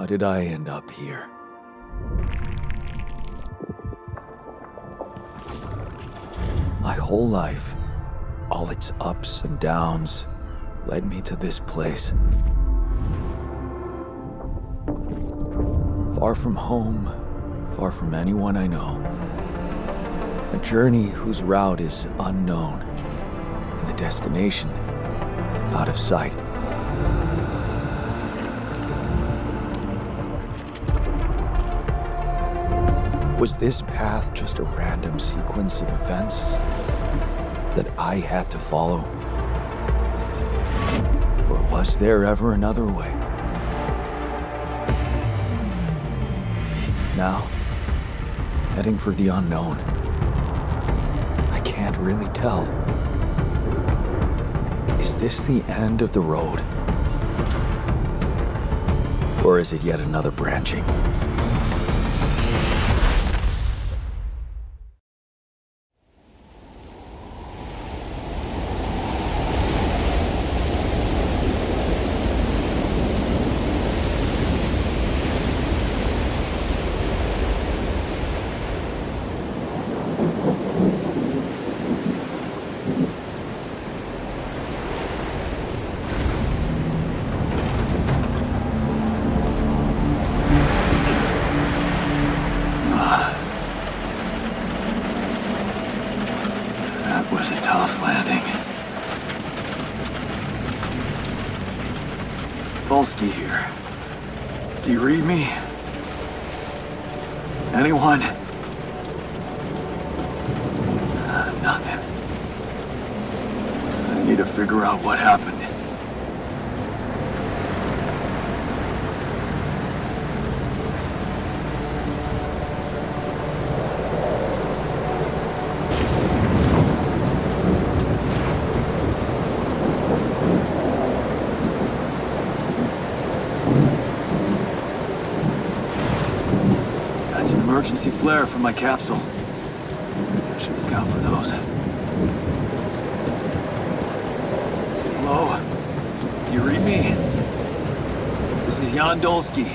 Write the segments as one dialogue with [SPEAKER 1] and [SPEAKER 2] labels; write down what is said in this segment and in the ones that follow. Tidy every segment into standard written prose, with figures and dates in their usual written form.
[SPEAKER 1] did I end up here? My whole life, all its ups and downs, led me to this place. Far from home, far from anyone I know. A journey whose route is unknown, and the destination out of sight. Was this path just a random sequence of events that I had to follow? Or was there ever another way? Now, heading for the unknown. I can't really tell. Is this the end of the road? Or is it yet another branching? Was a tough landing. Polsky here. Do you read me? Anyone? Nothing. I need to figure out what happened. Emergency flare from my capsule. I should look out for those. Hello? You read me? This is Jan Dolsky.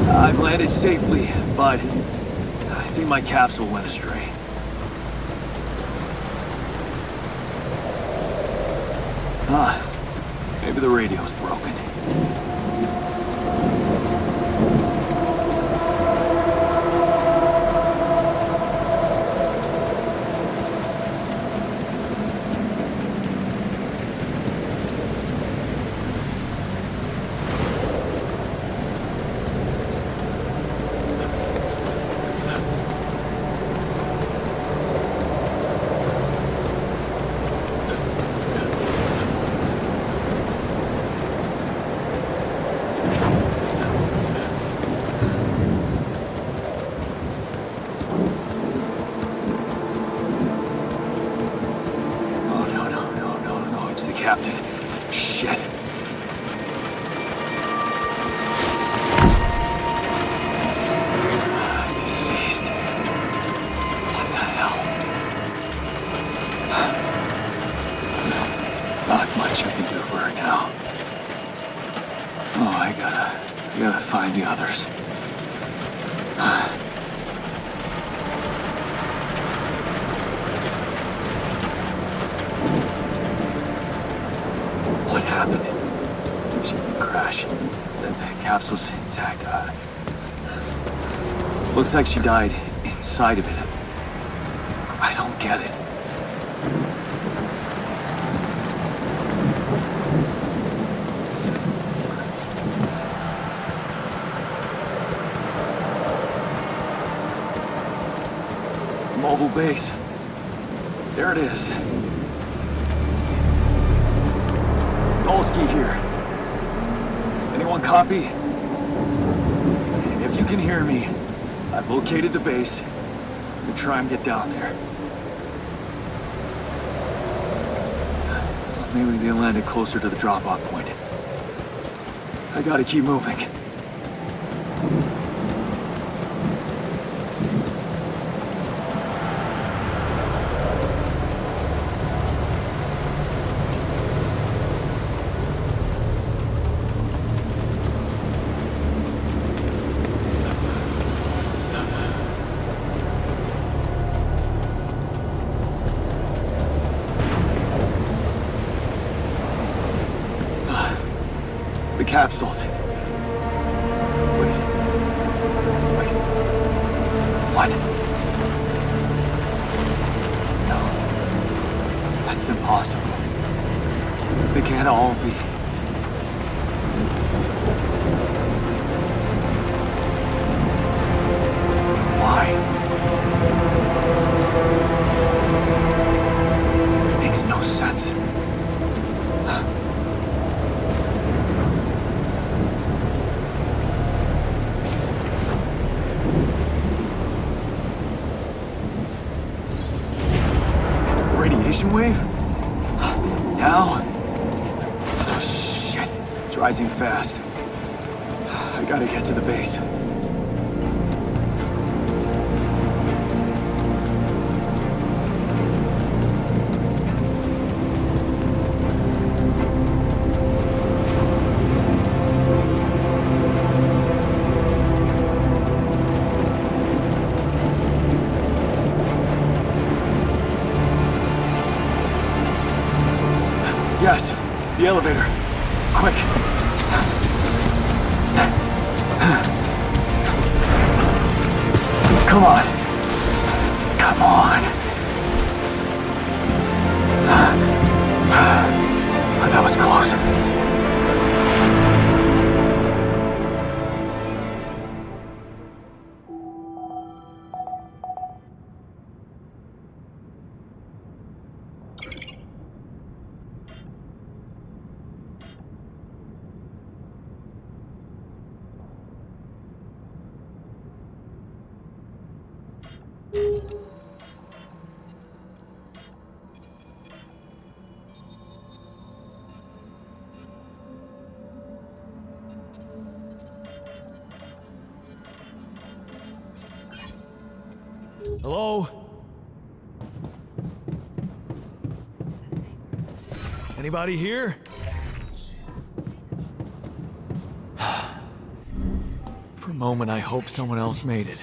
[SPEAKER 1] I've landed safely, but I think my capsule went astray. Maybe the radio's broken. Captain. Shit. Deceased. What the hell? Not much I can do for her now. Oh, I gotta find the others. What happened? She didn't crash. The capsule's intact. Looks like she died inside of it. I don't get it. Mobile base. There it is. Dolsky here. Anyone copy? If you can hear me, I've located the base. We'll try and get down there. Maybe they landed closer to the drop-off point. I gotta keep moving.
[SPEAKER 2] capsules. Wait. What? No. That's impossible. They can't all be. Why? Makes no sense. Radiation wave? Now? Oh, shit. It's rising fast. I gotta get to the base. Yes, the elevator. Quick. Come on. Come on. That was close.
[SPEAKER 1] Hello? Anybody here? For a moment, I hope someone else made it.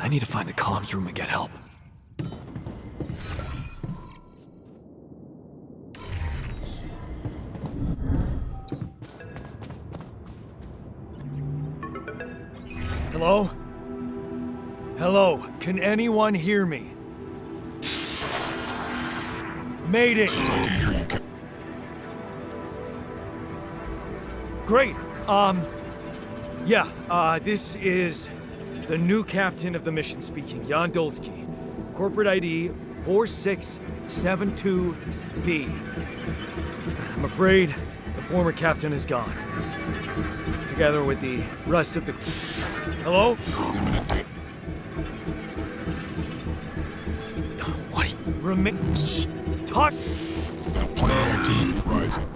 [SPEAKER 1] I need to find the comms room and get help. Hello? Hello, can anyone hear me? Mayday! Great, this is the new captain of the mission speaking, Jan Dolsky. Corporate ID 4672B. I'm afraid the former captain is gone. Together with the rest of the... Hello? What? Remain... Talk...
[SPEAKER 3] Planet T rising.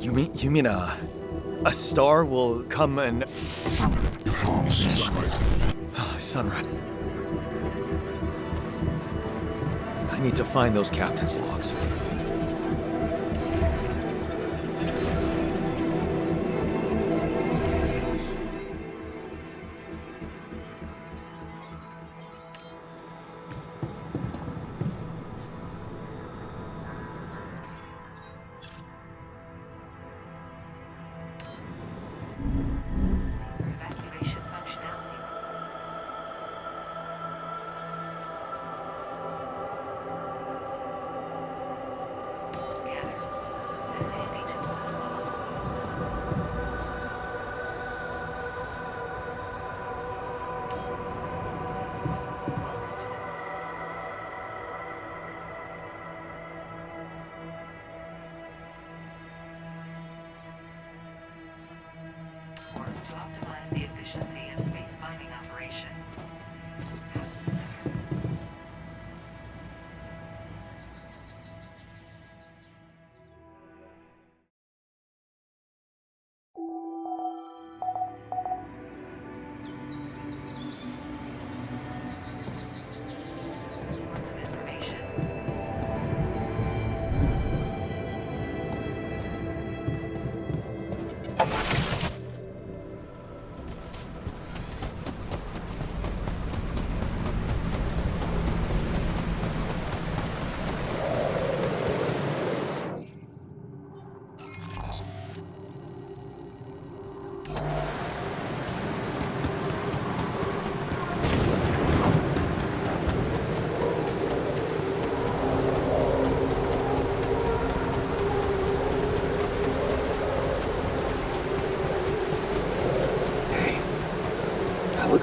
[SPEAKER 1] You mean a star will come and...
[SPEAKER 3] Sunrise.
[SPEAKER 1] Sunrise. I need to find those captain's logs.
[SPEAKER 4] Evacuation functionality. Scanner. This handy tool. Work to optimize the efficiency of space mining operations. Reports of information.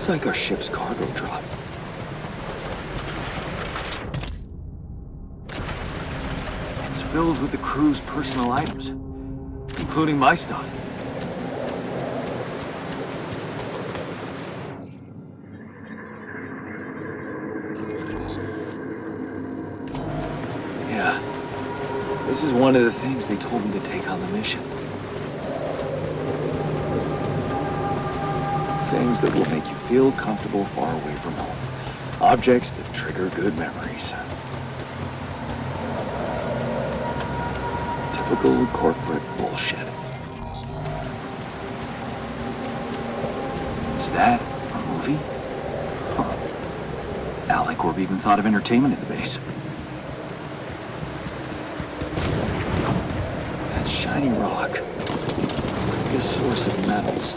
[SPEAKER 2] Looks like our ship's cargo drop. It's filled with the crew's personal items, including my stuff. Yeah, this is one of the things they told me to take on the mission. Things that will make you feel comfortable far away from home. Objects that trigger good memories. Typical corporate bullshit. Is that a movie? Huh. Alicorp even thought of entertainment at the base. That shiny rock. This source of metals.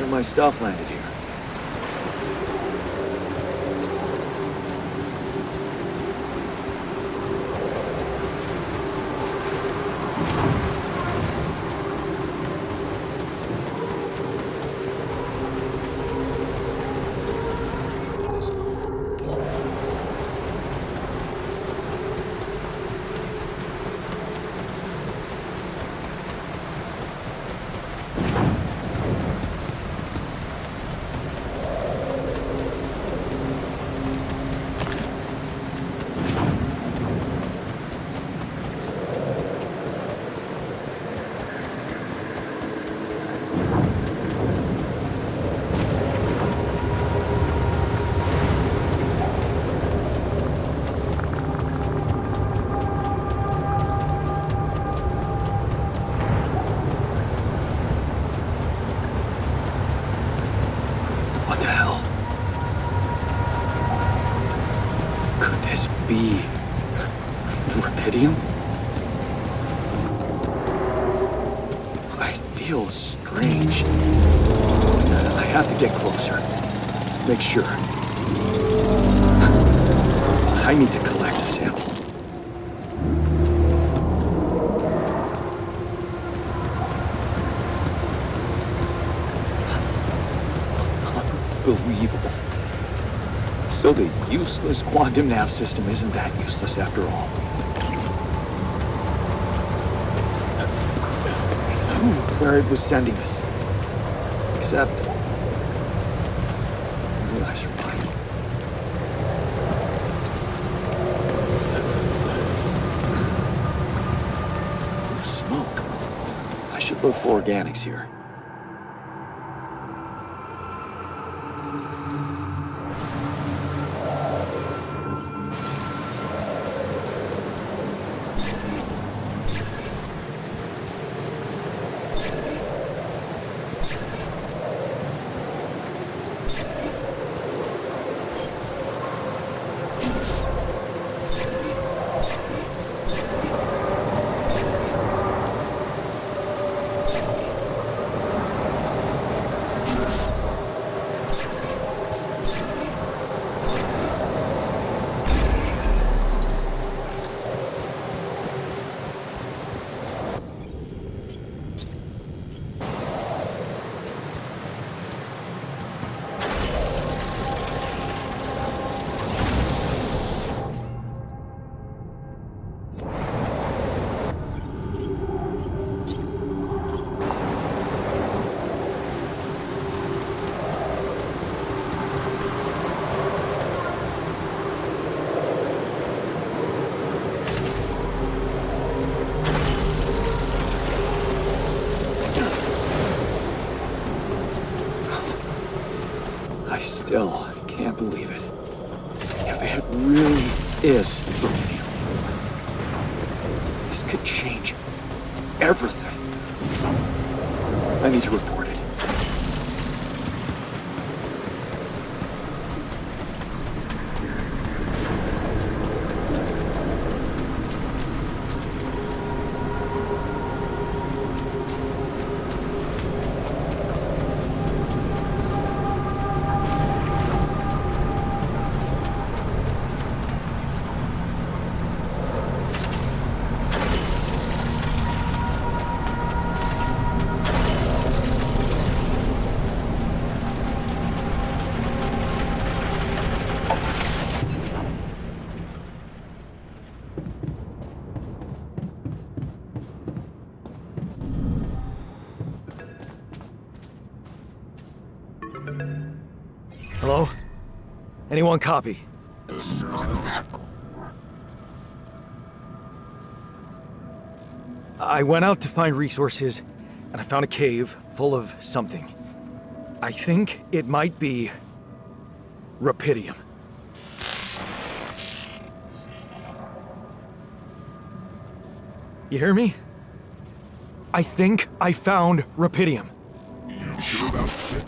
[SPEAKER 2] My stuff landed here. be rubidium? I feel strange. I have to get closer. Make sure. I need to collect a sample. So the useless quantum nav system isn't that useless after all. I knew where it was sending us. Except... will I survive? Blue smoke. I should look for organics here. I still can't believe it. If it really is uranium, this could change everything. I need to report it.
[SPEAKER 1] Hello? Anyone copy? I went out to find resources, and I found a cave full of something. I think it might be... Rapidium. You hear me? I think I found Rapidium.
[SPEAKER 3] You sure about it?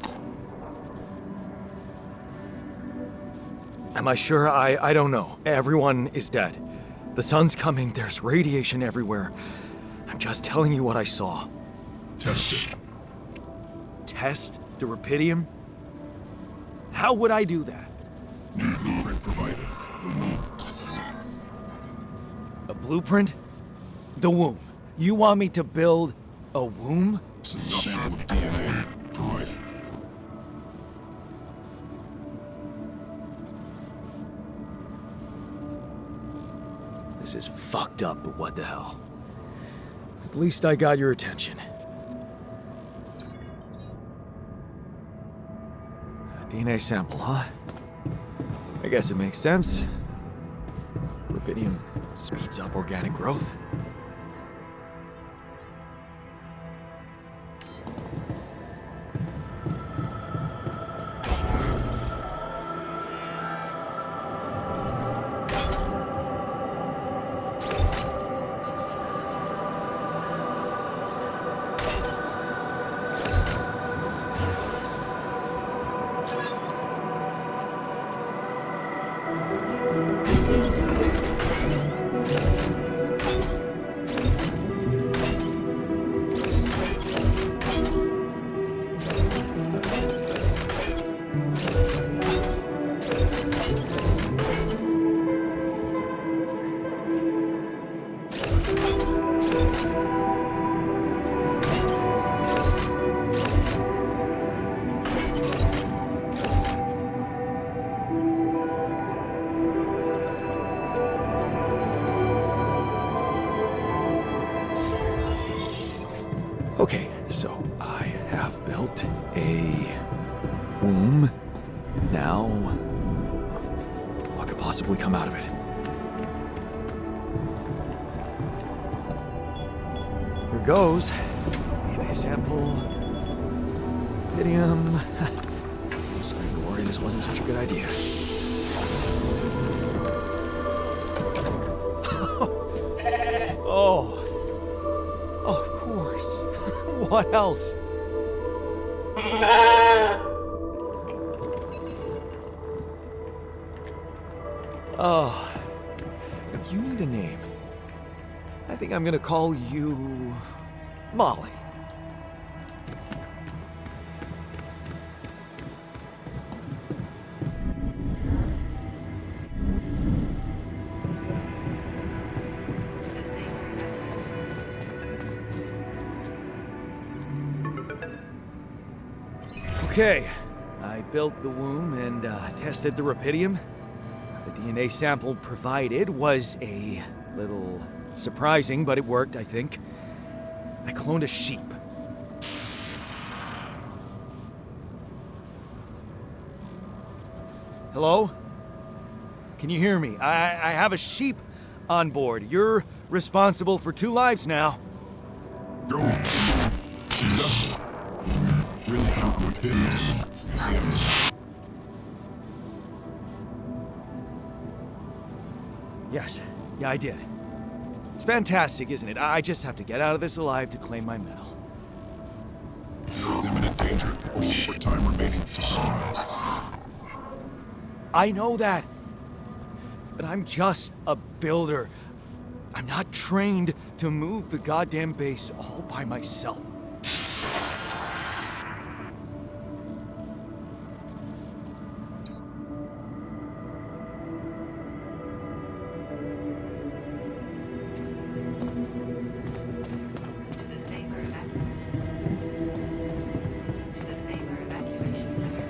[SPEAKER 1] Am I sure? I don't know. Everyone is dead. The sun's coming, there's radiation everywhere. I'm just telling you what I saw.
[SPEAKER 3] Test it.
[SPEAKER 1] Test the Rapidium? How would I do that?
[SPEAKER 3] New blueprint provided. The womb.
[SPEAKER 1] A blueprint? The womb. You want me to build a womb?
[SPEAKER 3] Sample of DNA provided.
[SPEAKER 1] This is fucked up, but what the hell? At least I got your attention. A DNA sample, huh? I guess it makes sense. Rubidium speeds up organic growth. Okay, so I have built a womb. Now, what could possibly come out of it? Here goes. DNA sample. Pyridium. I'm starting to worry this wasn't such a good idea. Oh. Oh, of course. What else? Oh. You need a name. I think I'm gonna call you Molly. Okay, I built the womb and tested the rapidium. The DNA sample provided was a little surprising, but it worked, I think. I cloned a sheep. Hello? Can you hear me? I have a sheep on board. You're responsible for 2 lives now.
[SPEAKER 3] Go. Successful. Really found what did this.
[SPEAKER 1] Yes. Yeah, I did. It's fantastic, isn't it? I just have to get out of this alive to claim my medal.
[SPEAKER 3] You're in imminent danger. Short time remaining to sunrise.
[SPEAKER 1] I know that. But I'm just a builder. I'm not trained to move the goddamn base all by myself.
[SPEAKER 4] To the safer evacuation center.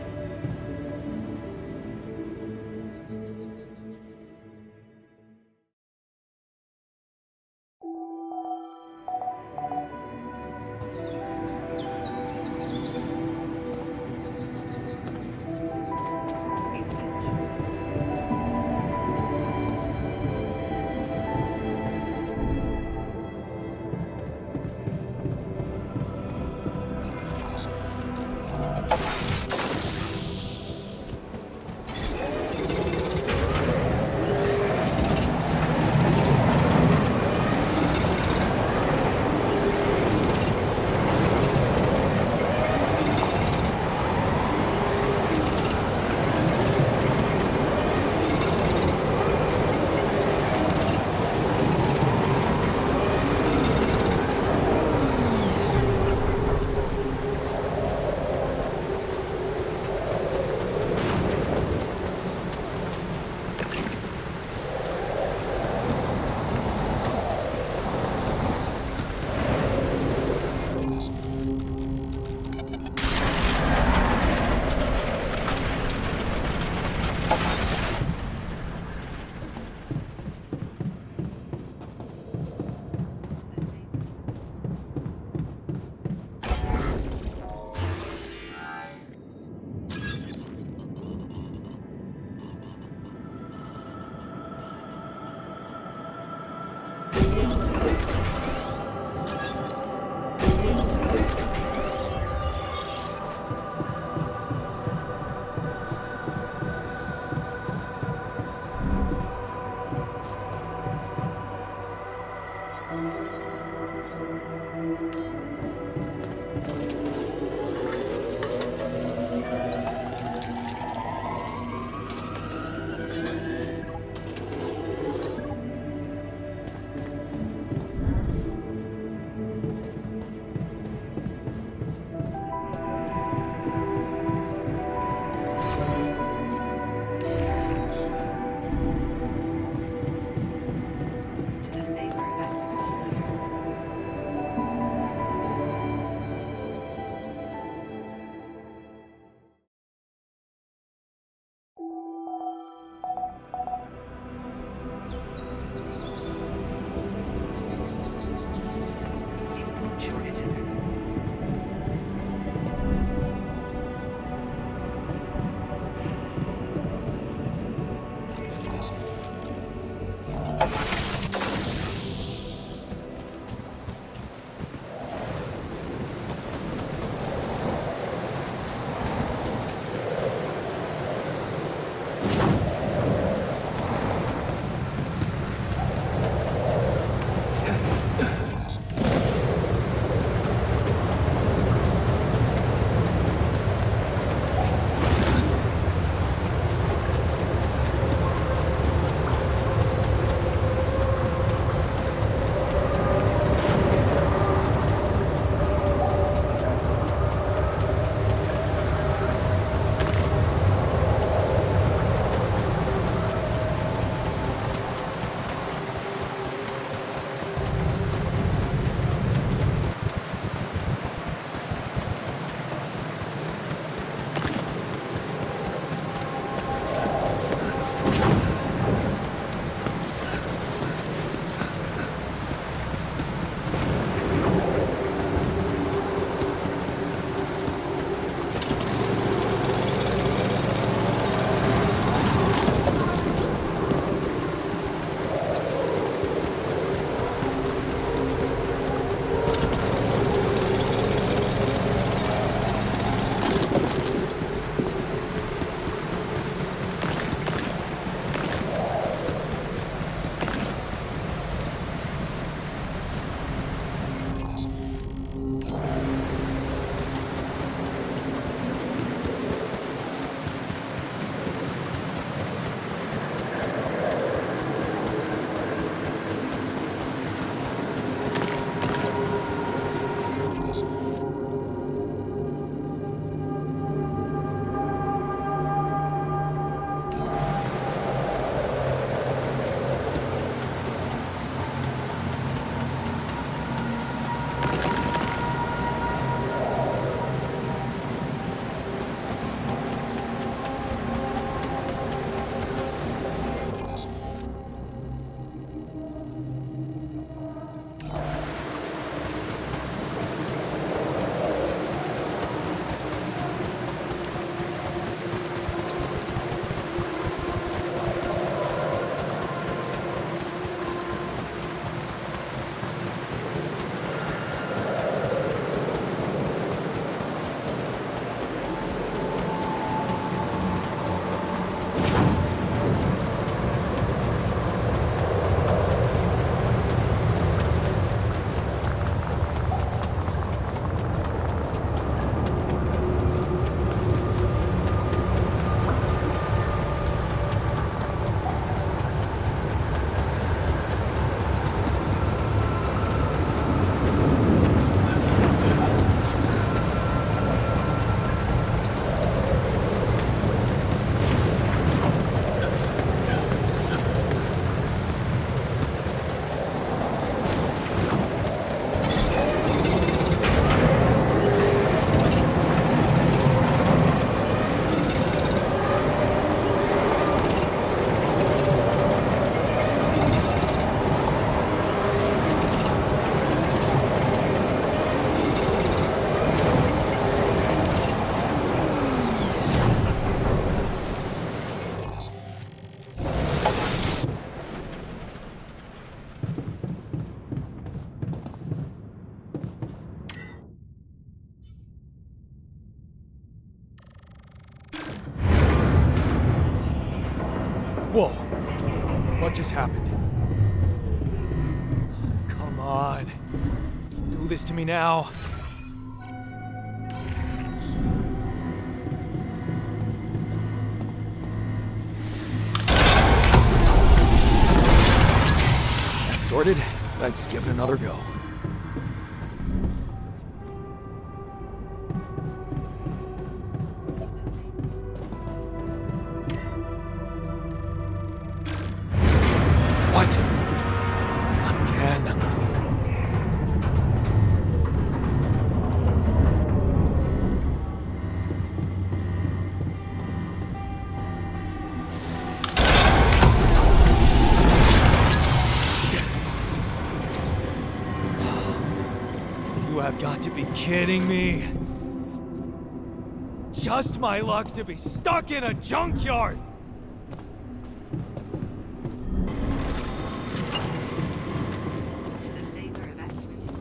[SPEAKER 1] Whoa. What just happened? Come on. Do this to me now. That's sorted. Let's give it another go. What? Not again. You have got to be kidding me. Just my luck to be stuck in a junkyard.
[SPEAKER 4] To the safer evacuation.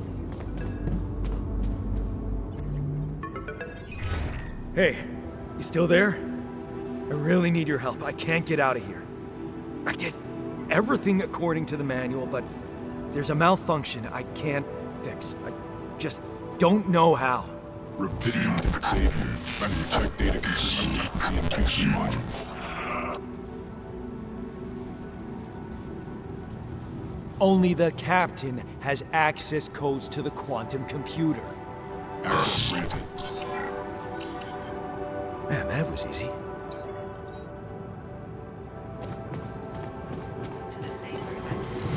[SPEAKER 1] Hey, you still there? I really need your help. I can't get out of here. I did everything according to the manual, but there's a malfunction I can't fix. I just don't know how.
[SPEAKER 3] Rapidium can save you. Better check data consistency and CMQC modules.
[SPEAKER 1] Only the captain has access codes to the quantum computer.
[SPEAKER 3] Access granted.
[SPEAKER 1] Man, that was easy.
[SPEAKER 4] To the safer evacuation.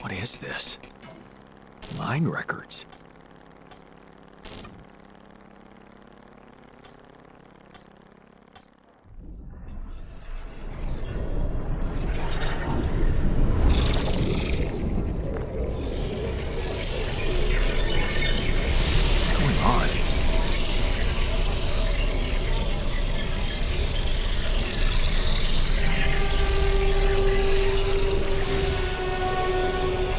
[SPEAKER 1] What is this? Mine records. What's going on?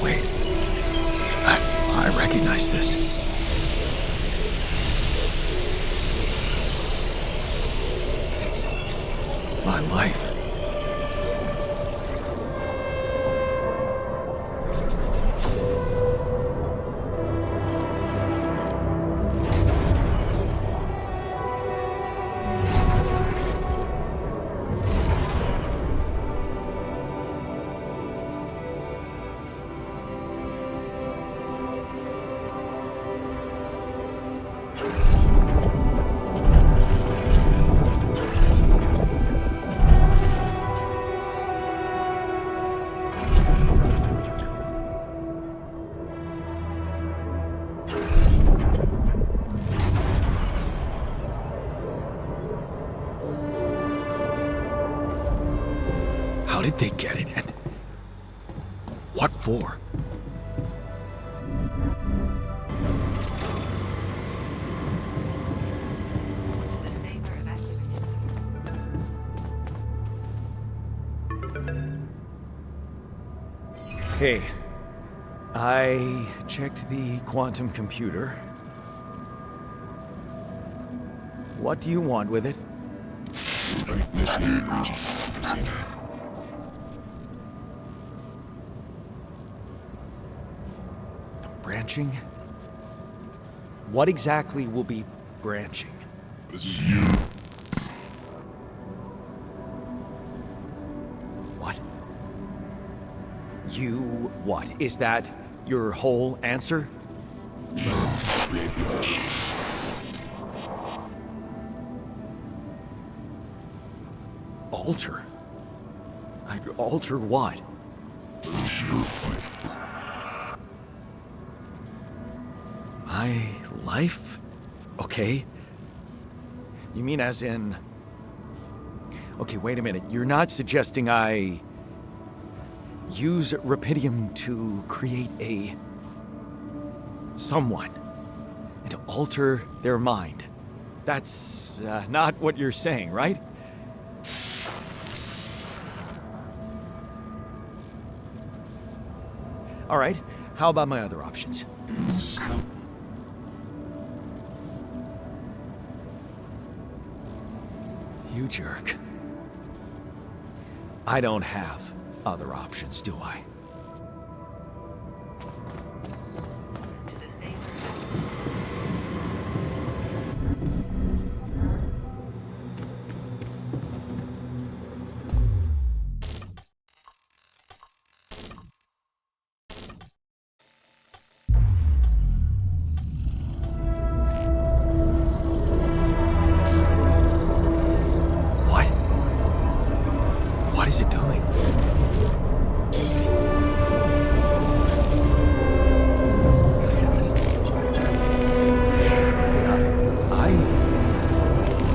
[SPEAKER 1] Wait. I recognize this. It's my life. How did they get it in? What for?
[SPEAKER 4] To the safer evacuation.
[SPEAKER 1] Hey, I checked the quantum computer. What do you want with it?
[SPEAKER 3] Initiate breaching procedure.
[SPEAKER 1] Branching? What exactly will be branching?
[SPEAKER 3] This is you.
[SPEAKER 1] What? You what? Is that your whole answer?
[SPEAKER 3] Create the altar.
[SPEAKER 1] Alter? Alter what?
[SPEAKER 3] Lose your life.
[SPEAKER 1] My life? Okay. You mean as in... Okay, wait a minute. You're not suggesting I... use Rapidium to create a... someone. And to alter their mind. That's not what you're saying, right? All right, how about my other options? You jerk. I don't have other options, do I?
[SPEAKER 4] To the safe.
[SPEAKER 1] What? What is it doing? I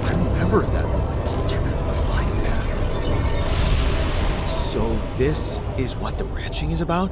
[SPEAKER 1] remember that alternate life pattern. So this is what the branching is about?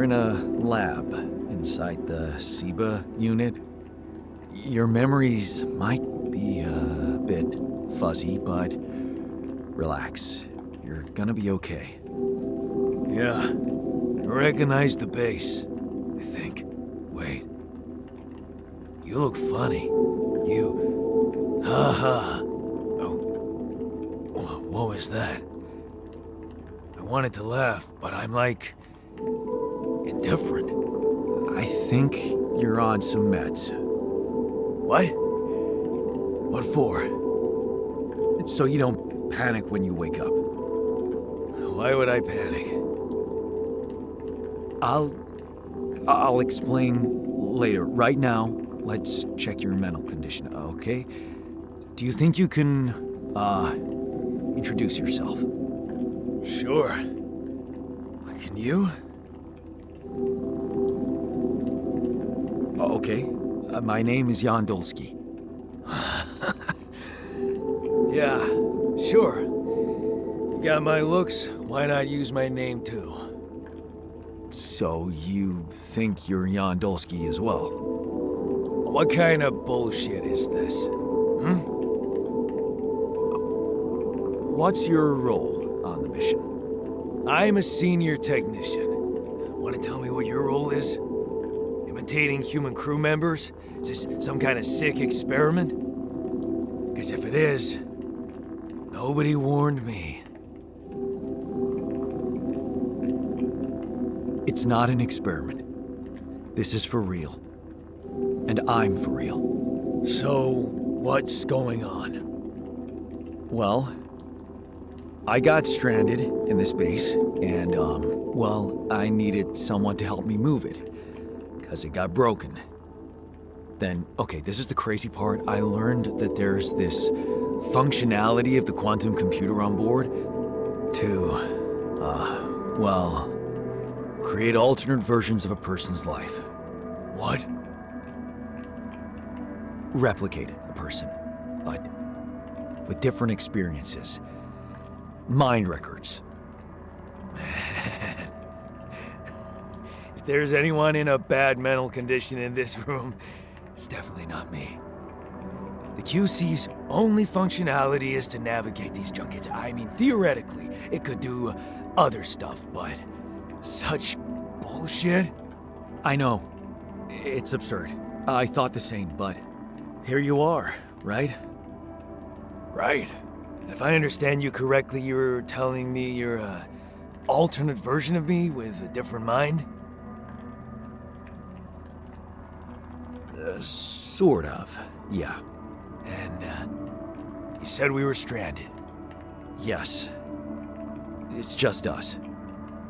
[SPEAKER 1] in a lab inside the SIBA unit. Your memories might be a bit fuzzy, but relax. You're gonna be okay. Yeah, I recognize the base, I think. Wait. You look funny. You... Ha-ha. Oh. What was that? I wanted to laugh, but I'm like... indifferent. I think you're on some meds. What? What for? So you don't panic when you wake up. Why would I panic? I'll explain later. Right now, let's check your mental condition, okay? Do you think you can, introduce yourself? Sure. Can you? Okay. My name is Jan Dolsky. Yeah, sure. You got my looks, why not use my name too? So you think you're Jan Dolsky as well? What kind of bullshit is this? What's your role on the mission? I'm a senior technician. Want to tell me what your role is? Imitating human crew members? Is this some kind of sick experiment? Because if it is, nobody warned me. It's not an experiment. This is for real. And I'm for real. So, what's going on? Well, I got stranded in this base, and, well, I needed someone to help me move it. Because it got broken. Then, okay, this is the crazy part. I learned that there's this functionality of the quantum computer on board to, well, create alternate versions of a person's life. What? Replicate a person, but with different experiences. Mind records. Man. If there's anyone in a bad mental condition in this room, it's definitely not me. The QC's only functionality is to navigate these junkets. I mean, theoretically, it could do other stuff, but such bullshit? I know. It's absurd. I thought the same, but here you are, right? Right. If I understand you correctly, you're telling me you're a alternate version of me with a different mind? Sort of, yeah. And, you said we were stranded. Yes. It's just us.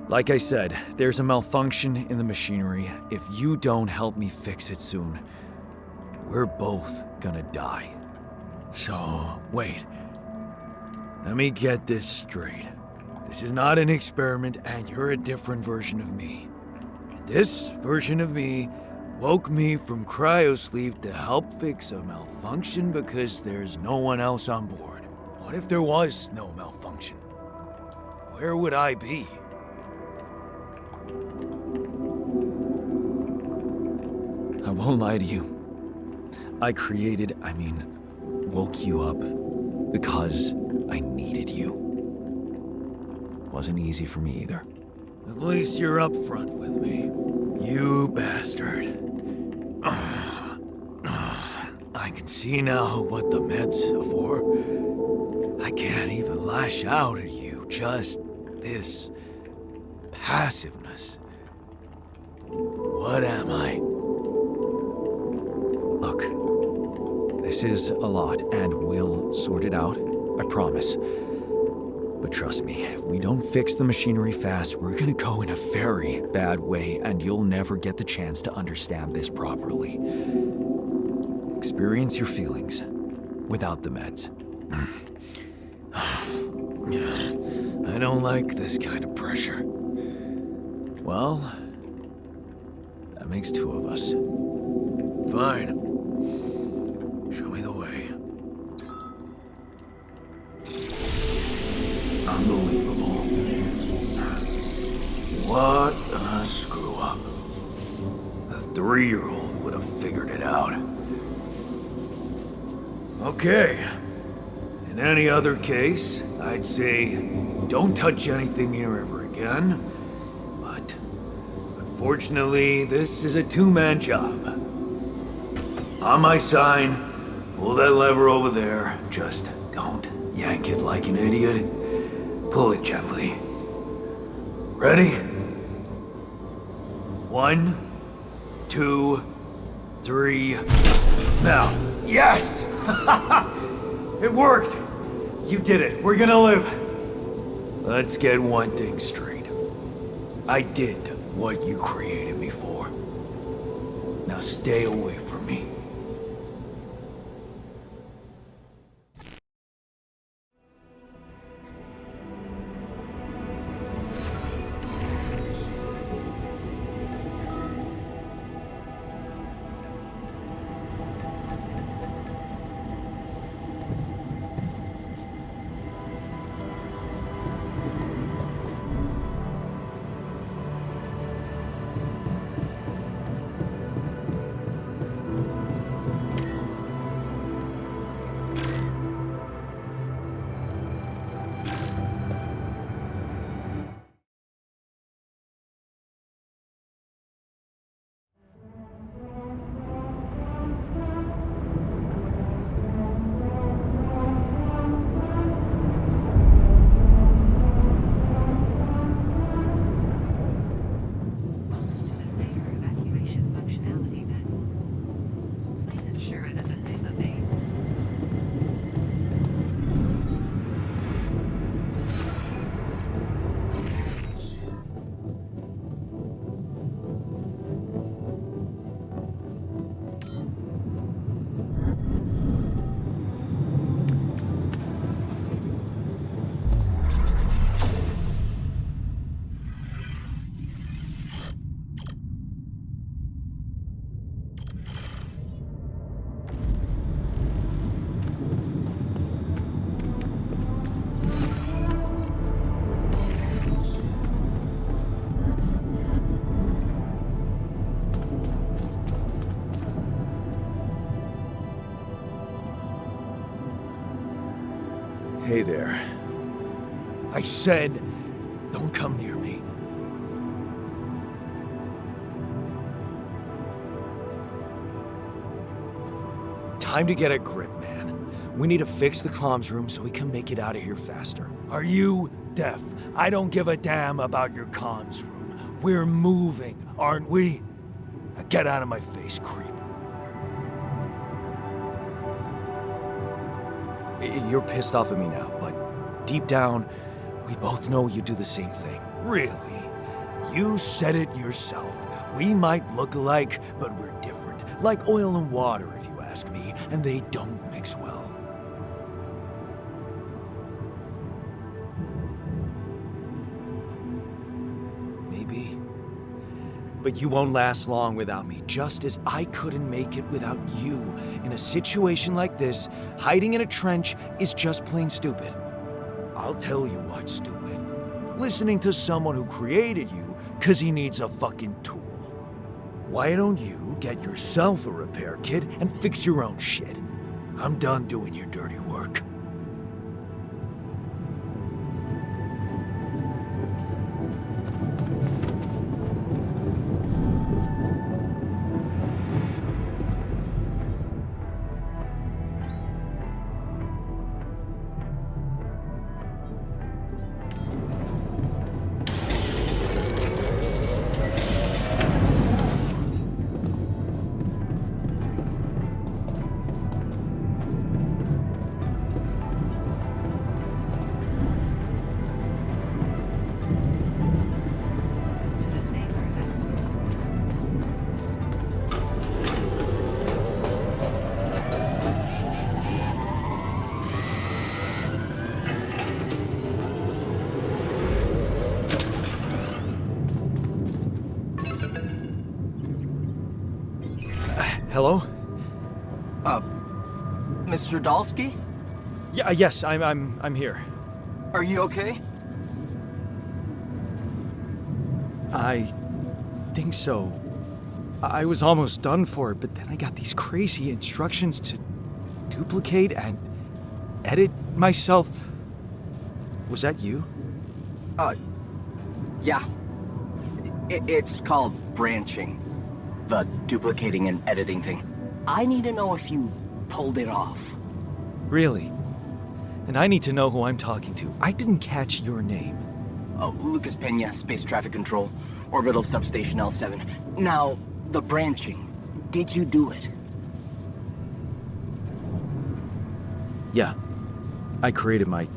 [SPEAKER 1] Like I said, there's a malfunction in the machinery. If you don't help me fix it soon, we're both gonna die. So, wait. Let me get this straight. This is not an experiment, and you're a different version of me. And this version of me woke me from cryosleep to help fix a malfunction because there's no one else on board. What if there was no malfunction? Where would I be? I won't lie to you. I woke you up because I needed you. Wasn't easy for me either. At least you're upfront with me. You bastard. I can see now what the meds are for. I can't even lash out at you, just this passiveness. What am I? Look, this is a lot, and we'll sort it out, I promise. But trust me, if we don't fix the machinery fast, we're gonna go in a very bad way, and you'll never get the chance to understand this properly. Experience your feelings without the meds. I don't like this kind of pressure. Well, that makes two of us. Fine. Show me the way. Unbelievable. What a screw up. 3-year-old would have figured it out. Okay. In any other case, I'd say don't touch anything here ever again. But unfortunately, this is a two-man job. On my sign, pull that lever over there. Just don't yank it like an idiot. Pull it gently. Ready? 1, 2, 3. Now. Yes! It worked! You did it. We're gonna live. Let's get one thing straight. I did what you created me for. Now stay away from me. Hey there. I said, don't come near me. Time to get a grip, man. We need to fix the comms room so we can make it out of here faster. Are you deaf? I don't give a damn about your comms room. We're moving, aren't we? Now get out of my face, creep. You're pissed off at me now, but deep down, we both know you do the same thing. Really? You said it yourself. We might look alike, but we're different. Like oil and water, if you ask me, and they don't mix well. Maybe. But you won't last long without me, just as I couldn't make it without you. In a situation like this, hiding in a trench is just plain stupid. I'll tell you what's stupid. Listening to someone who created you because he needs a fucking tool. Why don't you get yourself a repair kit and fix your own shit? I'm done doing your dirty work. Hello?
[SPEAKER 5] Mr. Dalsky?
[SPEAKER 1] Yeah, yes, I'm here.
[SPEAKER 5] Are you okay?
[SPEAKER 1] I think so. I was almost done for it, but then I got these crazy instructions to duplicate and edit myself. Was that you?
[SPEAKER 5] Yeah. It's called branching. The duplicating and editing thing. I need to know if you pulled it off.
[SPEAKER 1] Really? And I need to know who I'm talking to. I didn't catch your name.
[SPEAKER 5] Oh, Lucas Pena, Space Traffic Control, Orbital Substation L7. Now, the branching. Did you do it?
[SPEAKER 1] Yeah. I created my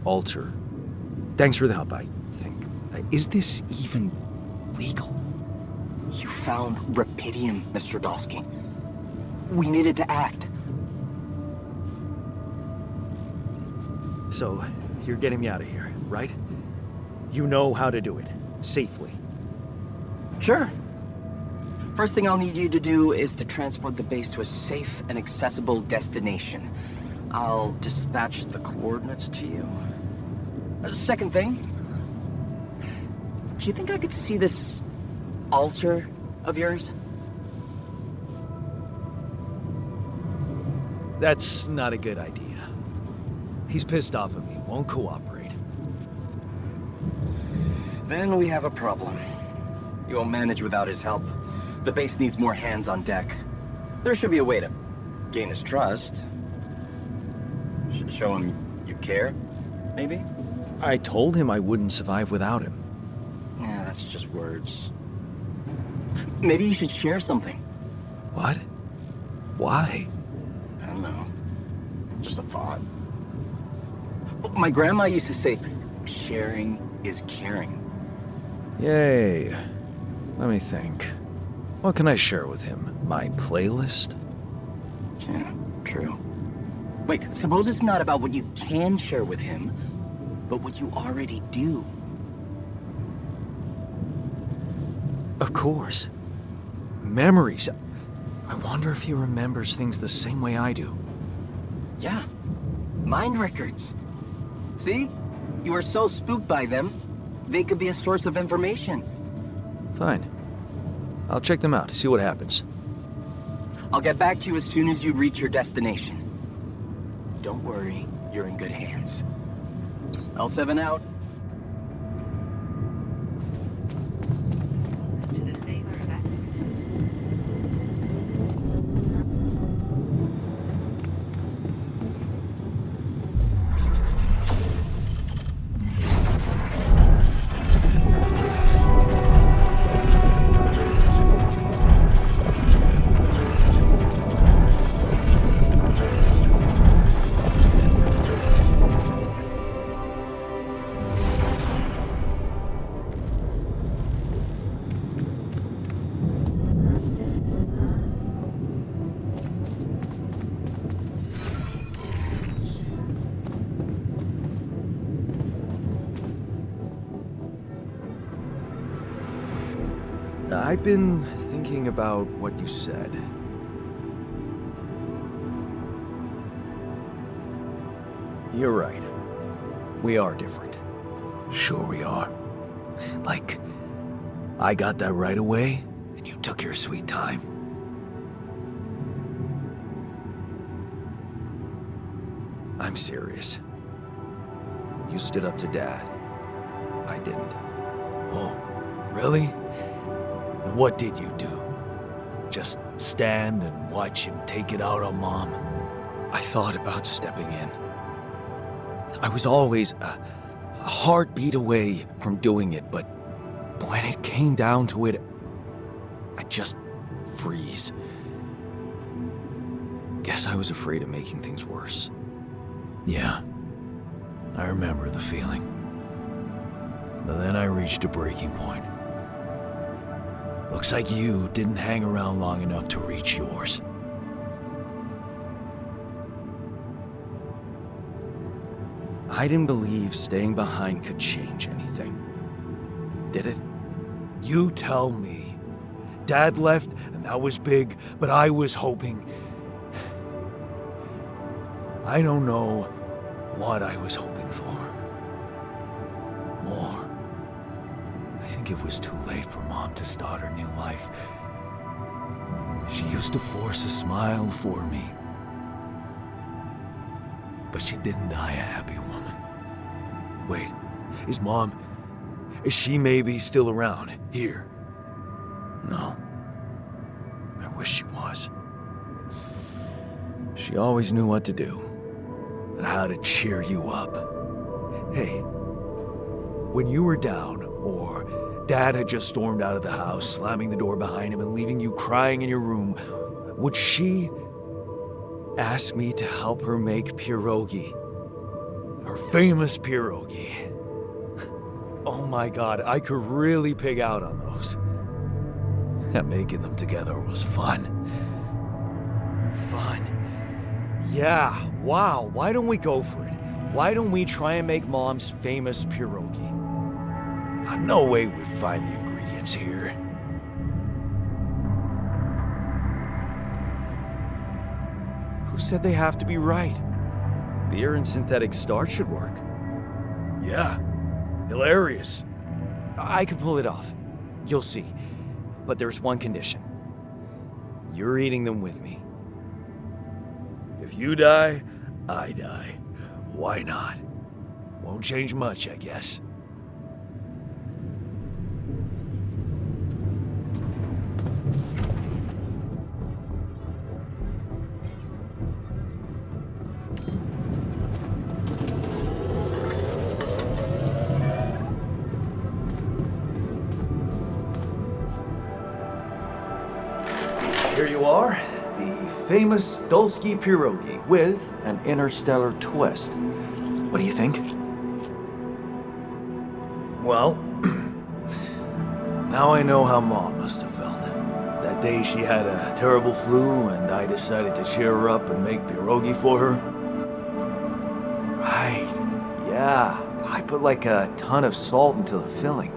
[SPEAKER 1] altar. Thanks for the help, I think. Is this even legal?
[SPEAKER 5] You found Rapidium, Mr. Dalsky. We needed to act.
[SPEAKER 1] So, you're getting me out of here, right? You know how to do it. Safely.
[SPEAKER 5] Sure. First thing I'll need you to do is to transport the base to a safe and accessible destination. I'll dispatch the coordinates to you. Second thing, do you think I could see this altar of yours?
[SPEAKER 1] That's not a good idea. He's pissed off at me, won't cooperate.
[SPEAKER 5] Then we have a problem. You won't manage without his help. The base needs more hands on deck. There should be a way to gain his trust. Show him you care, maybe?
[SPEAKER 1] I told him I wouldn't survive without him.
[SPEAKER 5] Yeah, that's just words. Maybe you should share something.
[SPEAKER 1] What? Why?
[SPEAKER 5] I don't know. Just a thought. My grandma used to say, sharing is caring.
[SPEAKER 1] Yay. Let me think. What can I share with him? My playlist?
[SPEAKER 5] Yeah, true. Wait, suppose it's not about what you can share with him, but what you already do.
[SPEAKER 1] Of course. Memories. I wonder if he remembers things the same way I do.
[SPEAKER 5] Yeah, mind records. See? You are so spooked by them, they could be a source of information.
[SPEAKER 1] Fine. I'll check them out, see what happens.
[SPEAKER 5] I'll get back to you as soon as you reach your destination. Don't worry, you're in good hands. L7 out.
[SPEAKER 4] To the sailor evacuated.
[SPEAKER 1] I've been thinking about what you said. You're right. We are different. Sure we are. Like, I got that right away, and you took your sweet time. I'm serious. You stood up to Dad. I didn't. Oh, really? And what did you do? Just stand and watch him take it out on Mom? I thought about stepping in. I was always a heartbeat away from doing it, but when it came down to it, I'd just freeze. Guess I was afraid of making things worse. Yeah, I remember the feeling. But then I reached a breaking point. Looks like you didn't hang around long enough to reach yours. I didn't believe staying behind could change anything. Did it? You tell me. Dad left, and that was big, but I was hoping. I don't know what I was hoping for. More. I think it was too late for Mom to start her new life. She used to force a smile for me. But she didn't die a happy woman. Wait, is Mom... Is she maybe still around, here? No. I wish she was. She always knew what to do, and how to cheer you up. Hey, when you were down, or Dad had just stormed out of the house, slamming the door behind him and leaving you crying in your room, would she ask me to help her make pierogi? Her famous pierogi. Oh my God, I could really pig out on those. And making them together was fun. Fun. Yeah, wow, why don't we go for it? Why don't we try and make Mom's famous pierogi? Now, no way we'd find the ingredients here. Who said they have to be right? Beer and synthetic starch should work. Yeah, hilarious. I could pull it off. You'll see. But there's one condition. You're eating them with me. If you die, I die. Why not? Won't change much, I guess. Here you are, the famous Dulski pierogi with an interstellar twist. What do you think? Well, now I know how Mom must have felt. That day she had a terrible flu and I decided to cheer her up and make pierogi for her. Right, yeah. I put like a ton of salt into the filling.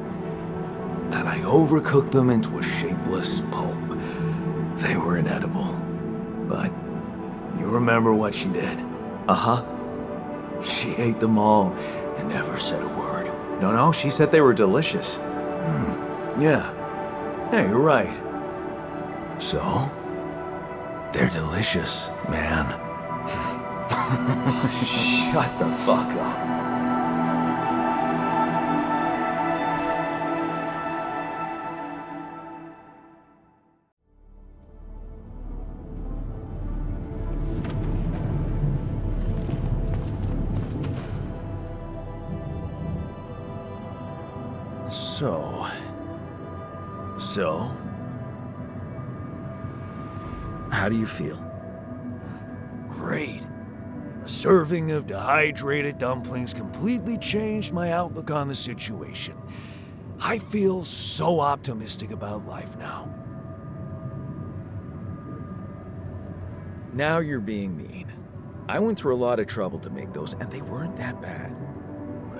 [SPEAKER 1] And I overcooked them into a shapeless pulp. They were inedible. But you remember what she did? Uh-huh. She ate them all and never said a word. No, she said they were delicious. Yeah. Yeah, you're right. So, they're delicious, man. Shut the fuck up. So, how do you feel? Great. A serving of dehydrated dumplings completely changed my outlook on the situation. I feel so optimistic about life now. Now you're being mean. I went through a lot of trouble to make those, and they weren't that bad.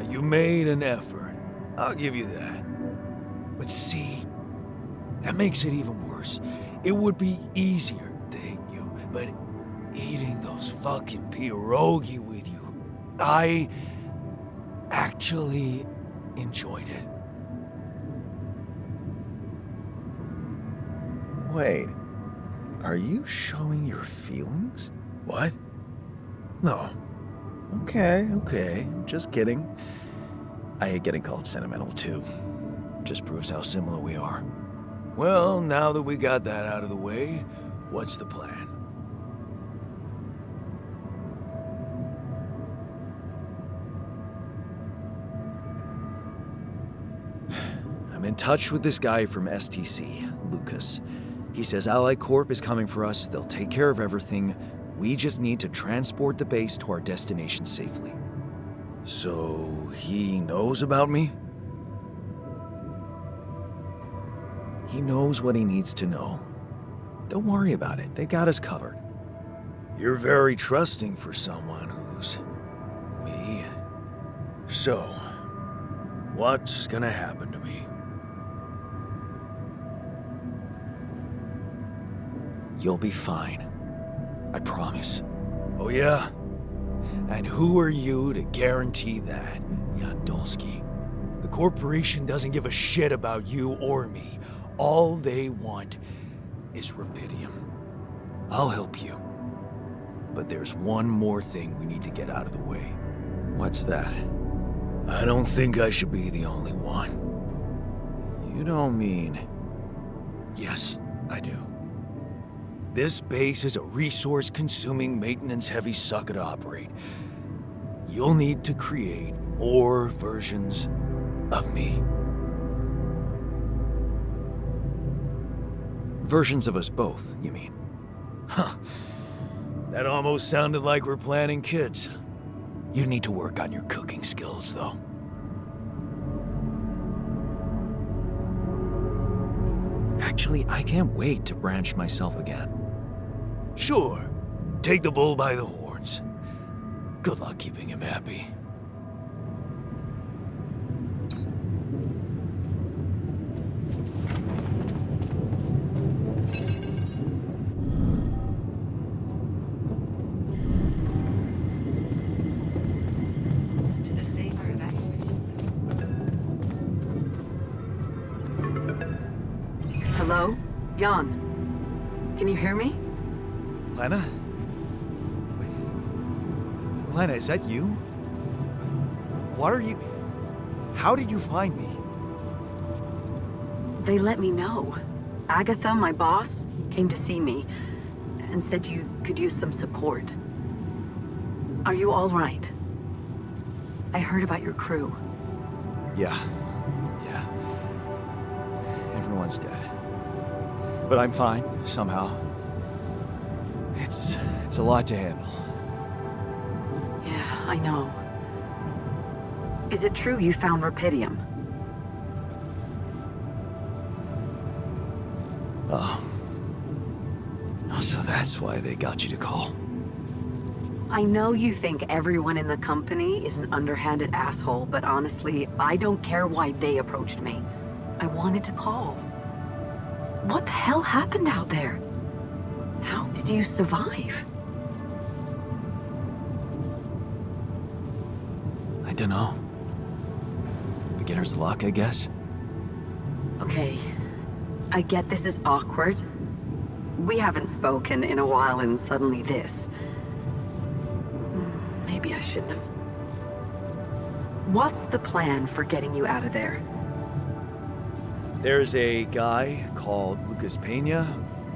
[SPEAKER 1] You made an effort. I'll give you that. But see, that makes it even worse. It would be easier to hate you, but eating those fucking pierogi with you, I actually enjoyed it. Wait, are you showing your feelings? What? No. Okay, just kidding. I hate getting called sentimental too. Just proves how similar we are. Well, now that we got that out of the way, what's the plan? I'm in touch with this guy from STC, Lucas. He says Ally Corp is coming for us, they'll take care of everything. We just need to transport the base to our destination safely. So, he knows about me? He knows what he needs to know. Don't worry about it, they got us covered. You're very trusting for someone who's... me. So, what's gonna happen to me? You'll be fine. I promise. Oh yeah? And who are you to guarantee that, Yandolski? The corporation doesn't give a shit about you or me. All they want is rupidium. I'll help you. But there's one more thing we need to get out of the way. What's that? I don't think I should be the only one. You don't mean... Yes, I do. This base is a resource-consuming, maintenance-heavy sucker to operate. You'll need to create more versions of me. Versions of us both, you mean? Huh. That almost sounded like we're planning kids. You need to work on your cooking skills, though. Actually, I can't wait to branch myself again. Sure. Take the bull by the horns. Good luck keeping him happy.
[SPEAKER 4] To the safer evacuation.
[SPEAKER 6] Hello? Jan? Can you hear me?
[SPEAKER 1] Lena? Lena, is that you? What are you... How did you find me?
[SPEAKER 6] They let me know. Agatha, my boss, came to see me and said you could use some support. Are you all right? I heard about your crew.
[SPEAKER 1] Yeah. Everyone's dead. But I'm fine, somehow. It's a lot to handle.
[SPEAKER 6] Yeah, I know. Is it true you found rupidium?
[SPEAKER 1] Oh. Oh, so that's why they got you to call.
[SPEAKER 6] I know you think everyone in the company is an underhanded asshole, but honestly, I don't care why they approached me. I wanted to call. What the hell happened out there? How did you survive?
[SPEAKER 1] I dunno. Beginner's luck, I guess?
[SPEAKER 6] Okay, I get this is awkward. We haven't spoken in a while and suddenly this. Maybe I shouldn't have. What's the plan for getting you out of there?
[SPEAKER 1] There's a guy called Lucas Pena.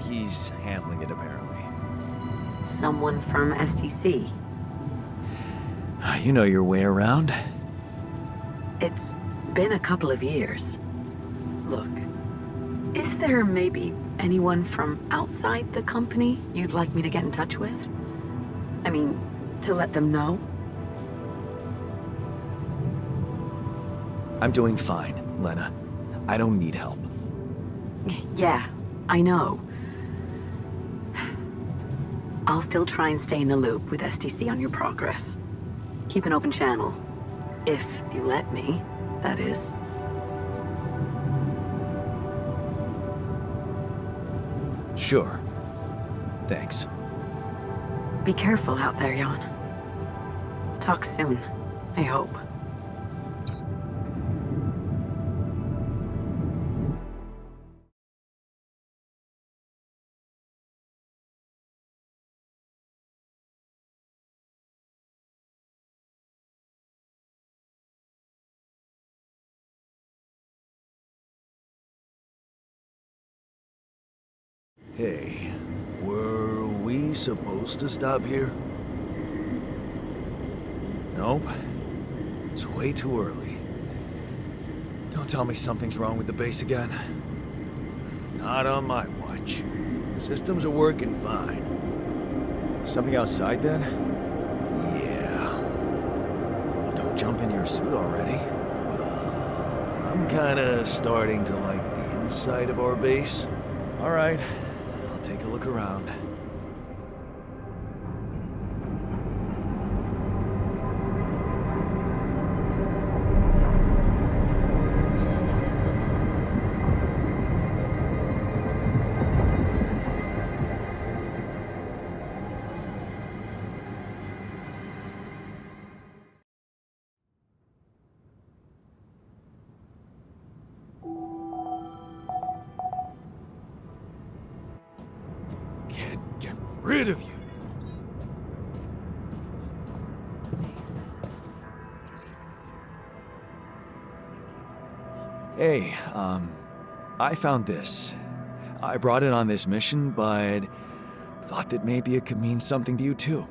[SPEAKER 1] He's handling it, apparently.
[SPEAKER 6] Someone from STC.
[SPEAKER 1] You know your way around.
[SPEAKER 6] It's been a couple of years. Look, is there maybe anyone from outside the company you'd like me to get in touch with? I mean, to let them know?
[SPEAKER 1] I'm doing fine, Lena. I don't need help.
[SPEAKER 6] Yeah, I know. I'll still try and stay in the loop with STC on your progress. Keep an open channel. If you let me, that is.
[SPEAKER 1] Sure. Thanks.
[SPEAKER 6] Be careful out there, Jan. Talk soon, I hope.
[SPEAKER 1] Hey, were we supposed to stop here? Nope. It's way too early. Don't tell me something's wrong with the base again. Not on my watch. Systems are working fine. Something outside then? Yeah. Well, don't jump in your suit already. I'm kinda starting to like the inside of our base. All right. I'll take a look around. rid of you. Hey, I found this. I brought it on this mission, but thought that maybe it could mean something to you too.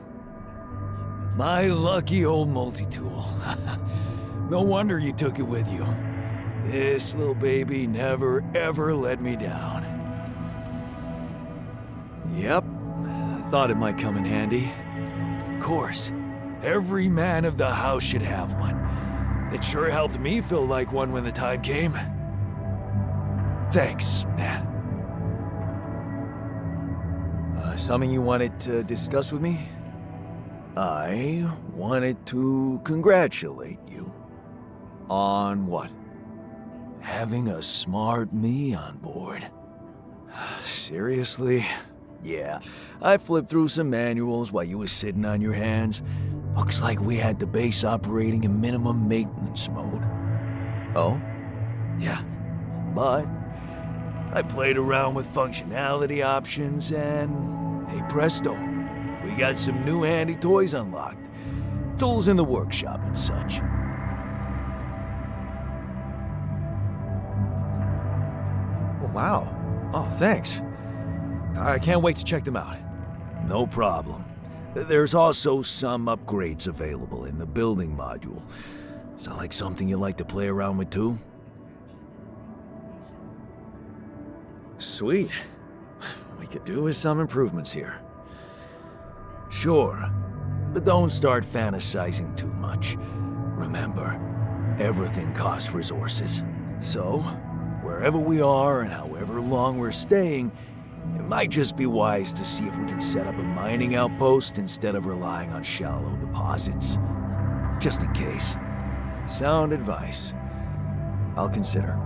[SPEAKER 1] My lucky old multi-tool. No wonder you took it with you. This little baby never ever let me down. Yep, I thought it might come in handy. Of course, every man of the house should have one. It sure helped me feel like one when the time came. Thanks, man. Something you wanted to discuss with me? I wanted to congratulate you. On what? Having a smart me on board. Seriously? Yeah, I flipped through some manuals while you was sitting on your hands. Looks like we had the base operating in minimum maintenance mode. Oh? Yeah. But I played around with functionality options and, hey presto, we got some new handy toys unlocked. Tools in the workshop and such. Wow. Oh, thanks. I can't wait to check them out. No problem. There's also some upgrades available in the building module. Sound like something you like to play around with too? Sweet. We could do with some improvements here. Sure, but don't start fantasizing too much. Remember, everything costs resources. So, wherever we are and however long we're staying, it might just be wise to see if we can set up a mining outpost instead of relying on shallow deposits. Just in case. Sound advice. I'll consider.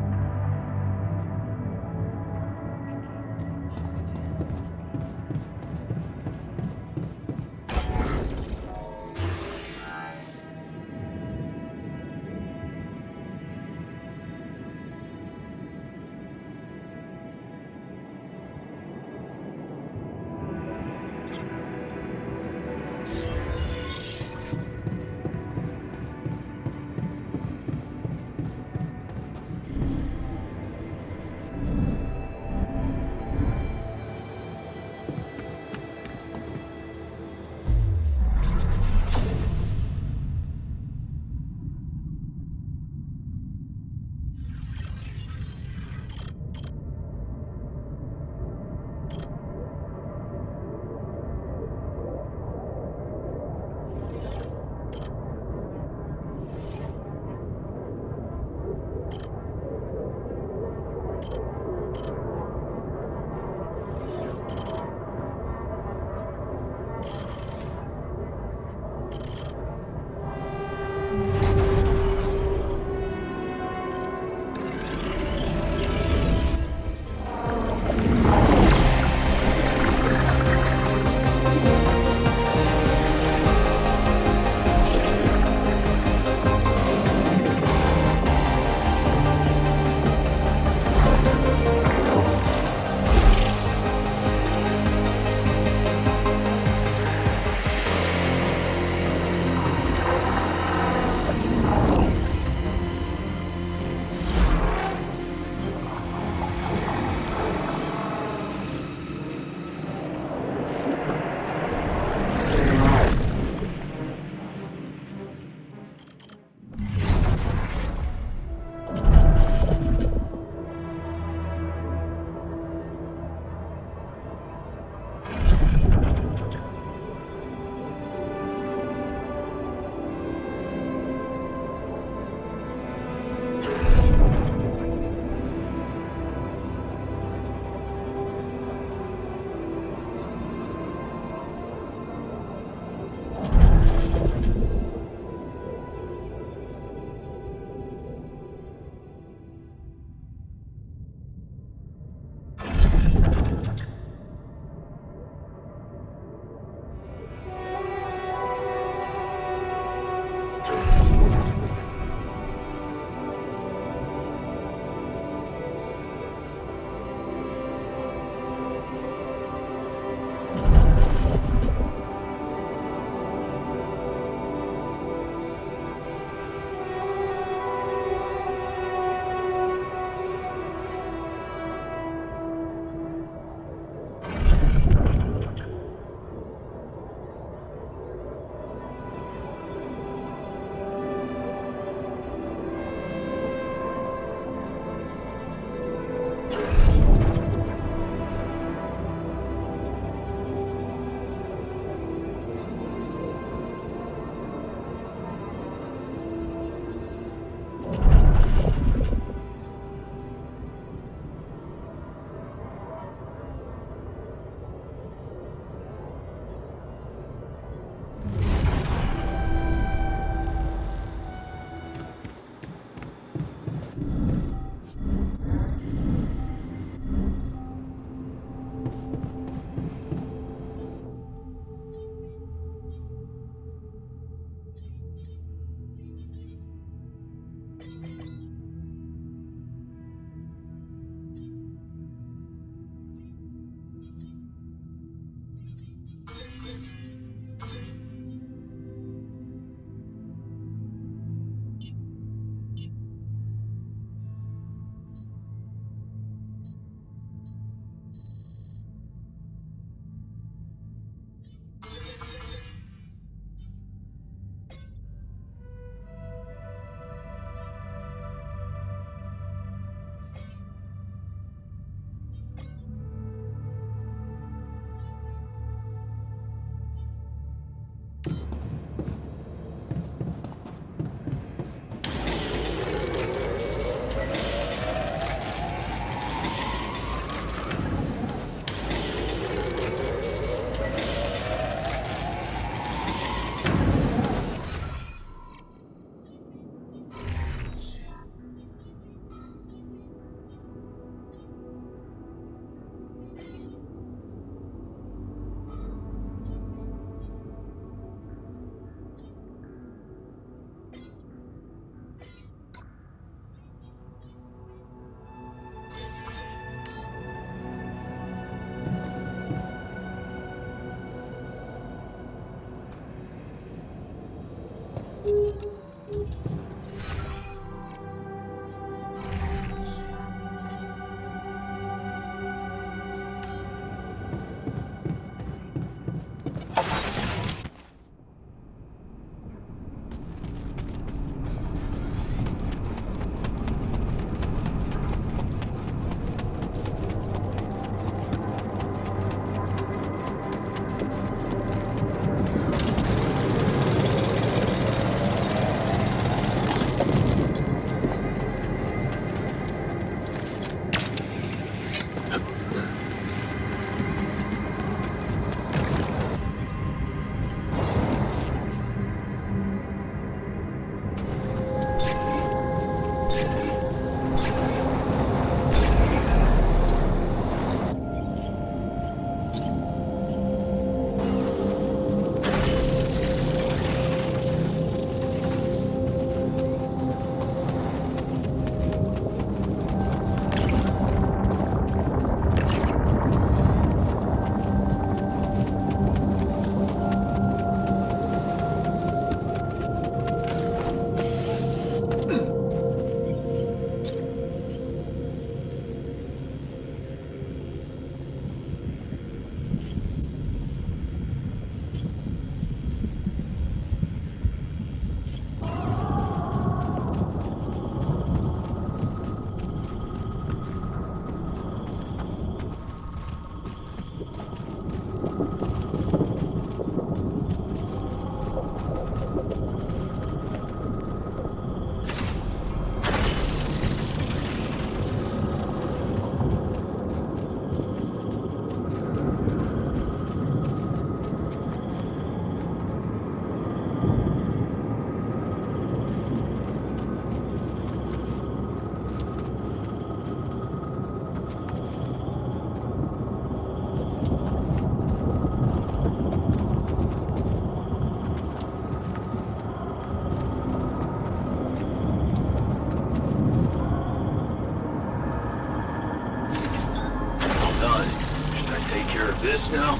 [SPEAKER 2] This now?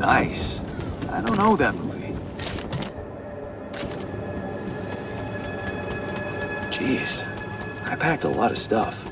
[SPEAKER 2] Nice. I don't know that movie. Jeez, I packed a lot of stuff.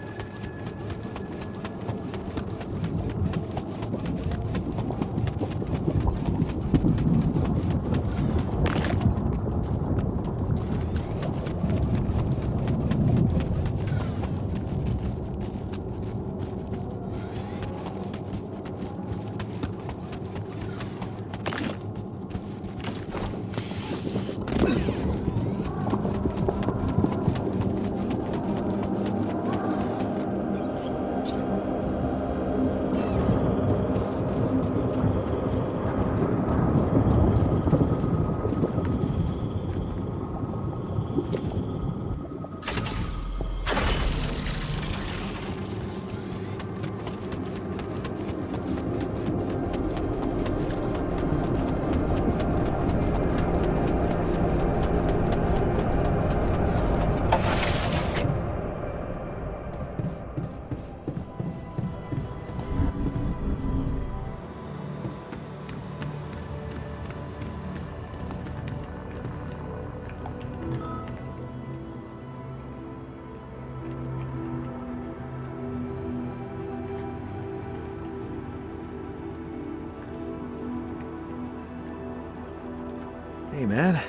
[SPEAKER 1] Hey, man.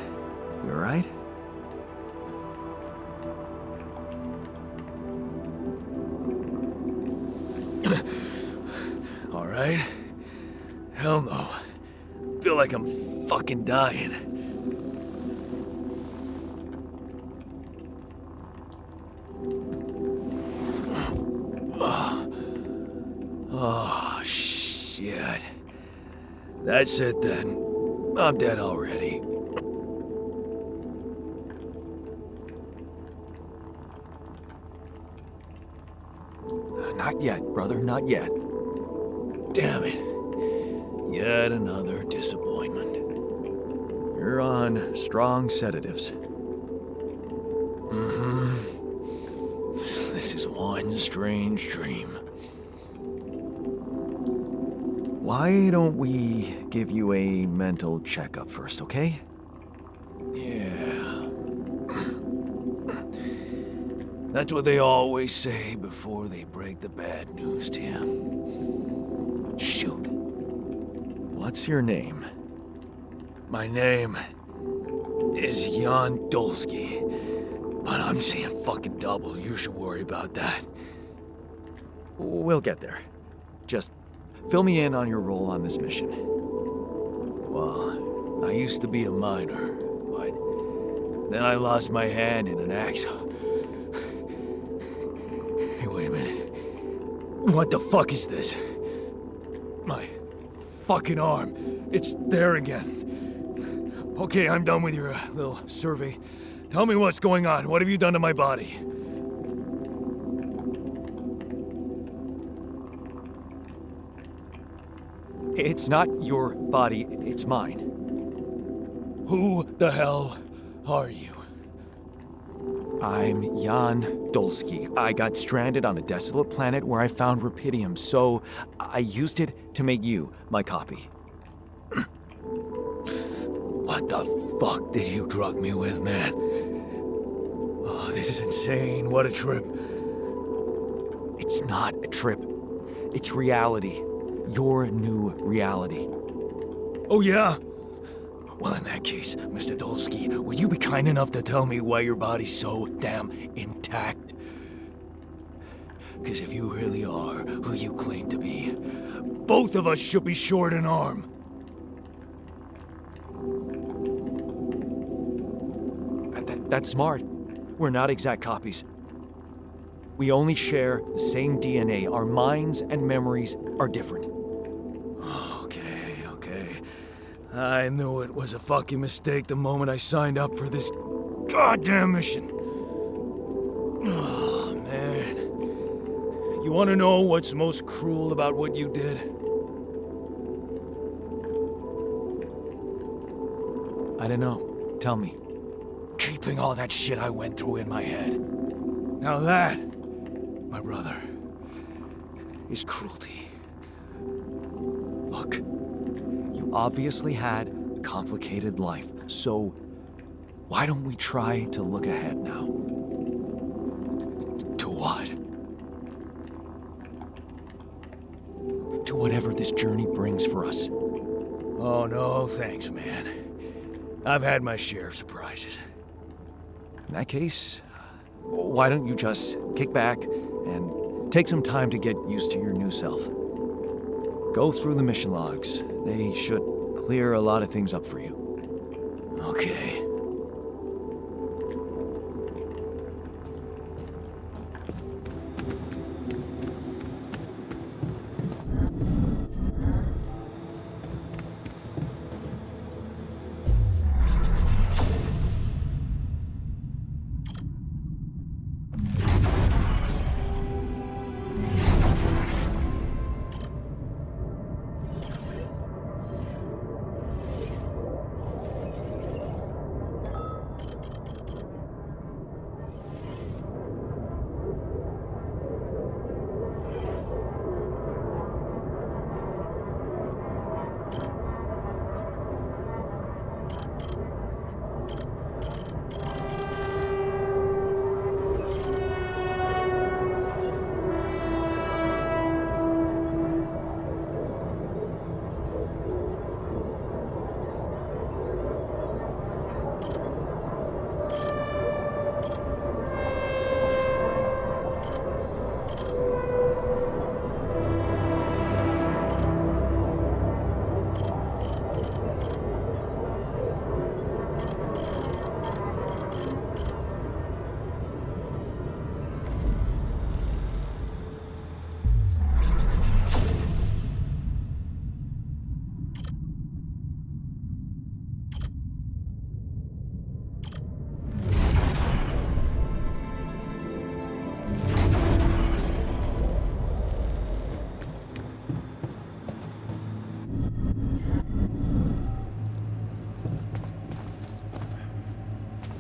[SPEAKER 1] You alright? Alright? Hell no. Feel like I'm fucking dying. Oh, shit. That's it then. I'm dead already. Not yet, brother, not yet. Damn it. Yet another disappointment. You're on strong sedatives. This is one strange dream. Why don't we give you a mental checkup first, okay? Yeah. That's what they always say before they break the bad news to you. Shoot. What's your name? My name is Jan Dolsky, but I'm seeing fucking double. You should worry about that. We'll get there. Just fill me in on your role on this mission. Well, I used to be a miner, but then I lost my hand in an accident. Hey, wait a minute. What the fuck is this? My fucking arm. It's there again. Okay, I'm done with your little survey. Tell me what's going on. What have you done to my body? It's not your body, it's mine. Who the hell are you? I'm Jan Dolsky. I got stranded on a desolate planet where I found rupidium, so I used it to make you my copy. What the fuck did you drug me with, man? Oh, this is insane. What a trip. It's not a trip. It's reality. Your new reality. Oh, yeah? Well, in that case, Mr. Dolsky, would you be kind enough to tell me why your body's so damn intact? Because if you really are who you claim to be, both of us should be short an arm. That's smart. We're not exact copies. We only share the same DNA. Our minds and memories are different. Okay. I knew it was a fucking mistake the moment I signed up for this goddamn mission. Oh, man. You want to know what's most cruel about what you did? I don't know. Tell me. Keeping all that shit I went through in my head. Now that, my brother, is cruelty. Look, you obviously had a complicated life, so why don't we try to look ahead now? whatever this journey brings for us.
[SPEAKER 7] Oh, no, thanks, man. I've had my share of surprises.
[SPEAKER 1] In that case, why don't you just kick back and take some time to get used to your new self? Go through the mission logs. They should clear a lot of things up for you.
[SPEAKER 7] Okay.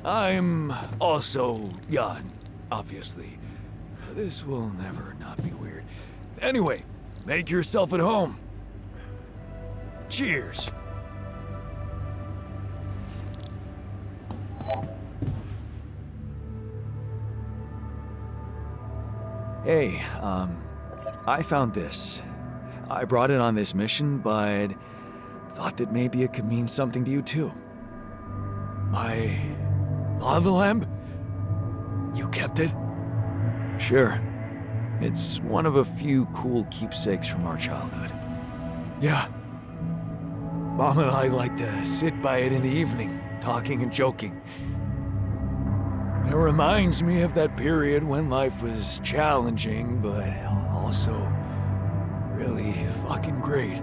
[SPEAKER 7] I'm also Jan, obviously. This will never not be weird. Anyway, make yourself at home. Cheers.
[SPEAKER 1] Hey, I found this. I brought it on this mission, but thought that maybe it could mean something to you too.
[SPEAKER 7] My lava lamp? You kept it?
[SPEAKER 1] Sure. It's one of a few cool keepsakes from our childhood.
[SPEAKER 7] Yeah. Mom and I like to sit by it in the evening, talking and joking. It reminds me of that period when life was challenging, but also really fucking great.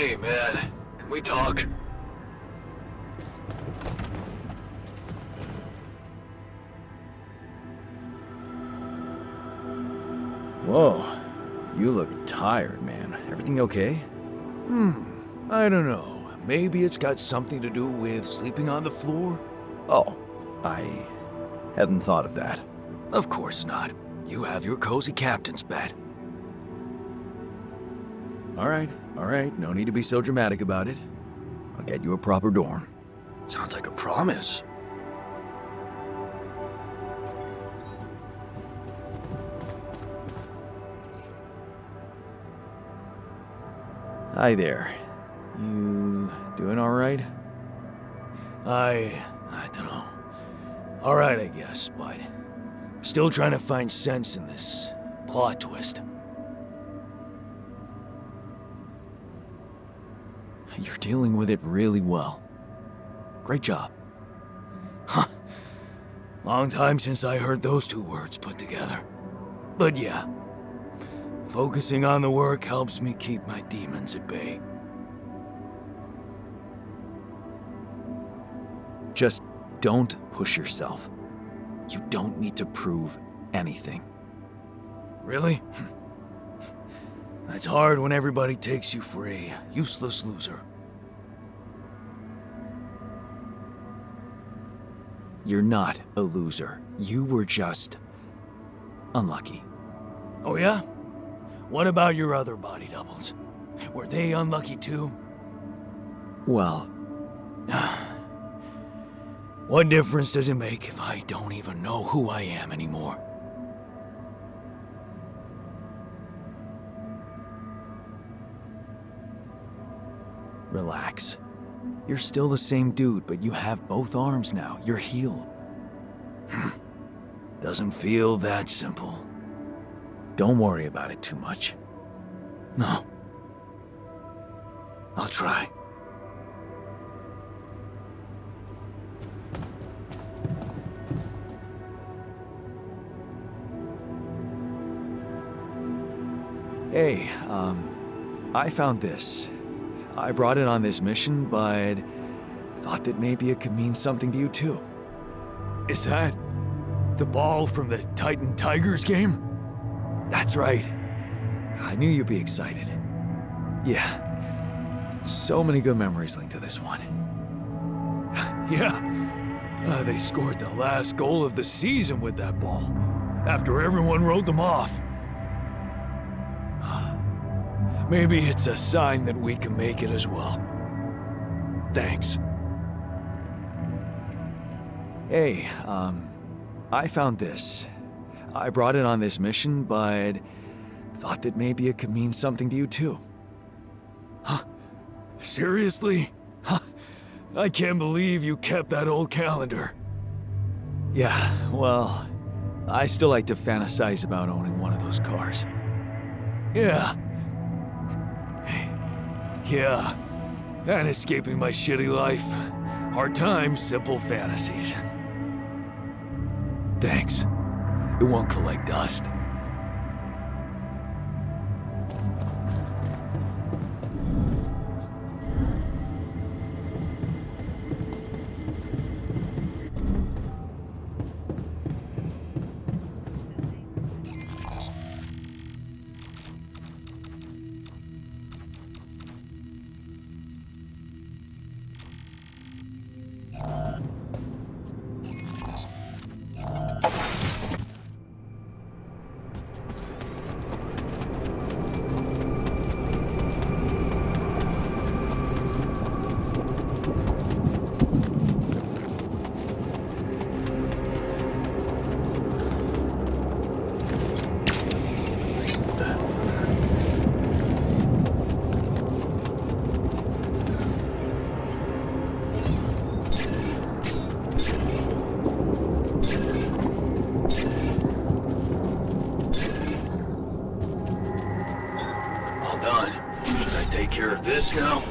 [SPEAKER 7] Hey, man. Can we talk?
[SPEAKER 1] Whoa. You look tired, man. Everything okay?
[SPEAKER 7] I don't know. Maybe it's got something to do with sleeping on the floor?
[SPEAKER 1] Oh, I hadn't thought of that.
[SPEAKER 7] Of course not. You have your cozy captain's bed.
[SPEAKER 1] All right. No need to be so dramatic about it. I'll get you a proper dorm.
[SPEAKER 7] Sounds like a promise.
[SPEAKER 1] Hi there. You doing all right?
[SPEAKER 7] I don't know. All right, I guess, but still trying to find sense in this plot twist.
[SPEAKER 1] You're dealing with it really well. Great job.
[SPEAKER 7] Long time since I heard those two words put together. But yeah, focusing on the work helps me keep my demons at bay.
[SPEAKER 1] Just don't push yourself. You don't need to prove anything.
[SPEAKER 7] Really? That's hard when everybody takes you for a useless loser.
[SPEAKER 1] You're not a loser. You were just unlucky.
[SPEAKER 7] Oh yeah? What about your other body doubles? Were they unlucky too?
[SPEAKER 1] Well,
[SPEAKER 7] what difference does it make if I don't even know who I am anymore?
[SPEAKER 1] relax. You're still the same dude, but you have both arms now. You're healed.
[SPEAKER 7] Doesn't feel that simple.
[SPEAKER 1] Don't worry about it too much.
[SPEAKER 7] No. I'll try.
[SPEAKER 1] Hey, I found this. I brought it on this mission, but thought that maybe it could mean something to you too.
[SPEAKER 7] Is that the ball from the Titan Tigers game?
[SPEAKER 1] That's right. I knew you'd be excited. Yeah. So many good memories linked to this one.
[SPEAKER 7] Yeah. They scored the last goal of the season with that ball, after everyone wrote them off. Maybe it's a sign that we can make it as well. Thanks.
[SPEAKER 1] Hey, I found this. I brought it on this mission, but thought that maybe it could mean something to you too.
[SPEAKER 7] Huh? Seriously? Huh? I can't believe you kept that old calendar.
[SPEAKER 1] Yeah, well, I still like to fantasize about owning one of those cars.
[SPEAKER 7] Yeah. Yeah. And escaping my shitty life. Hard times, simple fantasies. Thanks. It won't collect dust. This now?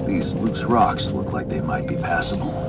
[SPEAKER 2] These loose rocks look like they might be passable.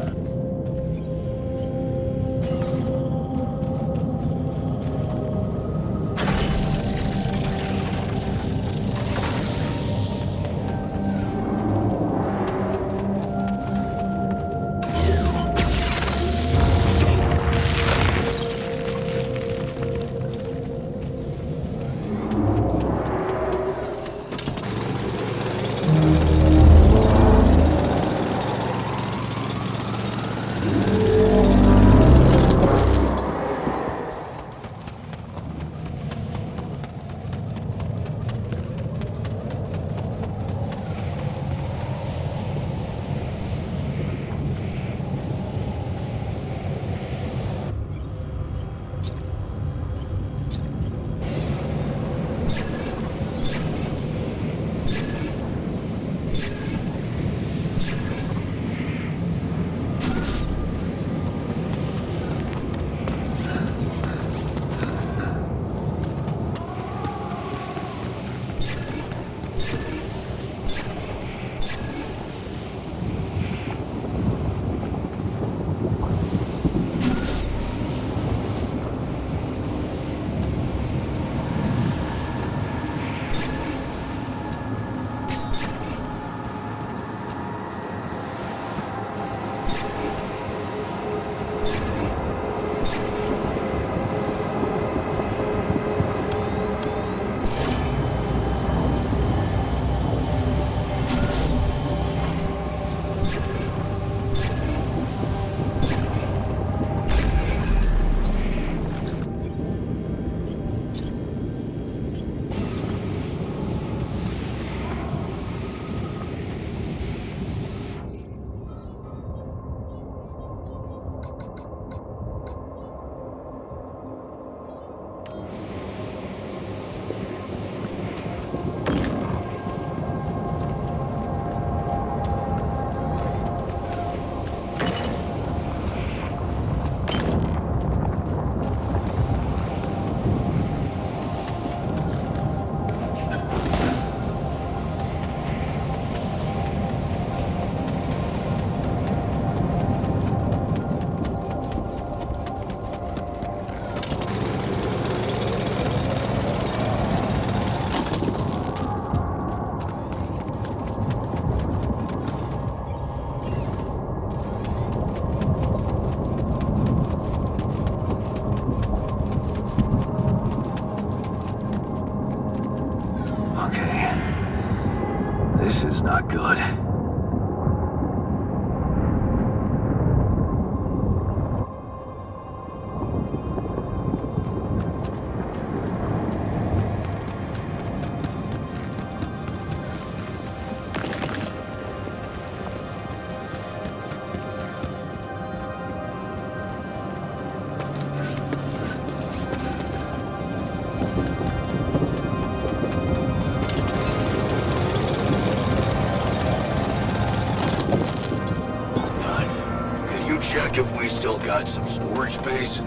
[SPEAKER 2] check if we still got some storage space?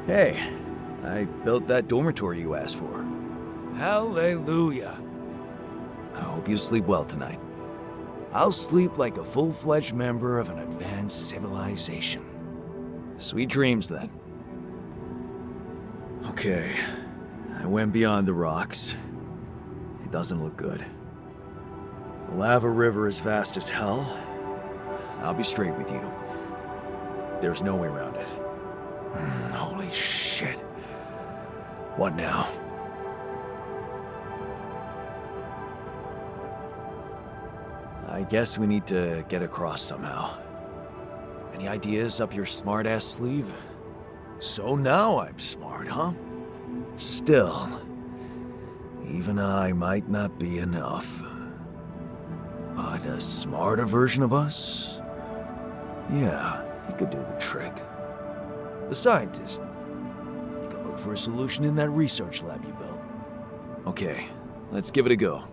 [SPEAKER 1] Hey, I built that dormitory you asked for.
[SPEAKER 7] Hallelujah.
[SPEAKER 1] I hope you sleep well tonight. I'll sleep like a full-fledged member of an advanced civilization. Sweet dreams, then. Okay, I went beyond the rocks. It doesn't look good. The lava river is fast as hell. I'll be straight with you. There's no way around it. Holy shit. What now? I guess we need to get across somehow. Any ideas up your smart-ass sleeve? So now I'm smart, huh? Still, even I might not be enough. But a smarter version of us? Yeah, he could do the trick. The scientist. He could look for a solution in that research lab you built. Okay, let's give it a go.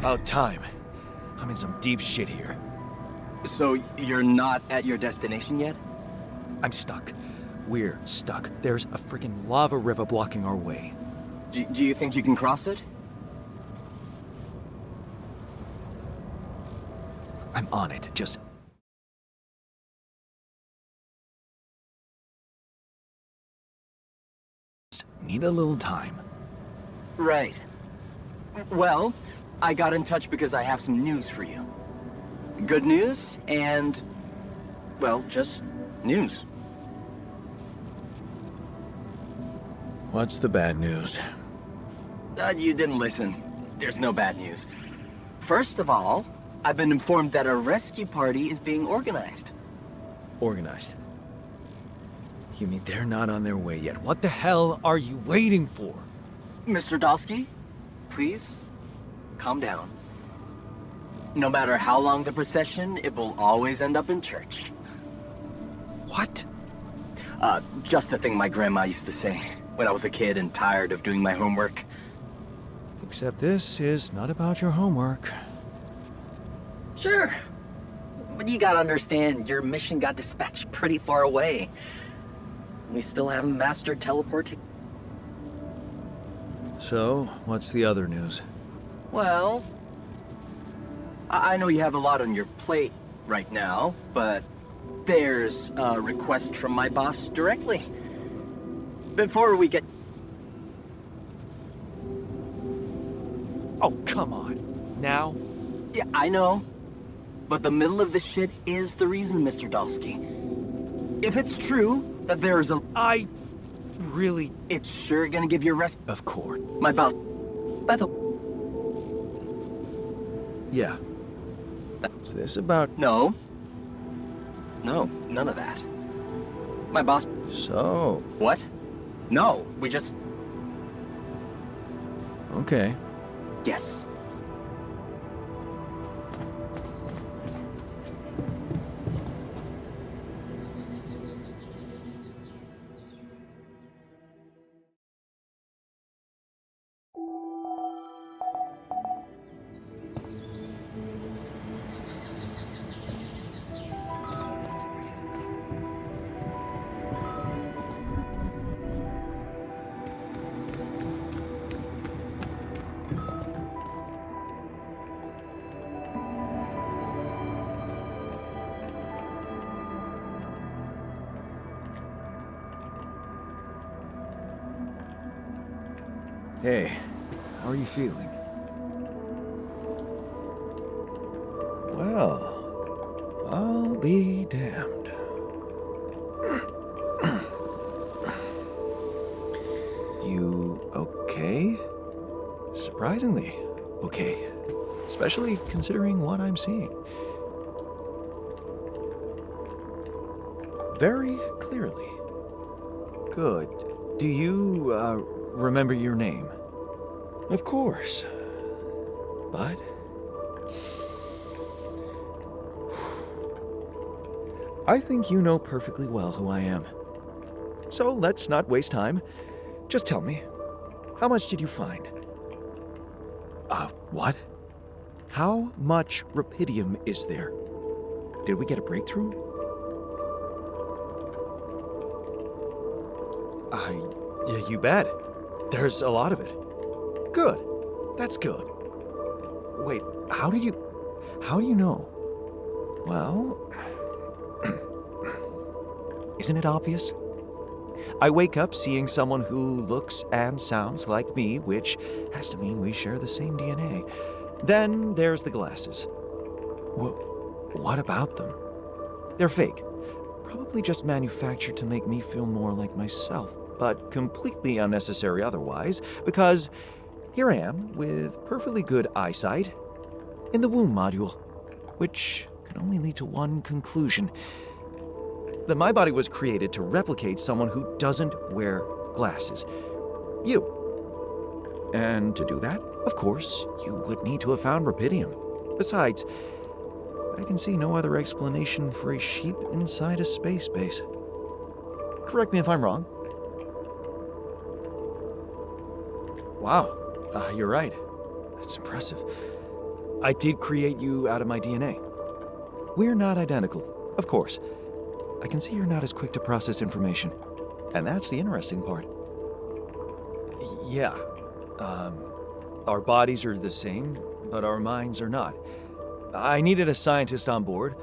[SPEAKER 1] About time. I'm in some deep shit here.
[SPEAKER 5] So you're not at your destination yet?
[SPEAKER 1] I'm stuck. We're stuck. There's a freaking lava river blocking our way.
[SPEAKER 5] Do you think you can cross it?
[SPEAKER 1] I'm on it. Just need a little time.
[SPEAKER 5] Right. Well, I got in touch because I have some news for you. Good news and, well, just news.
[SPEAKER 1] What's the bad news?
[SPEAKER 5] You didn't listen. There's no bad news. First of all, I've been informed that a rescue party is being organized.
[SPEAKER 1] Organized. You mean they're not on their way yet? What the hell are you waiting for?
[SPEAKER 5] Mr. Dalsky, please, calm down. No matter how long the procession, it will always end up in church.
[SPEAKER 1] What?
[SPEAKER 5] Just a thing my grandma used to say when I was a kid and tired of doing my homework.
[SPEAKER 1] Except this is not about your homework.
[SPEAKER 5] Sure. But you gotta understand, your mission got dispatched pretty far away. We still haven't mastered teleporting.
[SPEAKER 1] So, what's the other news?
[SPEAKER 5] Well, I know you have a lot on your plate right now, but there's a request from my boss directly. Before we get...
[SPEAKER 1] Oh, come on. Now?
[SPEAKER 5] Yeah, I know. But the middle of this shit is the reason, Mr. Dalsky. If it's true that there is a...
[SPEAKER 1] I really...
[SPEAKER 5] It's sure gonna give you a rest...
[SPEAKER 1] Of course.
[SPEAKER 5] My boss... By the...
[SPEAKER 1] Yeah. Is this about...
[SPEAKER 5] No. No, none of that. My boss...
[SPEAKER 1] So...
[SPEAKER 5] What? No, we just...
[SPEAKER 1] Okay.
[SPEAKER 5] Yes.
[SPEAKER 1] Hey, how are you feeling? Well, I'll be damned. You okay? Surprisingly okay. Especially considering what I'm seeing. Very clearly. Good. Do you, remember your name? Of course. But... I think you know perfectly well who I am. So let's not waste time. Just tell me, how much did you find? What? How much rupidium is there? Did we get a breakthrough? Yeah, you bet. There's a lot of it. Good. That's good. Wait, how do you know? Well, isn't it obvious? I wake up seeing someone who looks and sounds like me, which has to mean we share the same DNA. Then there's the glasses. What about them? They're fake. Probably just manufactured to make me feel more like myself, but completely unnecessary otherwise, because here I am with perfectly good eyesight in the womb module, which can only lead to one conclusion: that my body was created to replicate someone who doesn't wear glasses. You. And to do that, of course, you would need to have found rupidium. Besides, I can see no other explanation for a sheep inside a space base. Correct me if I'm wrong. Wow, you're right. That's impressive. I did create you out of my DNA. We're not identical, of course. I can see you're not as quick to process information. And that's the interesting part. Yeah. Our bodies are the same, but our minds are not. I needed a scientist on board.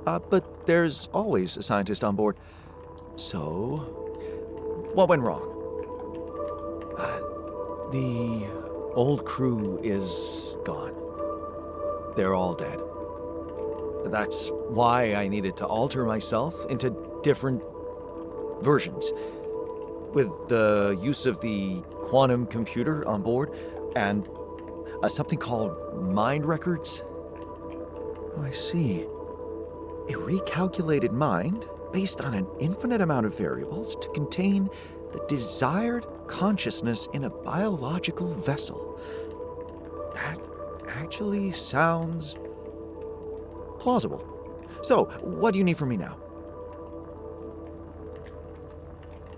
[SPEAKER 1] But there's always a scientist on board. So, what went wrong? The old crew is gone. They're all dead. That's why I needed to alter myself into different versions. With the use of the quantum computer on board and something called mind records. Oh, I see. A recalculated mind based on an infinite amount of variables to contain the desired consciousness in a biological vessel. That actually sounds plausible. So, what do you need from me now?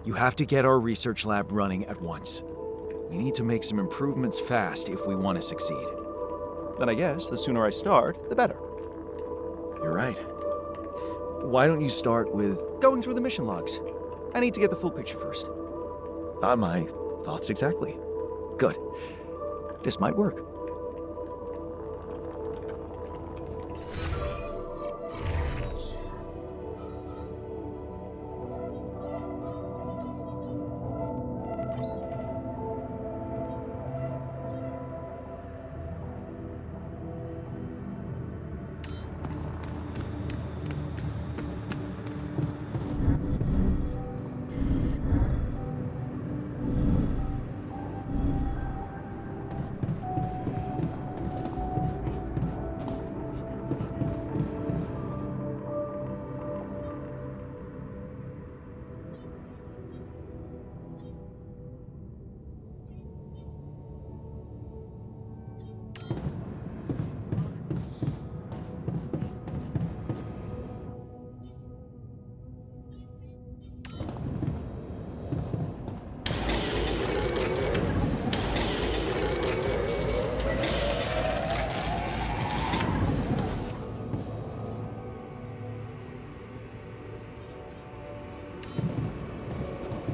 [SPEAKER 1] You have to get our research lab running at once. We need to make some improvements fast if we want to succeed. Then I guess the sooner I start, the better. You're right. Why don't you start with going through the mission logs? I need to get the full picture first. My thoughts exactly. Good. This might work.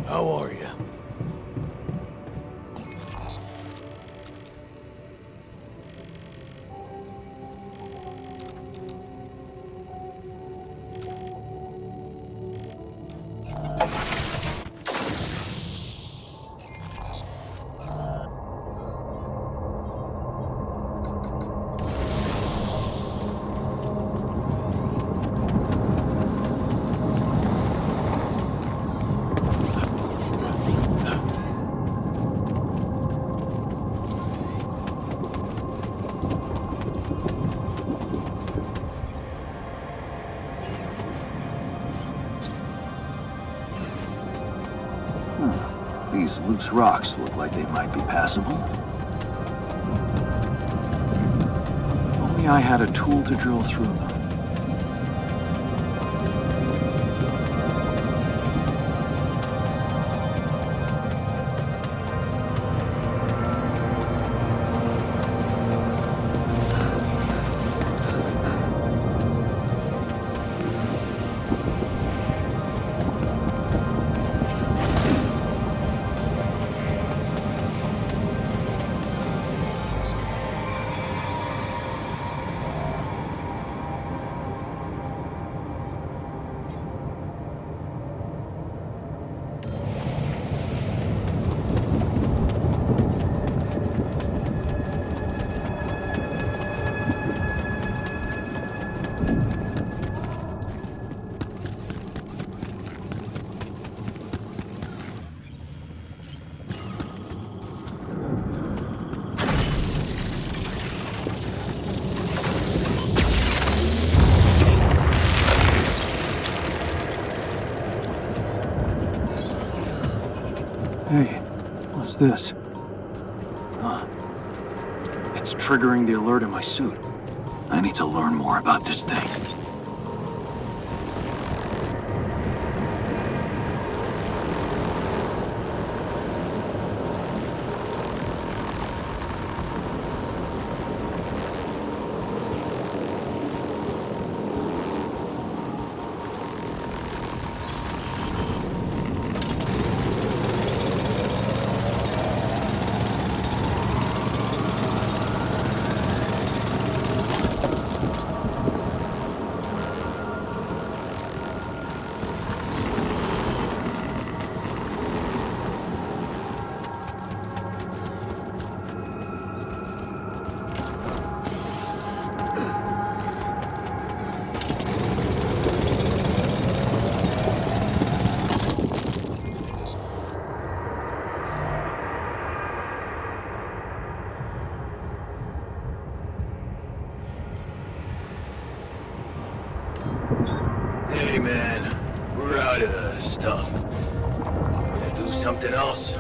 [SPEAKER 7] How are you?
[SPEAKER 2] These loose rocks look like they might be passable. If only I had a tool to drill through them. Hey, what's this? It's triggering the alert in my suit. I need to learn more about this thing. stuff. I'm gonna do something else.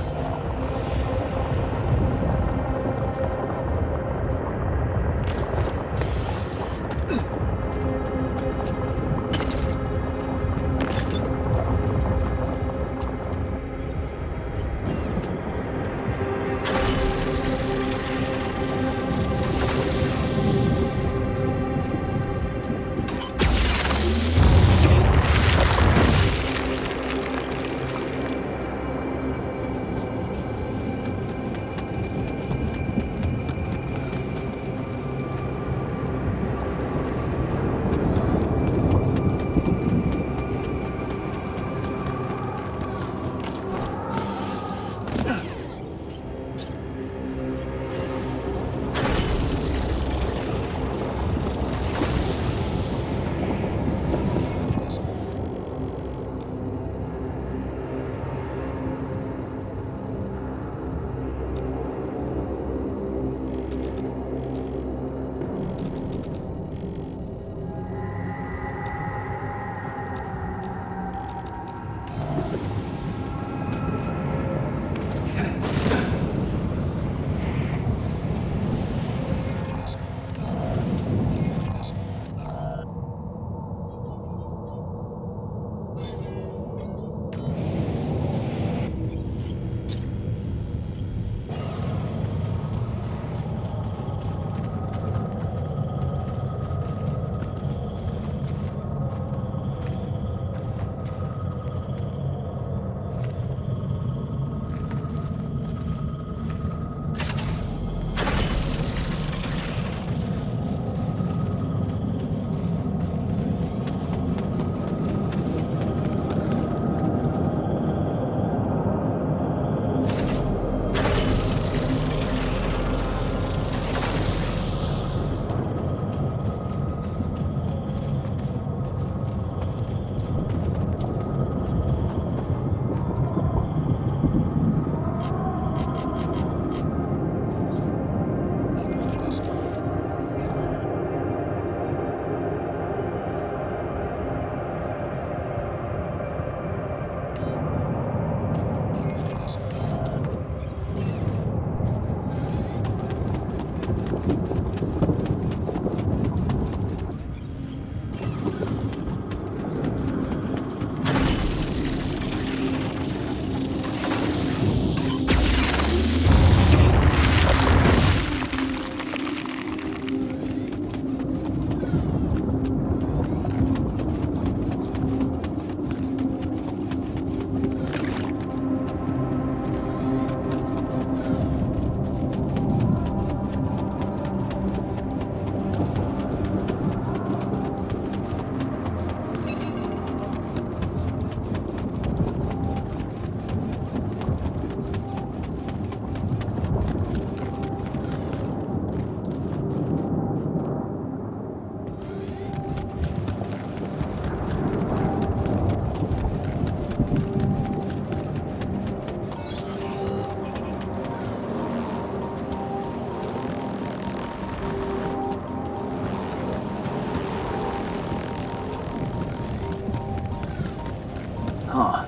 [SPEAKER 2] Huh.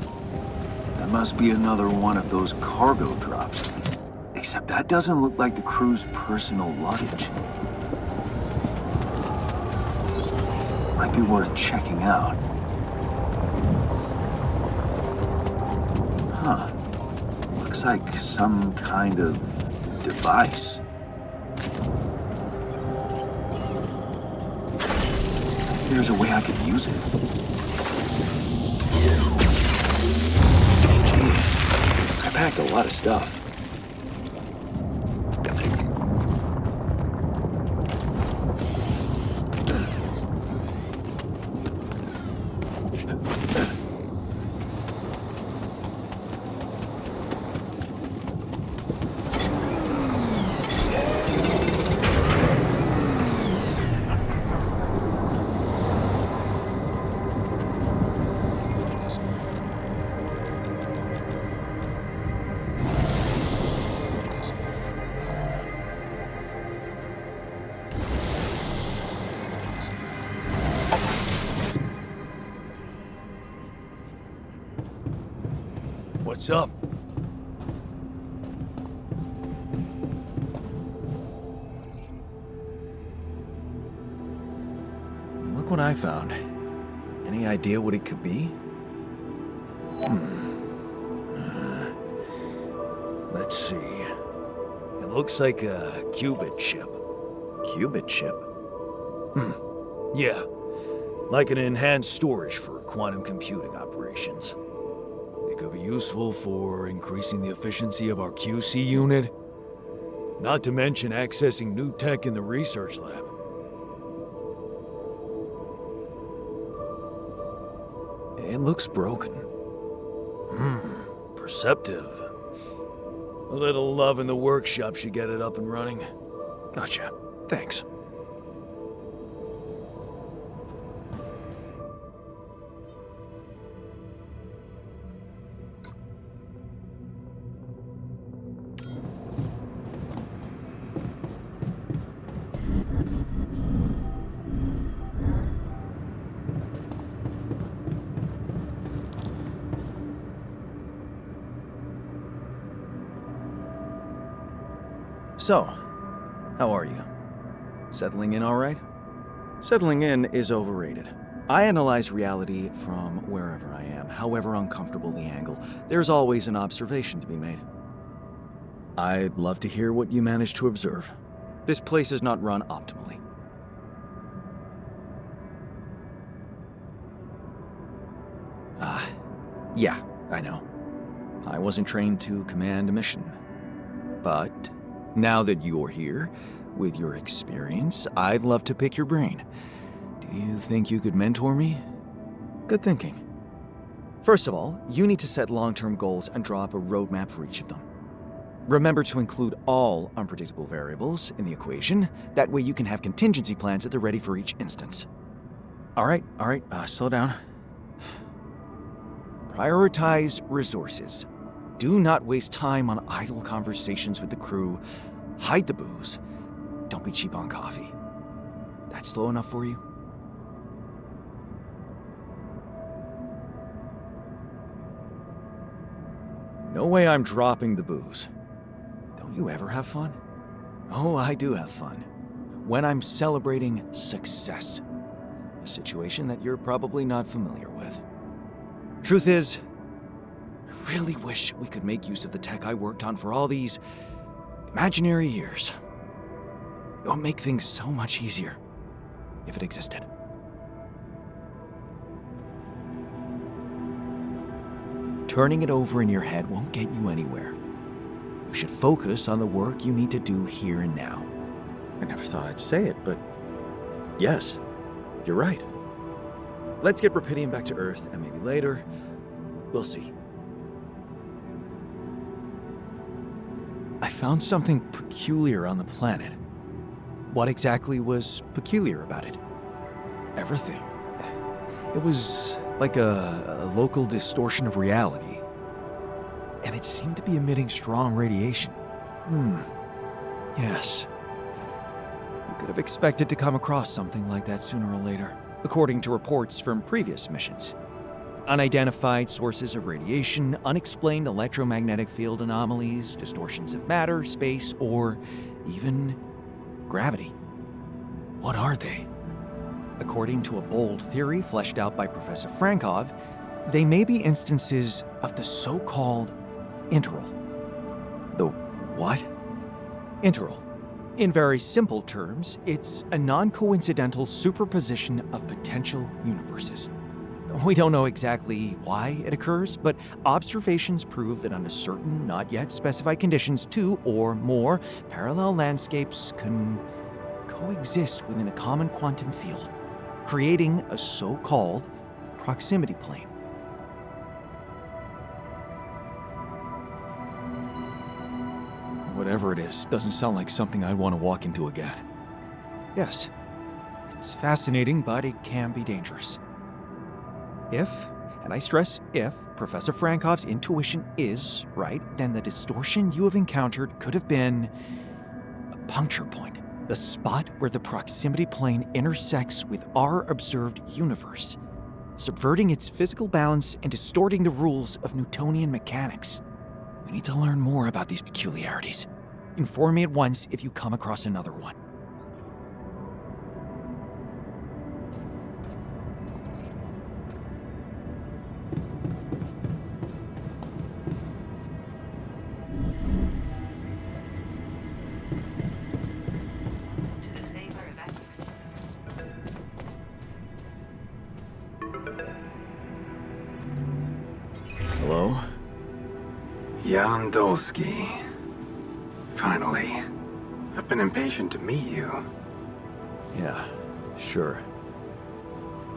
[SPEAKER 2] That must be another one of those cargo drops. Except that doesn't look like the crew's personal luggage. Might be worth checking out. Huh. Looks like some kind of device. Maybe there's a way I could use it. Jeez, I packed a lot of stuff.
[SPEAKER 7] What's up?
[SPEAKER 1] Look what I found. Any idea what it could be?
[SPEAKER 7] Let's see. It looks like a qubit chip.
[SPEAKER 1] Qubit chip?
[SPEAKER 7] Yeah. Like an enhanced storage for quantum computing operations. It could be useful for increasing the efficiency of our QC unit. Not to mention accessing new tech in the research lab.
[SPEAKER 1] It looks broken.
[SPEAKER 7] Perceptive. A little love in the workshop should get it up and running.
[SPEAKER 1] Gotcha. Thanks. So, how are you? Settling in all right? Settling in is overrated. I analyze reality from wherever I am, however uncomfortable the angle. There's always an observation to be made. I'd love to hear what you managed to observe. This place is not run optimally. Yeah, I know. I wasn't trained to command a mission. But now that you're here, with your experience, I'd love to pick your brain. Do you think you could mentor me? Good thinking. First of all, you need to set long-term goals and draw up a roadmap for each of them. Remember to include all unpredictable variables in the equation. That way you can have contingency plans at the ready for each instance. All right, slow down. Prioritize resources. Do not waste time on idle conversations with the crew. Hide the booze. Don't be cheap on coffee. That slow enough for you? No way I'm dropping the booze. Don't you ever have fun? Oh, I do have fun. When I'm celebrating success. A situation that you're probably not familiar with. Truth is, I really wish we could make use of the tech I worked on for all these imaginary years. It would make things so much easier if it existed. Turning it over in your head won't get you anywhere. You should focus on the work you need to do here and now. I never thought I'd say it, but yes, you're right. Let's get Rapidium back to Earth, and maybe later, we'll see. I found something peculiar on the planet. What exactly was peculiar about it? Everything. It was like a local distortion of reality. And it seemed to be emitting strong radiation. Yes. We could have expected to come across something like that sooner or later, according to reports from previous missions. Unidentified sources of radiation, unexplained electromagnetic field anomalies, distortions of matter, space, or even gravity. What are they? According to a bold theory fleshed out by Professor Frankov, they may be instances of the so-called interral. The what? Interral. In very simple terms, it's a non-coincidental superposition of potential universes. We don't know exactly why it occurs, but observations prove that under certain, not yet specified conditions, two or more parallel landscapes can coexist within a common quantum field, creating a so-called proximity plane. Whatever it is, doesn't sound like something I'd want to walk into again. Yes, it's fascinating, but it can be dangerous. If, and I stress if, Professor Frankov's intuition is right, then the distortion you have encountered could have been a puncture point, the spot where the proximity plane intersects with our observed universe. subverting its physical balance and distorting the rules of Newtonian mechanics. We need to learn more about these peculiarities. Inform me at once if you come across another one.
[SPEAKER 4] To disable or evacuate.
[SPEAKER 2] Hello?
[SPEAKER 8] Jan Dolsky. Finally. I've been impatient to meet you.
[SPEAKER 2] Yeah, sure.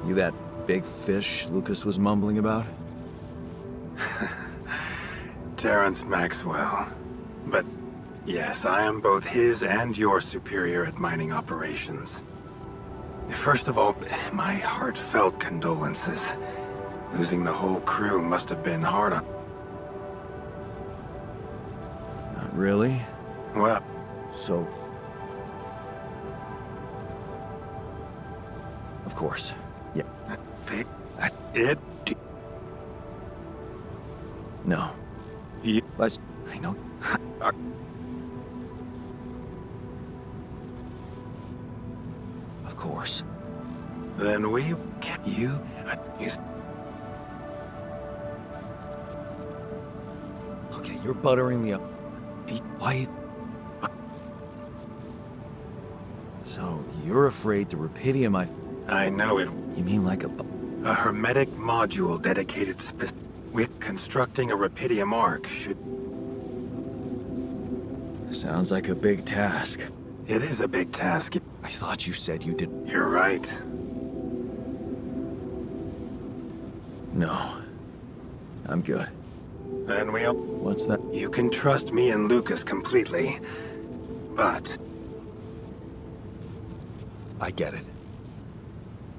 [SPEAKER 2] You that big fish Lucas was mumbling about?
[SPEAKER 8] Terrence Maxwell. But yes, I am both his and your superior at mining operations. First of all, my heartfelt condolences. Losing the whole crew must have been hard on...
[SPEAKER 2] Not really.
[SPEAKER 8] Well,
[SPEAKER 2] So... Of course. Yeah.
[SPEAKER 8] fate... It...
[SPEAKER 2] No.
[SPEAKER 8] You...
[SPEAKER 2] Let's... I know. Of course.
[SPEAKER 8] Then we... You...
[SPEAKER 1] Okay, you're buttering me up. Why?
[SPEAKER 2] So, you're afraid the Rapidium
[SPEAKER 8] I know it...
[SPEAKER 2] You mean like a...
[SPEAKER 8] A hermetic module dedicated with constructing a Rapidium arc should...
[SPEAKER 2] Sounds like a big task.
[SPEAKER 8] It is a big task.
[SPEAKER 1] I thought you said you did.
[SPEAKER 8] You're right.
[SPEAKER 2] No. I'm good.
[SPEAKER 8] Then we'll...
[SPEAKER 2] What's that?
[SPEAKER 8] You can trust me and Lucas completely. But...
[SPEAKER 1] I get it.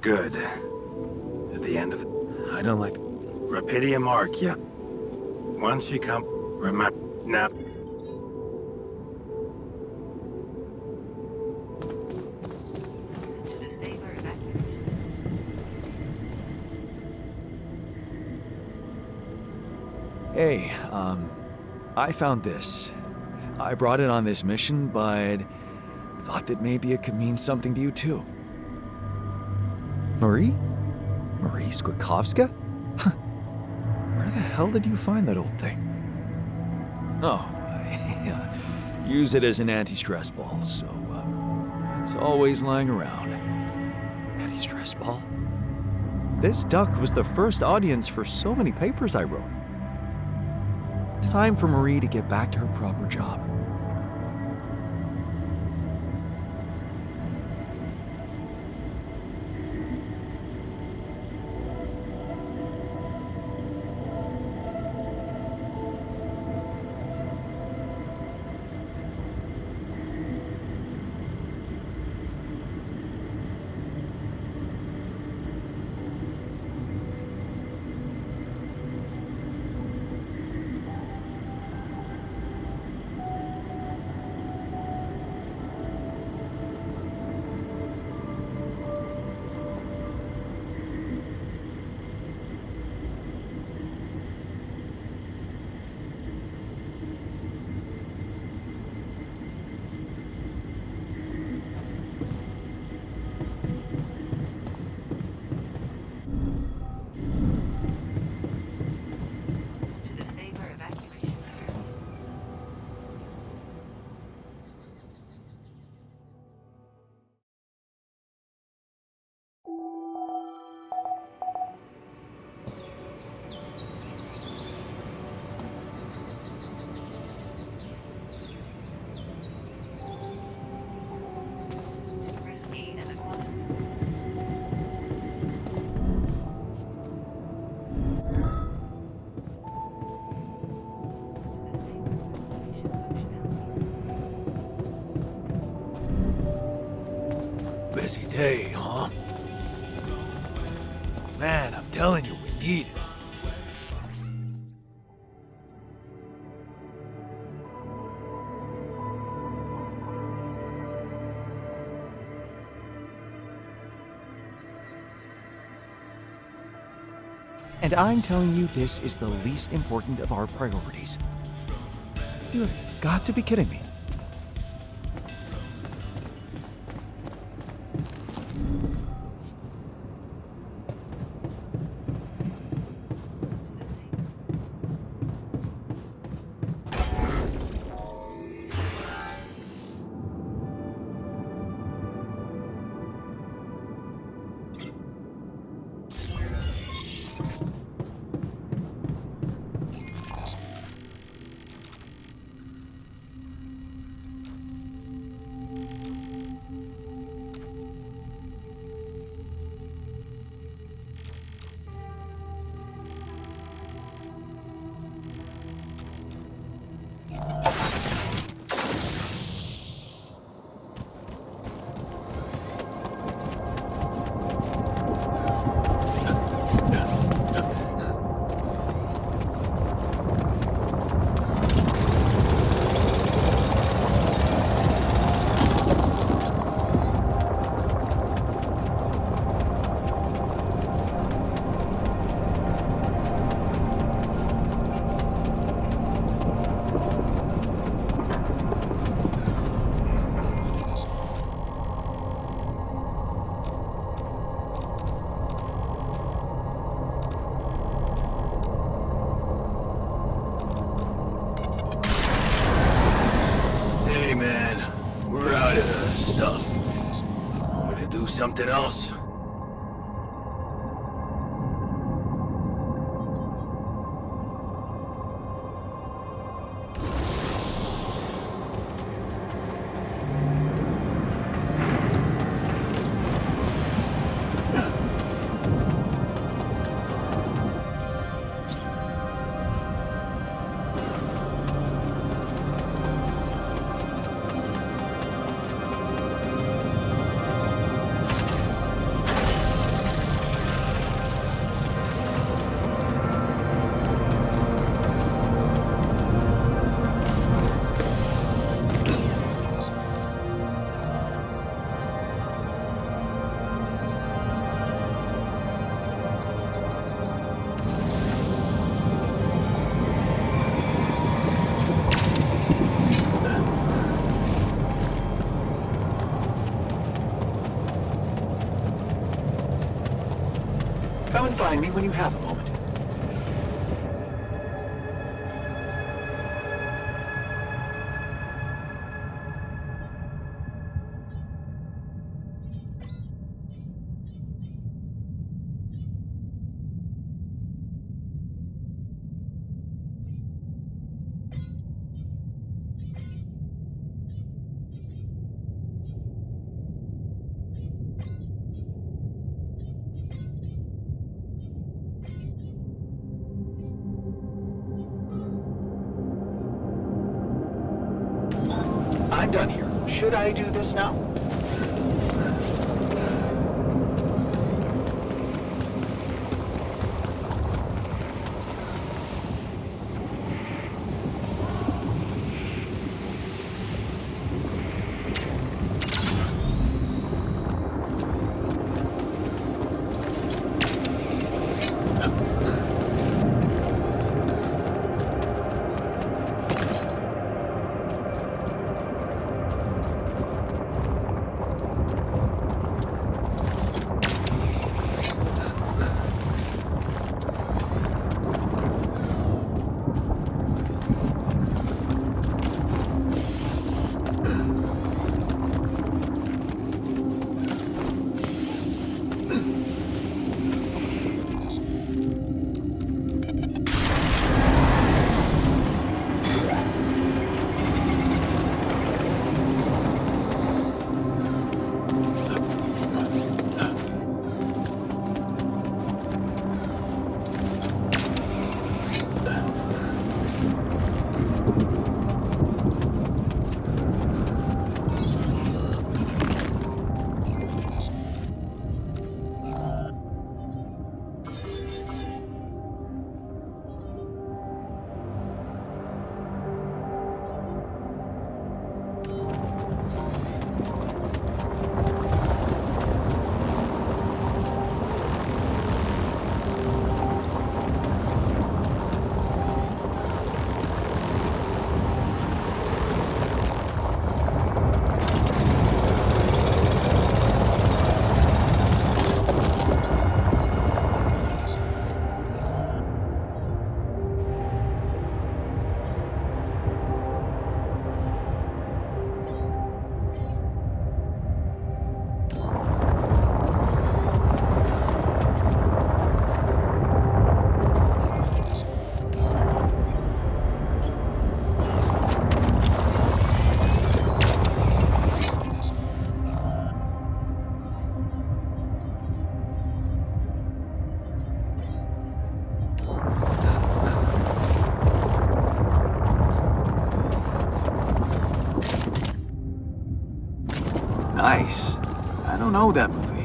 [SPEAKER 8] Good. At the end of the...
[SPEAKER 2] I don't like...
[SPEAKER 8] Rapidium arc, yeah. Once you come... Remember... Now...
[SPEAKER 4] To disable or evacuate.
[SPEAKER 1] Hey, I found this. I brought it on this mission, but thought that maybe it could mean something to you too. Marie? Marie Skwakovska? Where the hell did you find that old thing? Oh, I use it as an anti-stress ball, so it's always lying around. Anti-stress ball? This duck was the first audience for so many papers I wrote. Time for Marie to get back to her proper job.
[SPEAKER 4] To disable or evacuation. Press E and the quantum.
[SPEAKER 7] Busy day, huh? Man, I'm telling you, we need it.
[SPEAKER 1] And I'm telling you this is the least important of our priorities. You have got to be kidding me.
[SPEAKER 9] Something else?
[SPEAKER 2] Come and find me when you have a moment. I'm done here. Should I do this now? Nice. I don't know that movie.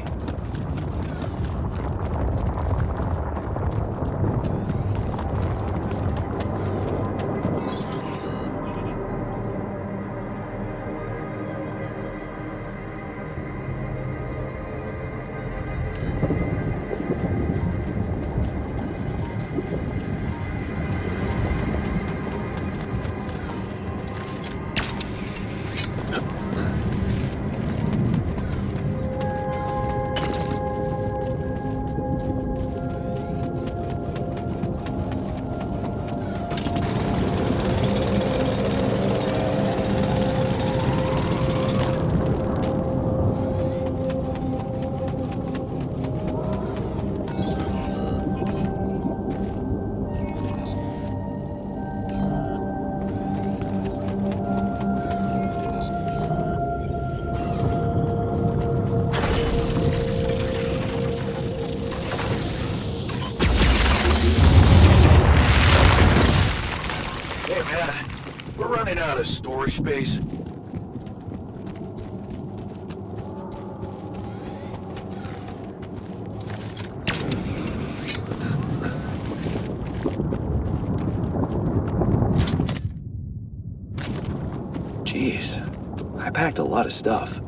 [SPEAKER 7] Hey, man. We're running out of storage space.
[SPEAKER 2] Jeez, I packed a lot of stuff.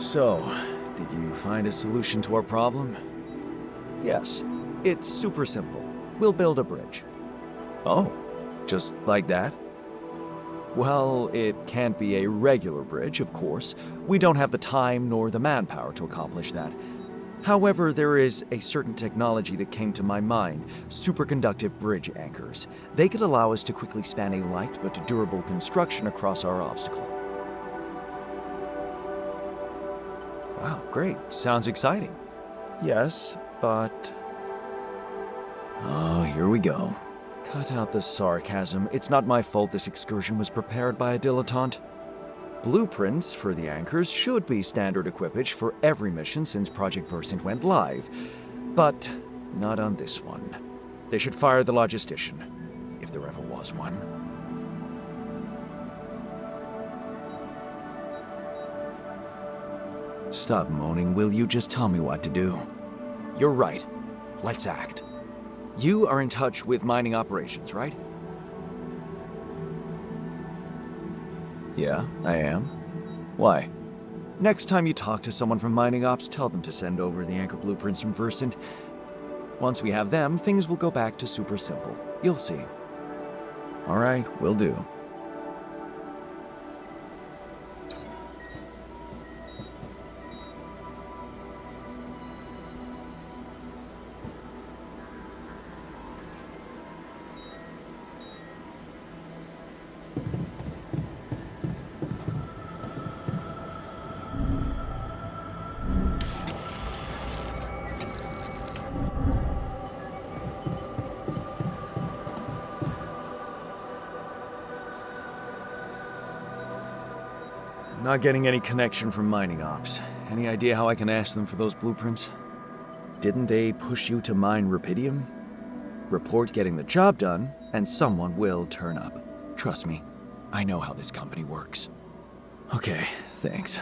[SPEAKER 1] So, did you find a solution to our problem? Yes, it's super simple. We'll build a bridge. Oh, just like that? Well, it can't be a regular bridge, of course. We don't have the time nor the manpower to accomplish that. However, there is a certain technology that came to my mind, superconductive bridge anchors. They could allow us to quickly span a light but durable construction across our obstacle. Wow, great. Sounds exciting. Yes, but... Oh, here we go. Cut out the sarcasm. It's not my fault this excursion was prepared by a dilettante. Blueprints for the anchors should be standard equipage for every mission since Project Versant went live, but not on this one. They should fire the logistician, if there ever was one. Stop moaning, will you? Just tell me what to do. You're right. Let's act. You are in touch with mining operations, right? Yeah, I am. Why? Next time you talk to someone from mining ops, tell them to send over the anchor blueprints from Versant. Once we have them, things will go back to super simple. You'll see. All right, will do. Not getting any connection from mining ops. Any idea how I can ask them for those blueprints? Didn't they push you to mine rupidium? Report getting the job done, and someone will turn up. Trust me, I know how this company works. Okay, thanks.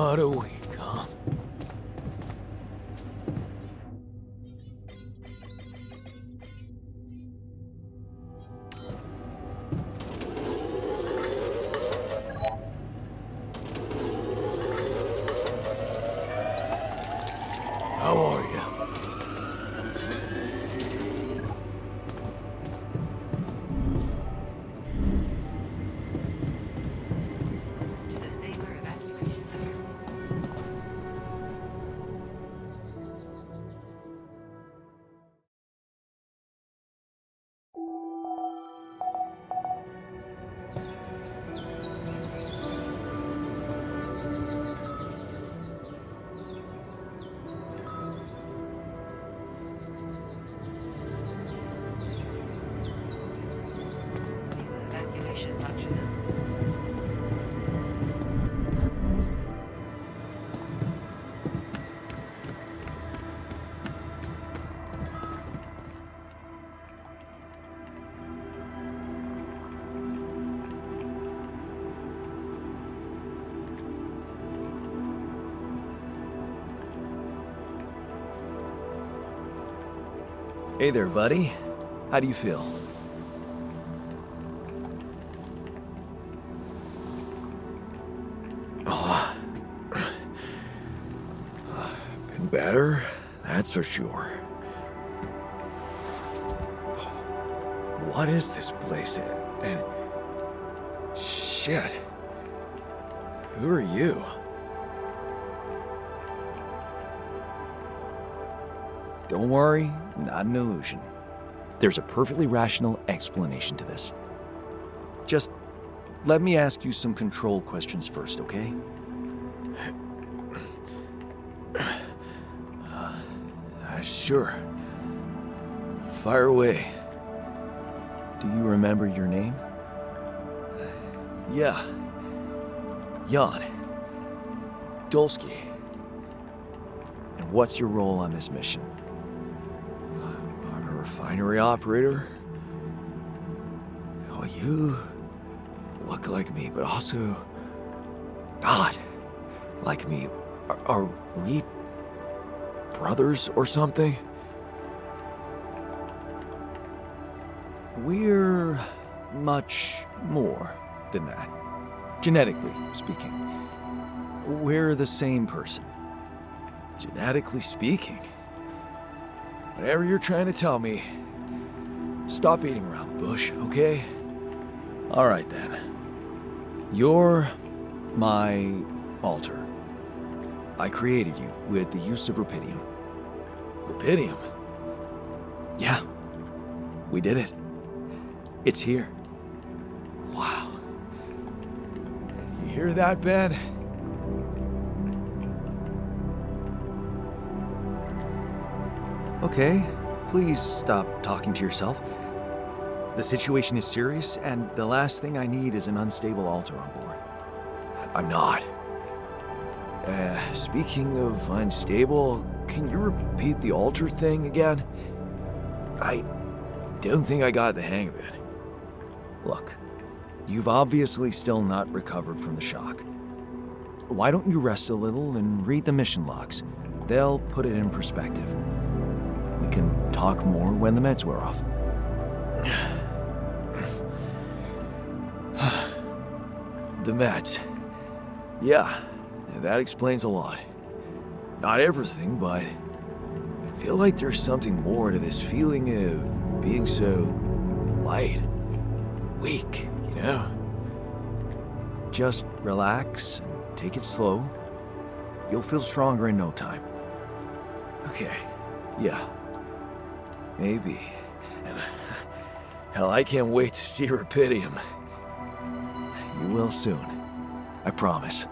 [SPEAKER 7] What a week, huh?
[SPEAKER 1] Hey there, buddy. How do you feel?
[SPEAKER 7] Oh, been better, that's for sure. What is this place? And shit. Who are you?
[SPEAKER 1] Don't worry, not an illusion. There's a perfectly rational explanation to this. Just let me ask you some control questions first, okay?
[SPEAKER 7] Sure. Fire away.
[SPEAKER 1] Do you remember your name?
[SPEAKER 7] Yeah. Jan. Dolsky.
[SPEAKER 1] And what's your role on this mission?
[SPEAKER 7] I'm a refinery operator. Oh, you look like me, but also not like me. Are we brothers or something?
[SPEAKER 1] We're much more than that. Genetically speaking. We're the same person.
[SPEAKER 7] Genetically speaking? Whatever you're trying to tell me, stop beating around the bush, okay?
[SPEAKER 1] All right then. You're my alter. I created you with the use of Rupidium.
[SPEAKER 7] Rupidium?
[SPEAKER 1] Yeah. We did it. It's here.
[SPEAKER 7] Wow. You hear that, Ben?
[SPEAKER 1] Okay, please stop talking to yourself. The situation is serious, and the last thing I need is an unstable alter on board.
[SPEAKER 7] I'm not. Speaking of unstable, can you repeat the alter thing again? I don't think I got the hang of it.
[SPEAKER 1] Look, you've obviously still not recovered from the shock. Why don't you rest a little and read the mission logs? They'll put it in perspective. We can talk more when the meds wear off.
[SPEAKER 7] The meds. Yeah, that explains a lot. Not everything, but I feel like there's something more to this feeling of being so light, weak, you know?
[SPEAKER 1] Just relax and take it slow. You'll feel stronger in no time.
[SPEAKER 7] Okay, yeah. Maybe. And hell, I can't wait to see Rupidium.
[SPEAKER 1] You will soon. I promise.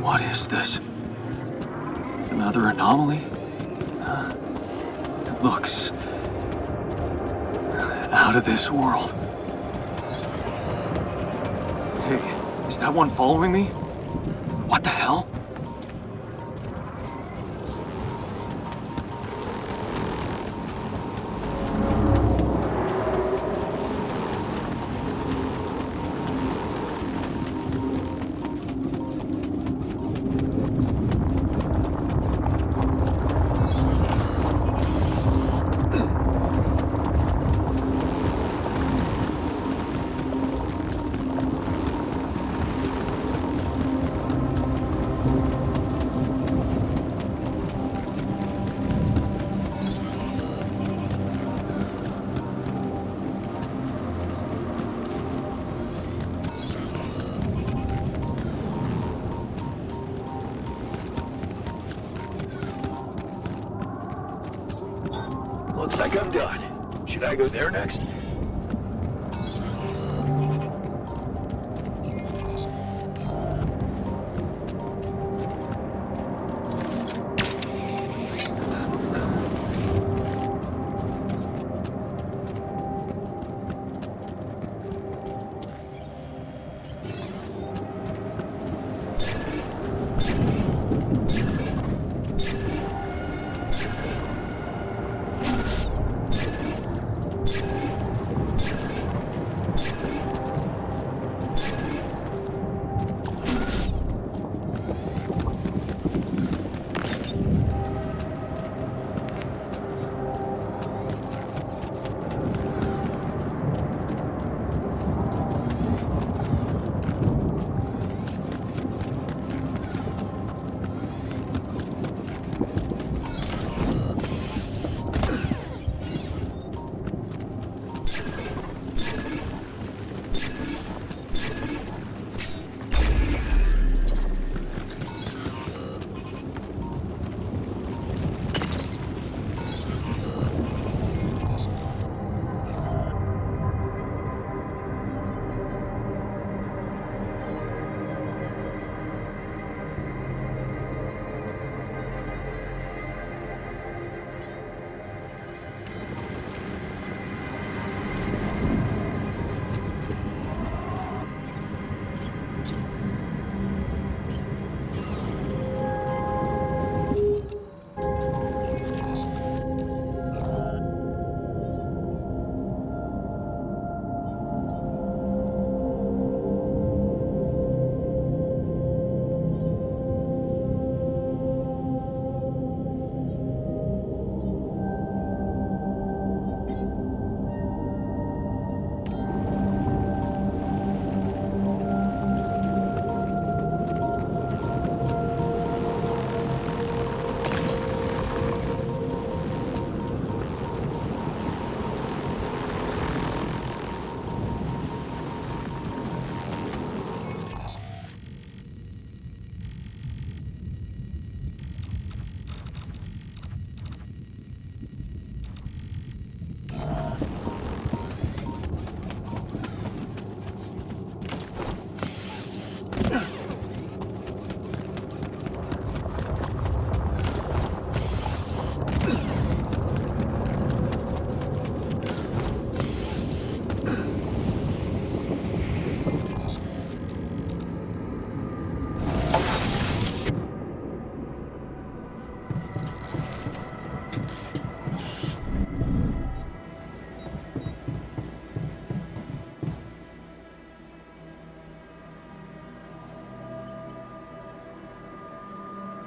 [SPEAKER 2] What is this? Another anomaly? It looks out of this world. Hey, is that one following me? What the hell?
[SPEAKER 7] Looks like I'm done. Should I go there next?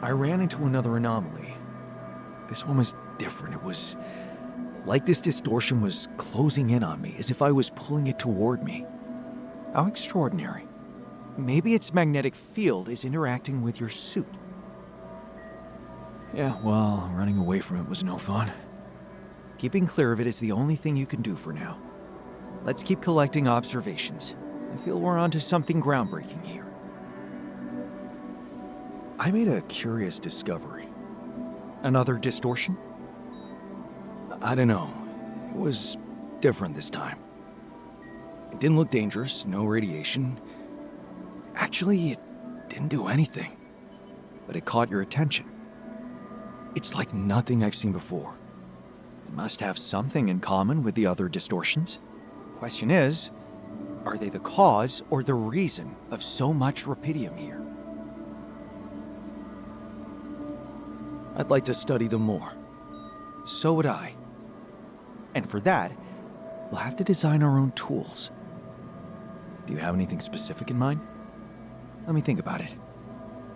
[SPEAKER 1] I ran into another anomaly. This one was different. It was like this distortion was closing in on me, as if I was pulling it toward me. How extraordinary. Maybe its magnetic field is interacting with your suit. Yeah, well, running away from it was no fun. Keeping clear of it is the only thing you can do for now. Let's keep collecting observations. I feel we're onto something groundbreaking here. I made a curious discovery. Another distortion? I don't know. It was different this time. It didn't look dangerous, no radiation. Actually, it didn't do anything. But it caught your attention. It's like nothing I've seen before. It must have something in common with the other distortions. Question is, are they the cause or the reason of so much rupidium here? I'd like to study them more. So would I. And for that, we'll have to design our own tools. Do you have anything specific in mind? Let me think about it.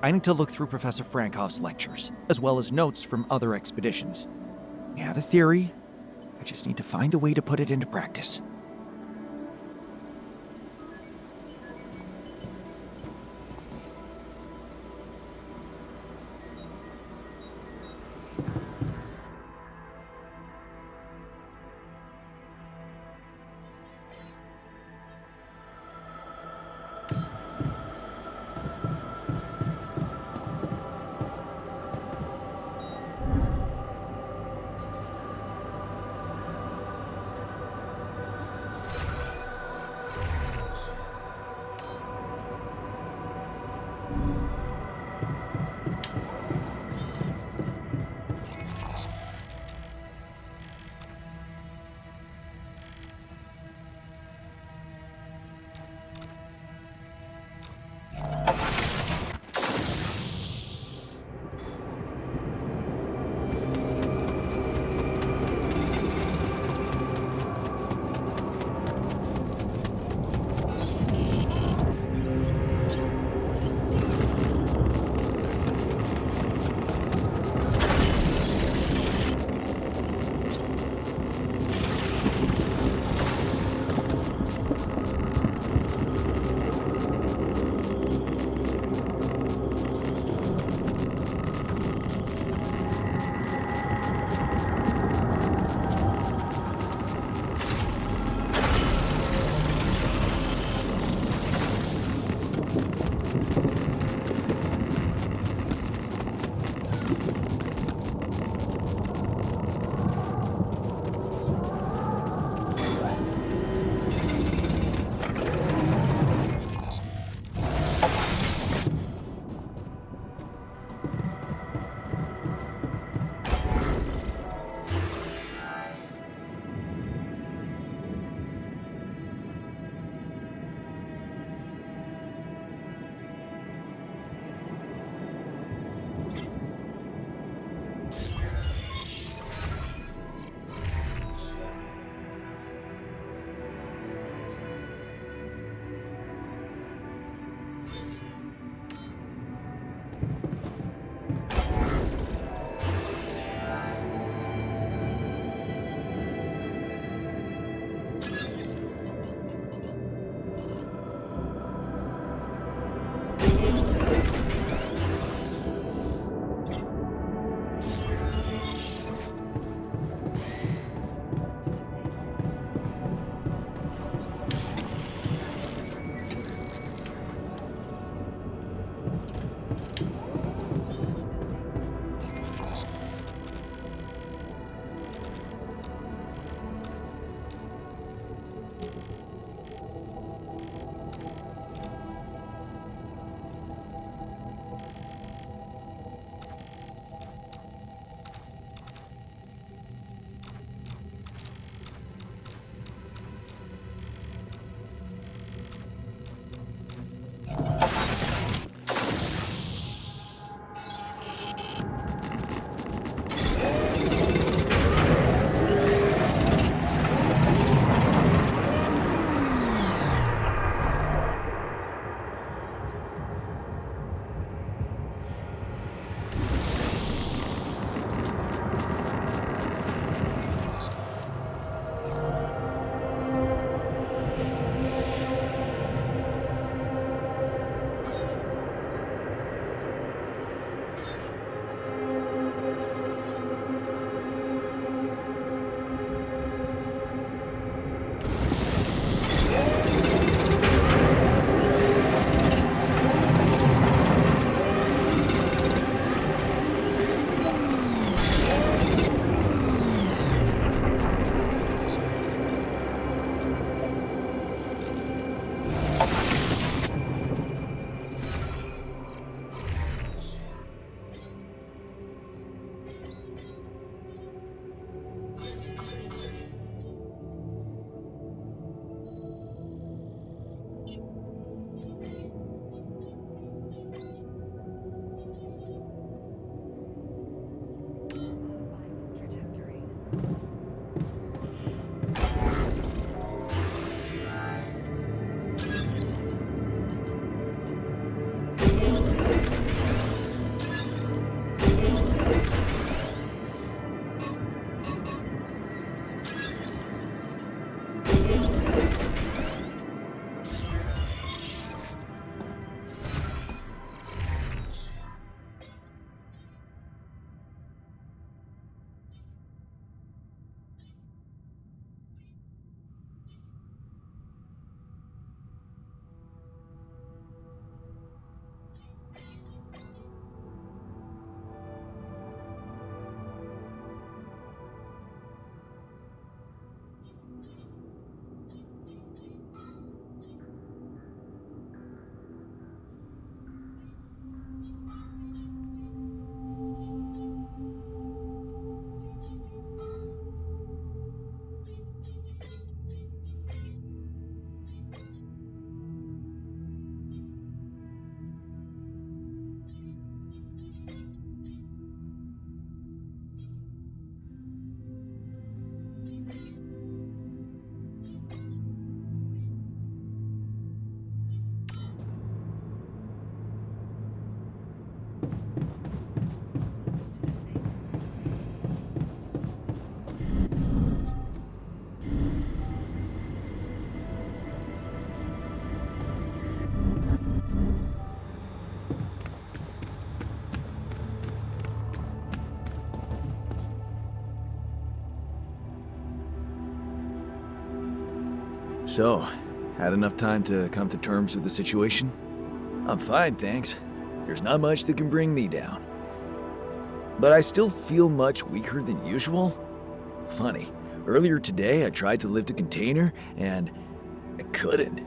[SPEAKER 1] I need to look through Professor Frankov's lectures, as well as notes from other expeditions. We have a theory. I just need to find a way to put it into practice. So, had enough time to come to terms with the situation?
[SPEAKER 7] I'm fine, thanks. There's not much that can bring me down. But I still feel much weaker than usual. Funny, earlier today I tried to lift a container and I couldn't.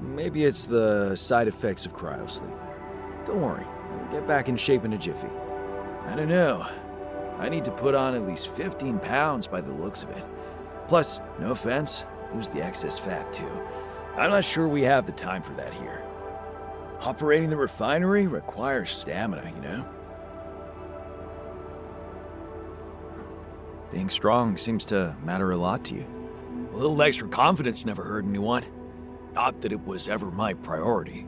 [SPEAKER 1] Maybe it's the side effects of cryosleep. Don't worry, we'll get back in shape in a jiffy.
[SPEAKER 7] I don't know. I need to put on at least 15 pounds by the looks of it. Plus, no offense, lose the excess fat too. I'm not sure we have the time for that here. Operating the refinery requires stamina, you know?
[SPEAKER 1] Being strong seems to matter a lot to you.
[SPEAKER 7] A little extra confidence never hurt anyone. Not that it was ever my priority.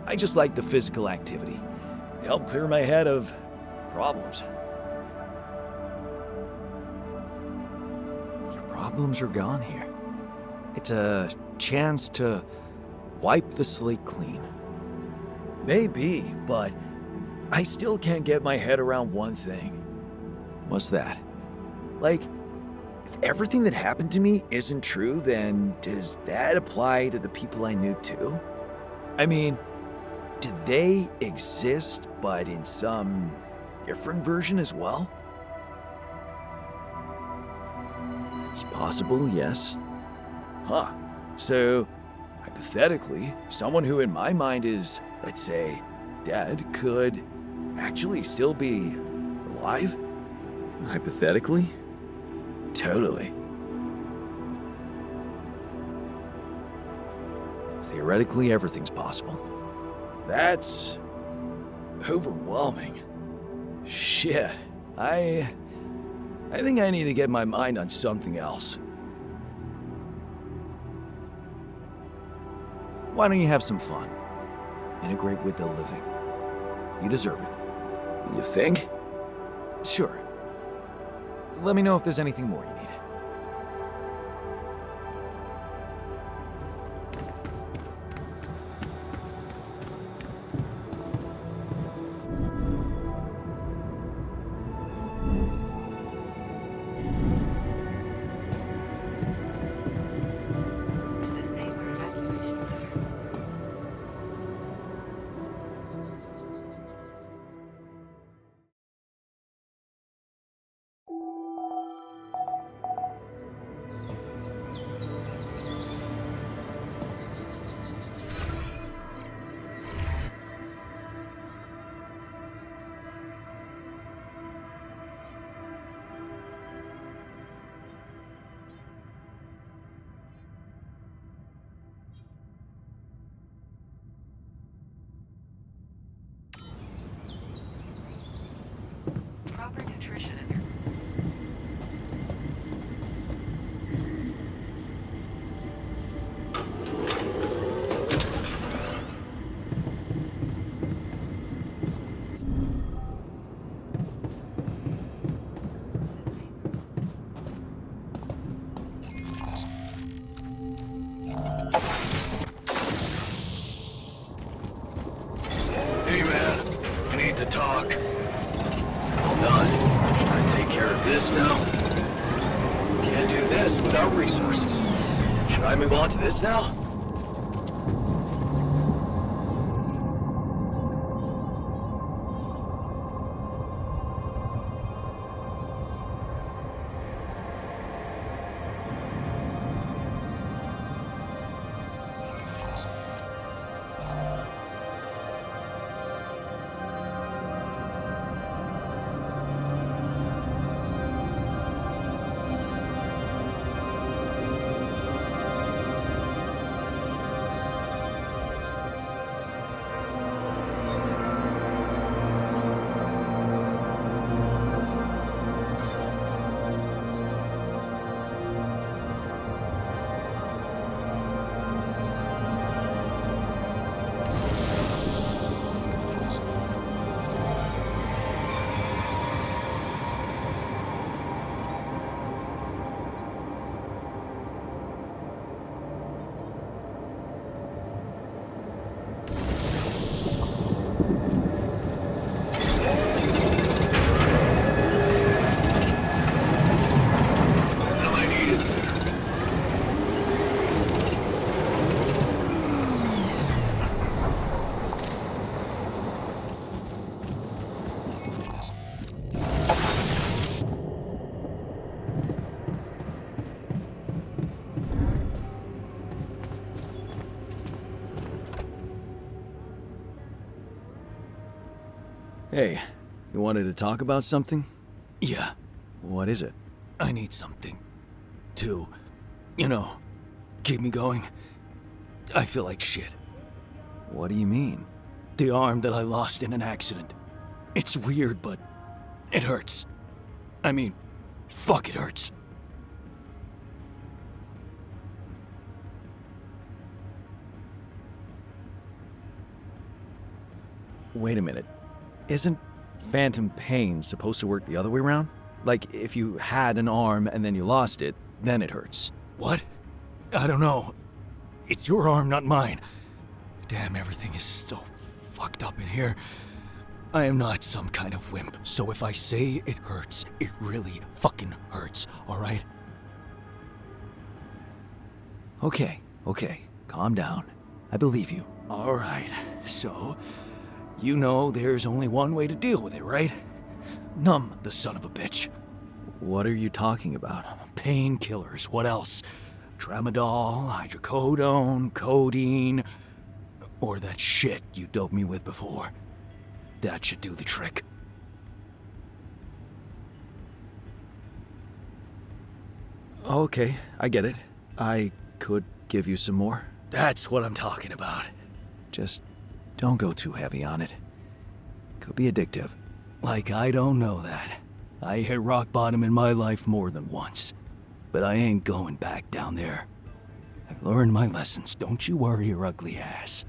[SPEAKER 7] I just like the physical activity. It helped clear my head of problems.
[SPEAKER 1] Your problems are gone here. It's a chance to wipe the slate clean.
[SPEAKER 7] Maybe, but I still can't get my head around one thing.
[SPEAKER 1] What's that?
[SPEAKER 7] Like, if everything that happened to me isn't true, then does that apply to the people I knew too? I mean, do they exist, but in some different version as well?
[SPEAKER 1] It's possible, yes.
[SPEAKER 7] Huh. So, hypothetically, someone who in my mind is, let's say, dead could actually still be alive?
[SPEAKER 1] Hypothetically?
[SPEAKER 7] Totally.
[SPEAKER 1] Theoretically, everything's possible.
[SPEAKER 7] That's overwhelming. Shit. I think I need to get my mind on something else.
[SPEAKER 1] Why don't you have some fun? Integrate with the living. You deserve it.
[SPEAKER 7] You think?
[SPEAKER 1] Sure. Let me know if there's anything more you need.
[SPEAKER 4] To the safer evacuation. Proper nutrition in your
[SPEAKER 7] Hey man, I need to talk. Hold on. Can I take care of this now? Can't do this without resources. Should I move on to this now?
[SPEAKER 1] Hey, you wanted to talk about something?
[SPEAKER 7] Yeah,
[SPEAKER 1] What is it?
[SPEAKER 7] I need something to, keep me going. I feel like shit.
[SPEAKER 1] What do you mean?
[SPEAKER 7] The arm that I lost in an accident. It's weird, but it hurts. I mean, fuck, it hurts.
[SPEAKER 1] Wait a minute. Isn't phantom pain supposed to work the other way around? Like, if you had an arm and then you lost it, then it hurts.
[SPEAKER 7] What? I don't know. It's your arm, not mine. Damn, everything is so fucked up in here. I am not some kind of wimp, so if I say it hurts, it really fucking hurts, alright?
[SPEAKER 1] Okay, calm down. I believe you.
[SPEAKER 7] Alright, so, you know there's only one way to deal with it, right? Numb the son of a bitch.
[SPEAKER 1] What are you talking about?
[SPEAKER 7] Painkillers, what else? Tramadol, hydrocodone, codeine, or that shit you doped me with before. That should do the trick.
[SPEAKER 1] Okay, I get it. I could give you some more.
[SPEAKER 7] That's what I'm talking about.
[SPEAKER 1] Just don't go too heavy on it. Could be addictive.
[SPEAKER 7] Like I don't know that. I hit rock bottom in my life more than once. But I ain't going back down there. I've learned my lessons, don't you worry your ugly ass.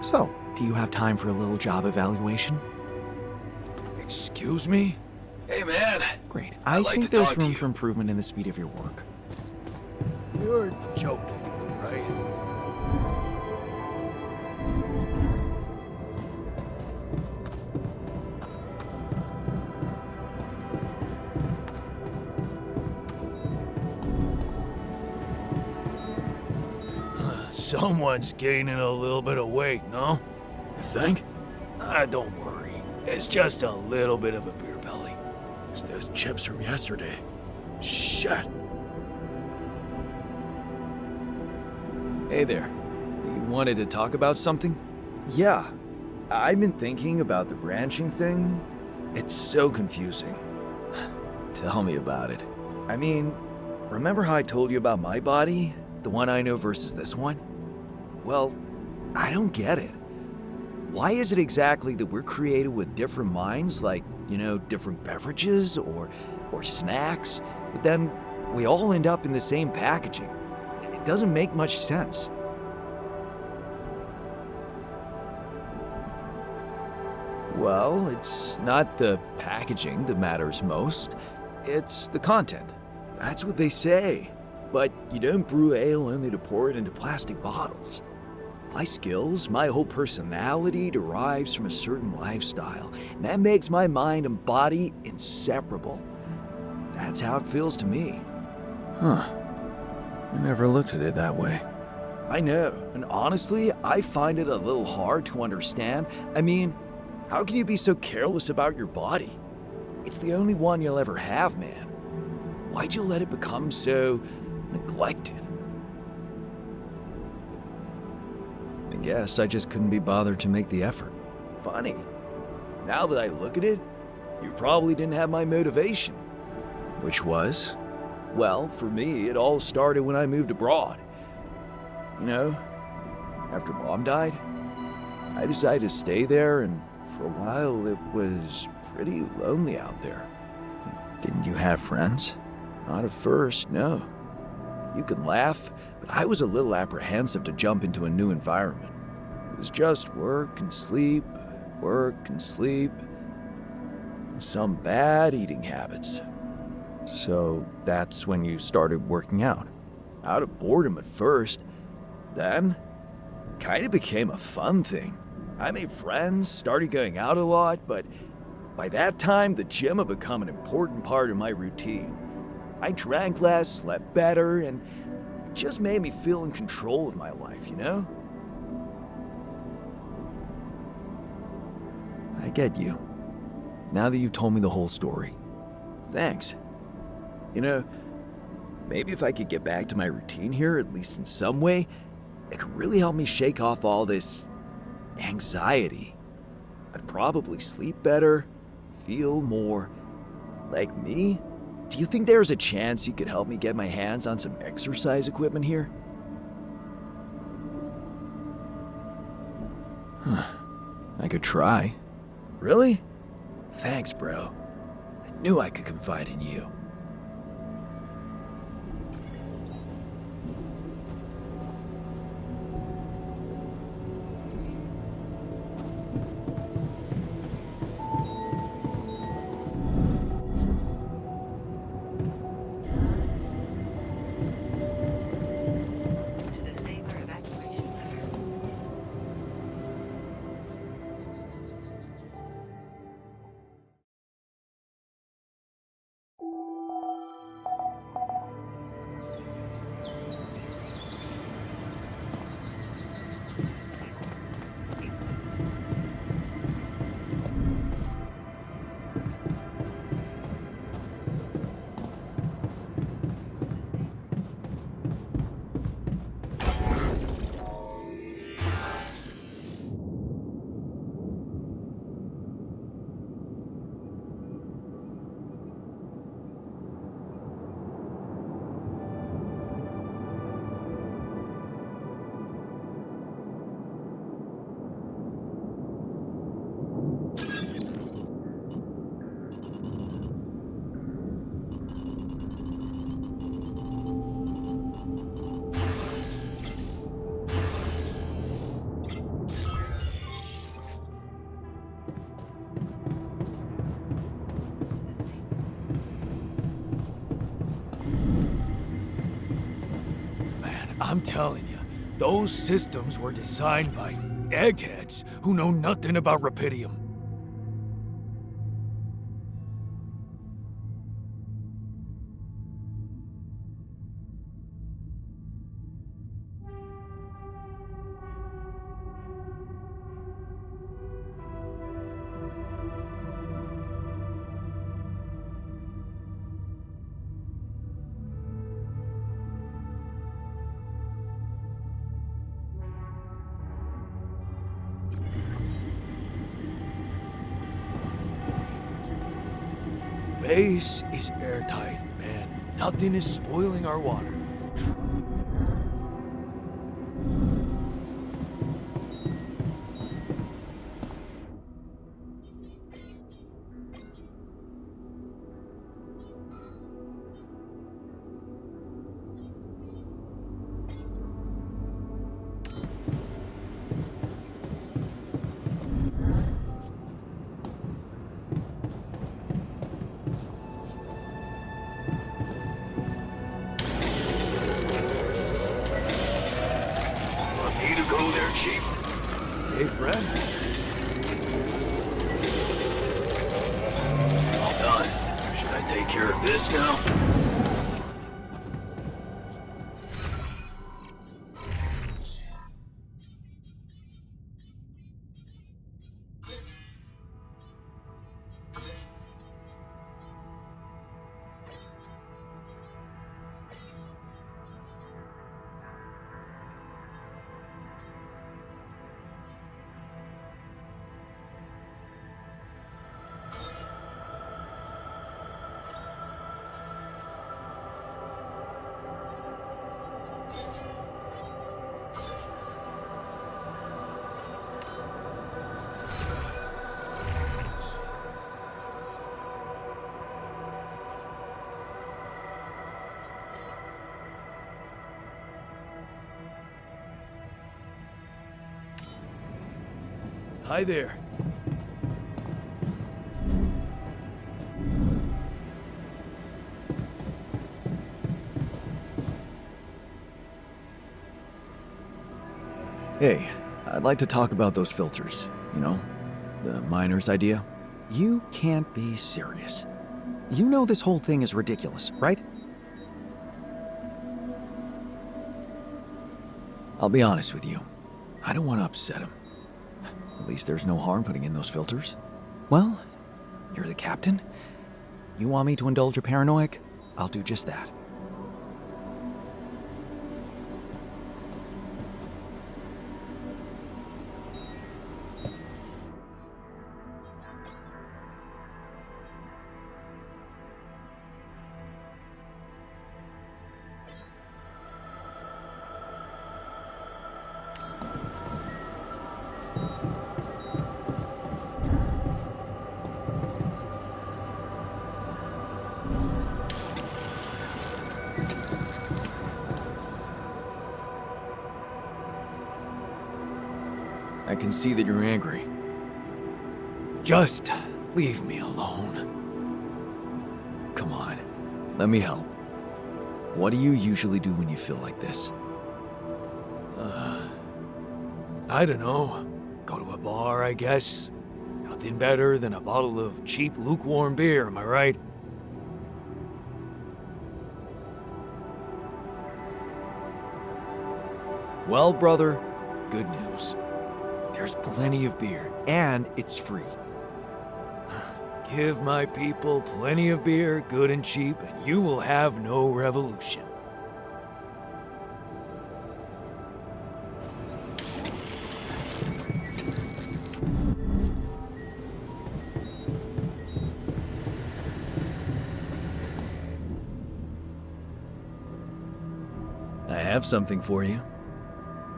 [SPEAKER 1] So, do you have time for a little job evaluation?
[SPEAKER 7] Excuse me? Hey man,
[SPEAKER 1] Great.
[SPEAKER 7] I'd
[SPEAKER 1] I
[SPEAKER 7] like
[SPEAKER 1] think
[SPEAKER 7] to
[SPEAKER 1] there's
[SPEAKER 7] talk to
[SPEAKER 1] room
[SPEAKER 7] you.
[SPEAKER 1] for improvement in the speed of your work.
[SPEAKER 7] You're joking, right? Someone's gaining a little bit of weight, no? You think? Don't worry. It's just a little bit of a beer belly. It's those chips from yesterday. Shit.
[SPEAKER 1] Hey there. You wanted to talk about something? Yeah. I've been thinking about the branching thing. It's so confusing. Tell me about it. I mean, remember how I told you about my body? The one I know versus this one? Well, I don't get it. Why is it exactly that we're created with different minds, like, different beverages or snacks, but then we all end up in the same packaging? It doesn't make much sense. Well, it's not the packaging that matters most. It's the content. That's what they say. But you don't brew ale only to pour it into plastic bottles. My skills, my whole personality derives from a certain lifestyle, and that makes my mind and body inseparable. That's how it feels to me. Huh. I never looked at it that way. I know, and honestly, I find it a little hard to understand. I mean, how can you be so careless about your body? It's the only one you'll ever have, man. Why'd you let it become so neglected? I guess I just couldn't be bothered to make the effort. Funny. Now that I look at it, you probably didn't have my motivation. Which was? Well, for me, it all started when I moved abroad. You know, after Mom died, I decided to stay there, and for a while it was pretty lonely out there. Didn't you have friends? Not at first, no. You can laugh, but I was a little apprehensive to jump into a new environment. It was just work and sleep, and some bad eating habits. So that's when you started working out. Out of boredom at first. Then, kind of became a fun thing. I made friends, started going out a lot, but by that time, the gym had become an important part of my routine. I drank less, slept better, and it just made me feel in control of my life, you know? I get you. Now that you've told me the whole story. Thanks. You know, maybe if I could get back to my routine here, at least in some way, it could really help me shake off all this anxiety. I'd probably sleep better, feel more like me. Do you think there's a chance you could help me get my hands on some exercise equipment here? I could try. Really? Thanks, bro. I knew I could confide in you.
[SPEAKER 4] To the safer evacuation center.
[SPEAKER 7] I'm telling you, those systems were designed by eggheads who know nothing about Rapidium. Base is airtight, man. Nothing is spoiling our water.
[SPEAKER 2] Go there, Chief.
[SPEAKER 7] Hey, friend.
[SPEAKER 2] All done. Should I take care of this now?
[SPEAKER 7] Hi there.
[SPEAKER 1] Hey, I'd like to talk about those filters. You know, the miner's idea. You can't be serious. You know this whole thing is ridiculous, right? I'll be honest with you. I don't want to upset him. At least there's no harm putting in those filters. Well, you're the captain. You want me to indulge your paranoic? I'll do just that. I can see that you're angry.
[SPEAKER 7] Just leave me alone.
[SPEAKER 1] Come on, let me help. What do you usually do when you feel like this?
[SPEAKER 7] I don't know. Go to a bar, I guess. Nothing better than a bottle of cheap, lukewarm beer, am I right?
[SPEAKER 1] Well, brother, good news. There's plenty of beer, and it's free.
[SPEAKER 7] Give my people plenty of beer, good and cheap, and you will have no revolution.
[SPEAKER 1] I have something for you.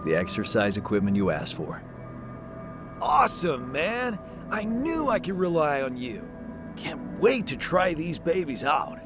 [SPEAKER 1] The exercise equipment you asked for.
[SPEAKER 7] Awesome, man! I knew I could rely on you. Can't wait to try these babies out.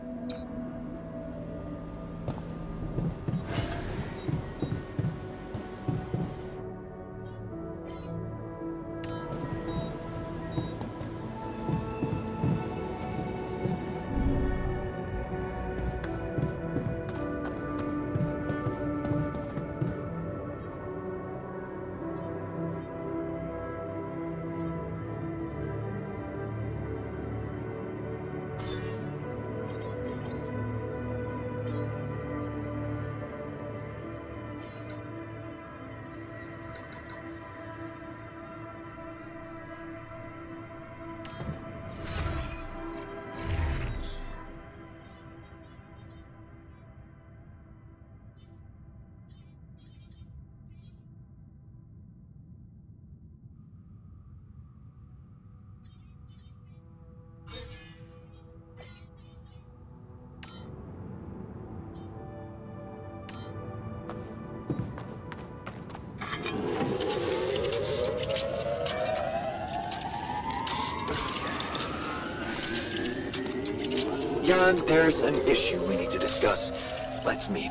[SPEAKER 1] Jan, there's an issue we need to discuss. Let's meet.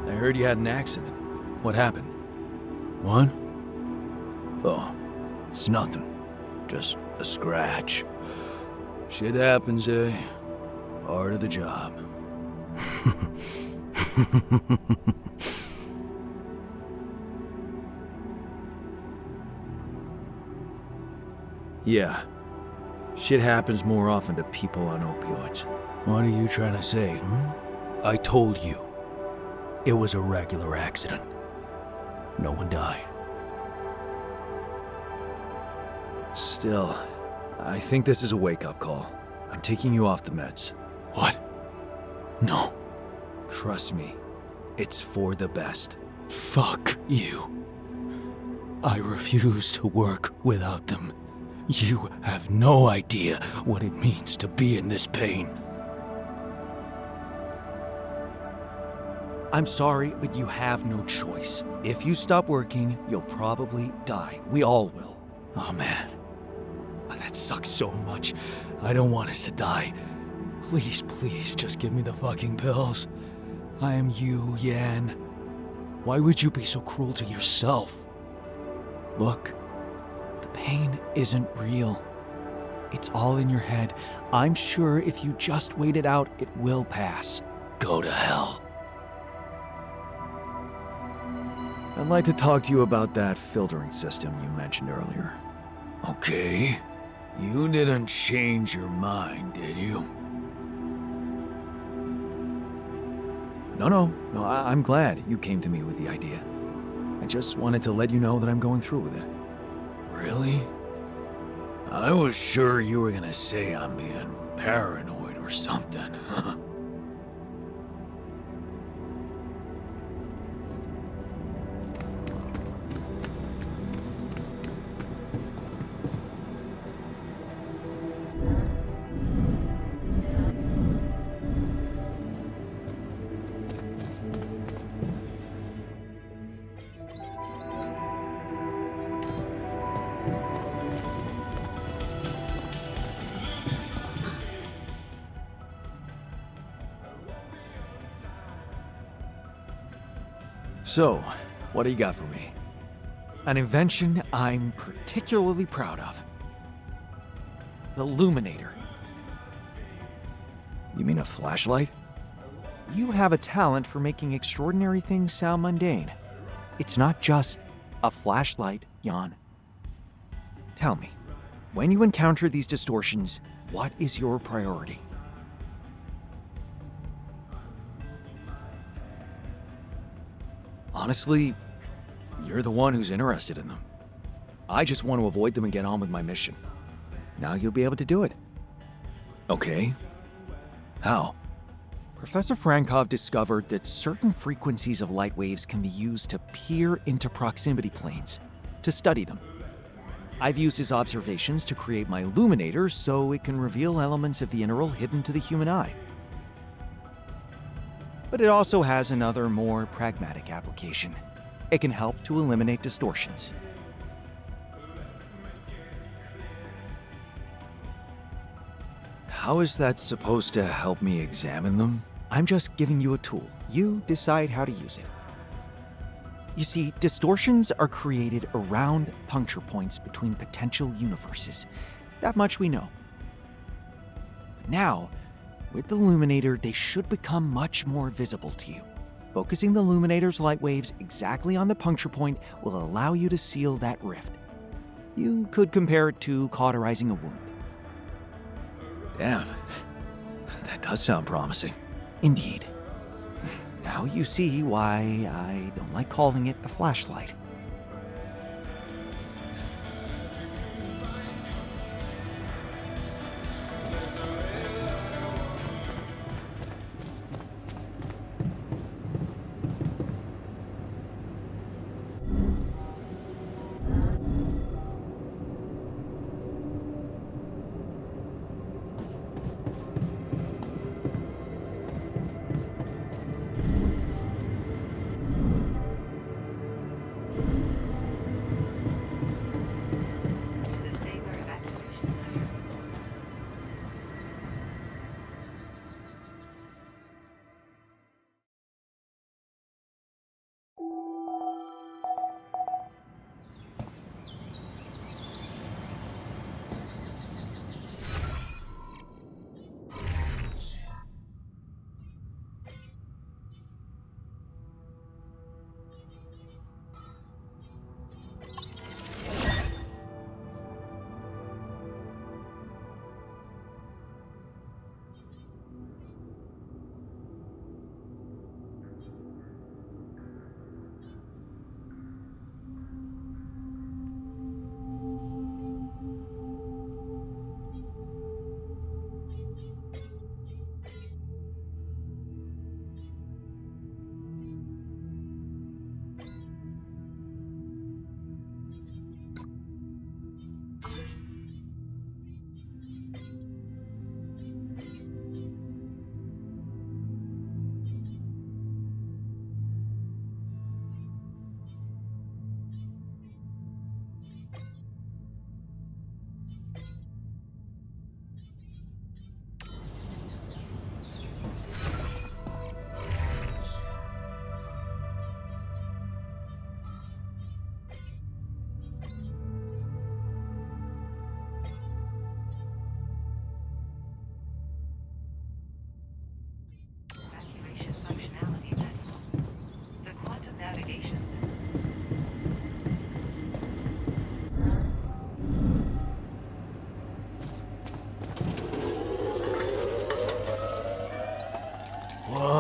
[SPEAKER 1] I heard you had an accident. What happened?
[SPEAKER 7] What? Oh, it's nothing. Just a scratch. Shit happens, eh? Part of the job.
[SPEAKER 1] Yeah. Shit happens more often to people on opioids.
[SPEAKER 7] What are you trying to say, hmm? I told you. It was a regular accident. no one died.
[SPEAKER 1] Still, I think this is a wake-up call. I'm taking you off the meds.
[SPEAKER 7] What? No.
[SPEAKER 1] Trust me, it's for the best.
[SPEAKER 7] Fuck you. I refuse to work without them. You have no idea what it means to be in this pain.
[SPEAKER 1] I'm sorry, but you have no choice. If you stop working, you'll probably die. We all will.
[SPEAKER 7] Oh man. That sucks so much. I don't want us to die. Please, please, just give me the fucking pills. I am you, Yan. Why would you be so cruel to yourself?
[SPEAKER 1] Look, the pain isn't real. It's all in your head. I'm sure if you just wait it out, it will pass.
[SPEAKER 7] Go to hell.
[SPEAKER 1] I'd like to talk to you about that filtering system you mentioned earlier.
[SPEAKER 7] Okay. You didn't change your mind, did you?
[SPEAKER 1] No, I'm glad you came to me with the idea. I just wanted to let you know that I'm going through with it.
[SPEAKER 7] Really? I was sure you were gonna say I'm being paranoid or something.
[SPEAKER 1] So, what do you got for me? An invention I'm particularly proud of. The Luminator.
[SPEAKER 7] You mean a flashlight?
[SPEAKER 1] You have a talent for making extraordinary things sound mundane. It's not just a flashlight, Yan. Tell me, when you encounter these distortions, what is your priority? Honestly, you're the one who's interested in them. I just want to avoid them and get on with my mission. Now you'll be able to do it.
[SPEAKER 7] Okay. How?
[SPEAKER 1] Professor Frankov discovered that certain frequencies of light waves can be used to peer into proximity planes, to study them. I've used his observations to create my Luminator so it can reveal elements of the interval hidden to the human eye. But it also has another, more pragmatic application. It can help to eliminate distortions.
[SPEAKER 7] How is that supposed to help me examine them?
[SPEAKER 1] I'm just giving you a tool. You decide how to use it. You see, distortions are created around puncture points between potential universes. That much we know. But now, with the Luminator, they should become much more visible to you. Focusing the Luminator's light waves exactly on the puncture point will allow you to seal that rift. You could compare it to cauterizing a wound.
[SPEAKER 7] Damn. That does sound promising.
[SPEAKER 1] Indeed. Now you see why I don't like calling it a flashlight.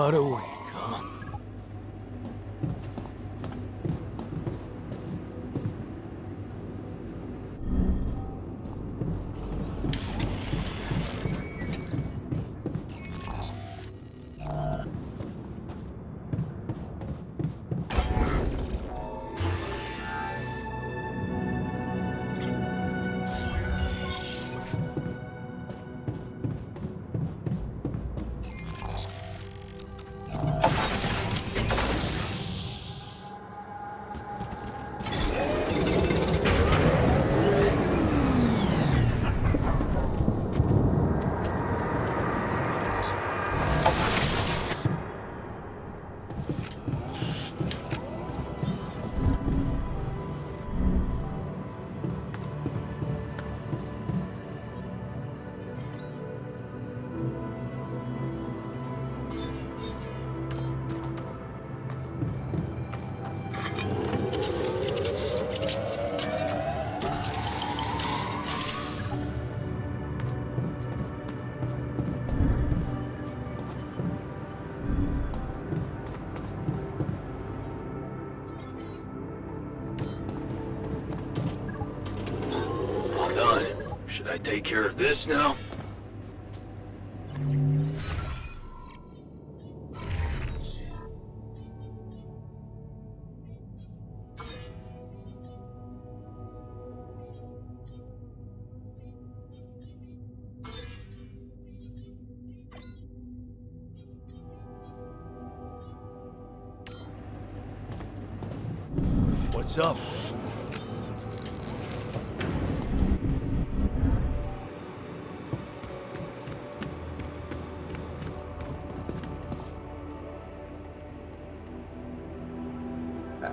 [SPEAKER 7] about a week, huh?
[SPEAKER 1] All done. Should I take care of this now?
[SPEAKER 7] What's up?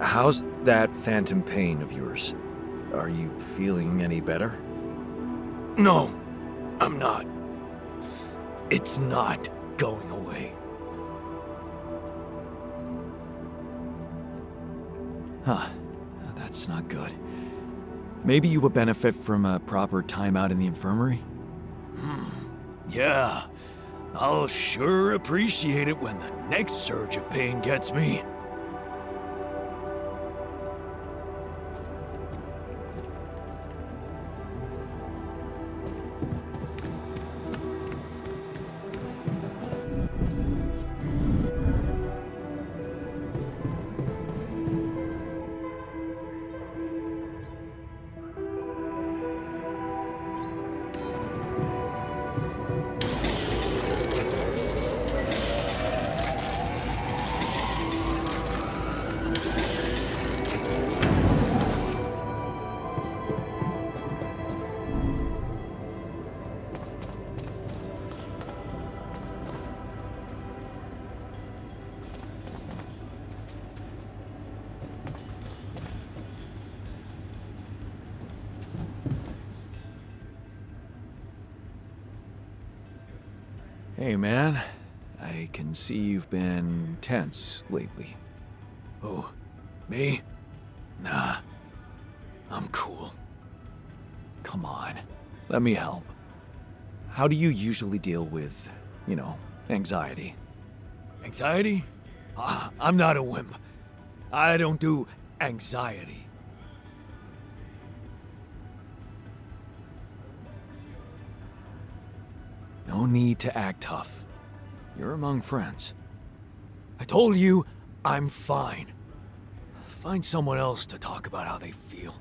[SPEAKER 1] How's that phantom pain of yours? Are you feeling any better?
[SPEAKER 7] No, I'm not. It's not going away.
[SPEAKER 1] Huh. That's not good. Maybe you would benefit from a proper time out in the infirmary?
[SPEAKER 7] Yeah, I'll sure appreciate it when the next surge of pain gets me.
[SPEAKER 1] Hey, man. I can see you've been tense lately.
[SPEAKER 7] Oh, me? Nah, I'm cool.
[SPEAKER 1] Come on. Let me help. How do you usually deal with, anxiety?
[SPEAKER 7] Anxiety? I'm not a wimp. I don't do anxiety.
[SPEAKER 1] No need to act tough. You're among friends.
[SPEAKER 7] I told you, I'm fine. Find someone else to talk about how they feel.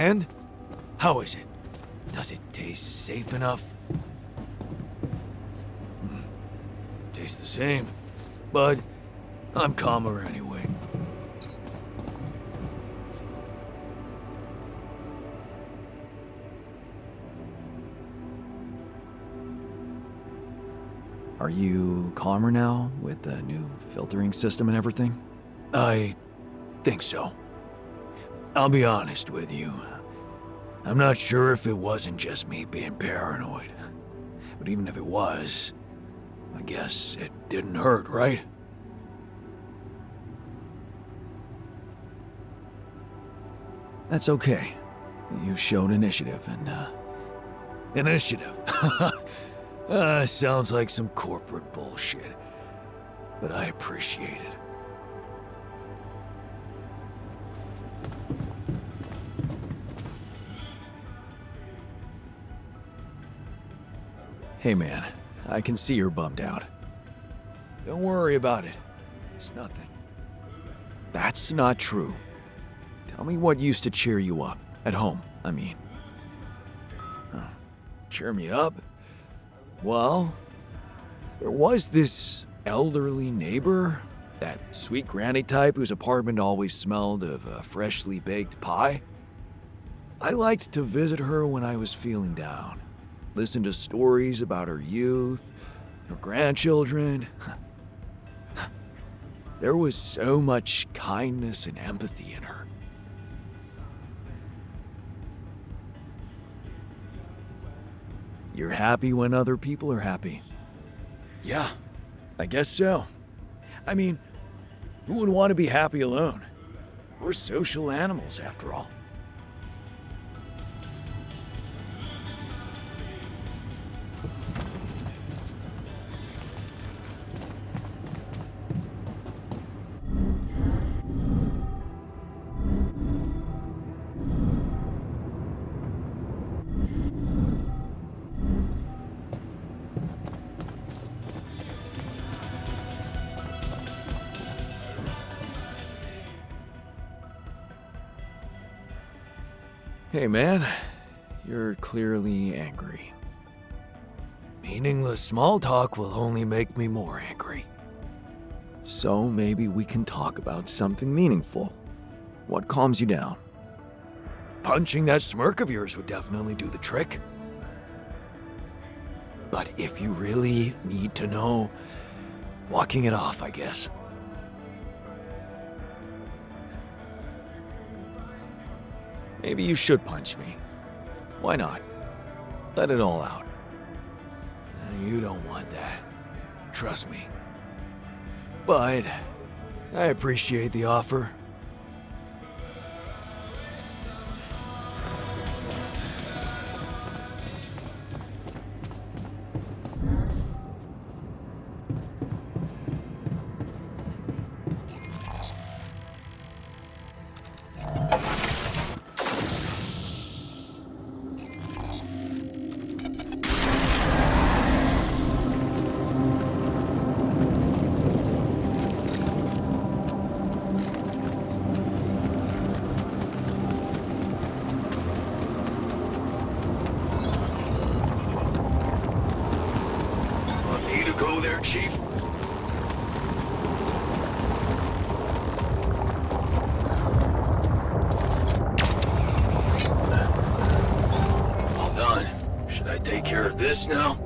[SPEAKER 7] And? How is it? Does it taste safe enough? Tastes the same, but I'm calmer anyway.
[SPEAKER 1] Are you calmer now with the new filtering system and everything?
[SPEAKER 7] I think so. I'll be honest with you. I'm not sure if it wasn't just me being paranoid. But even if it was, I guess it didn't hurt, right?
[SPEAKER 1] That's okay. You showed initiative and,
[SPEAKER 7] Initiative. Sounds like some corporate bullshit. But I appreciate it.
[SPEAKER 1] Hey man, I can see you're bummed out.
[SPEAKER 7] Don't worry about it. It's nothing.
[SPEAKER 1] That's not true. Tell me what used to cheer you up. At home, I mean.
[SPEAKER 7] Cheer me up?
[SPEAKER 1] Well, there was this elderly neighbor, that sweet granny type whose apartment always smelled of a freshly baked pie. I liked to visit her when I was feeling down. Listen to stories about her youth, her grandchildren. There was so much kindness and empathy in her. You're happy when other people are happy.
[SPEAKER 7] Yeah, I guess so. I mean, who would want to be happy alone? We're social animals, after all.
[SPEAKER 1] Hey man, you're clearly angry.
[SPEAKER 7] Meaningless small talk will only make me more angry.
[SPEAKER 1] So maybe we can talk about something meaningful. What calms you down?
[SPEAKER 7] Punching that smirk of yours would definitely do the trick. But if you really need to know, walking it off, I guess.
[SPEAKER 1] Maybe you should punch me. Why not? Let it all out.
[SPEAKER 7] You don't want that. Trust me.
[SPEAKER 1] But
[SPEAKER 7] I appreciate the offer. Go there, Chief. All done. Should I take care of this now?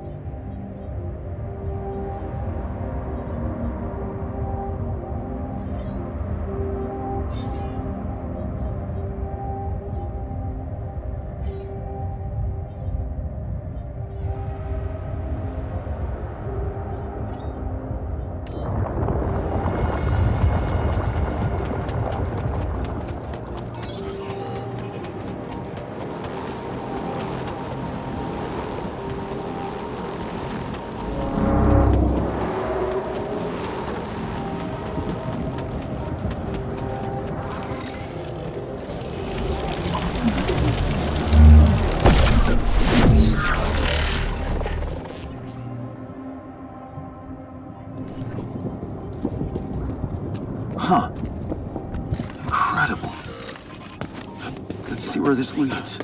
[SPEAKER 2] Huh. Incredible. That see where this leads.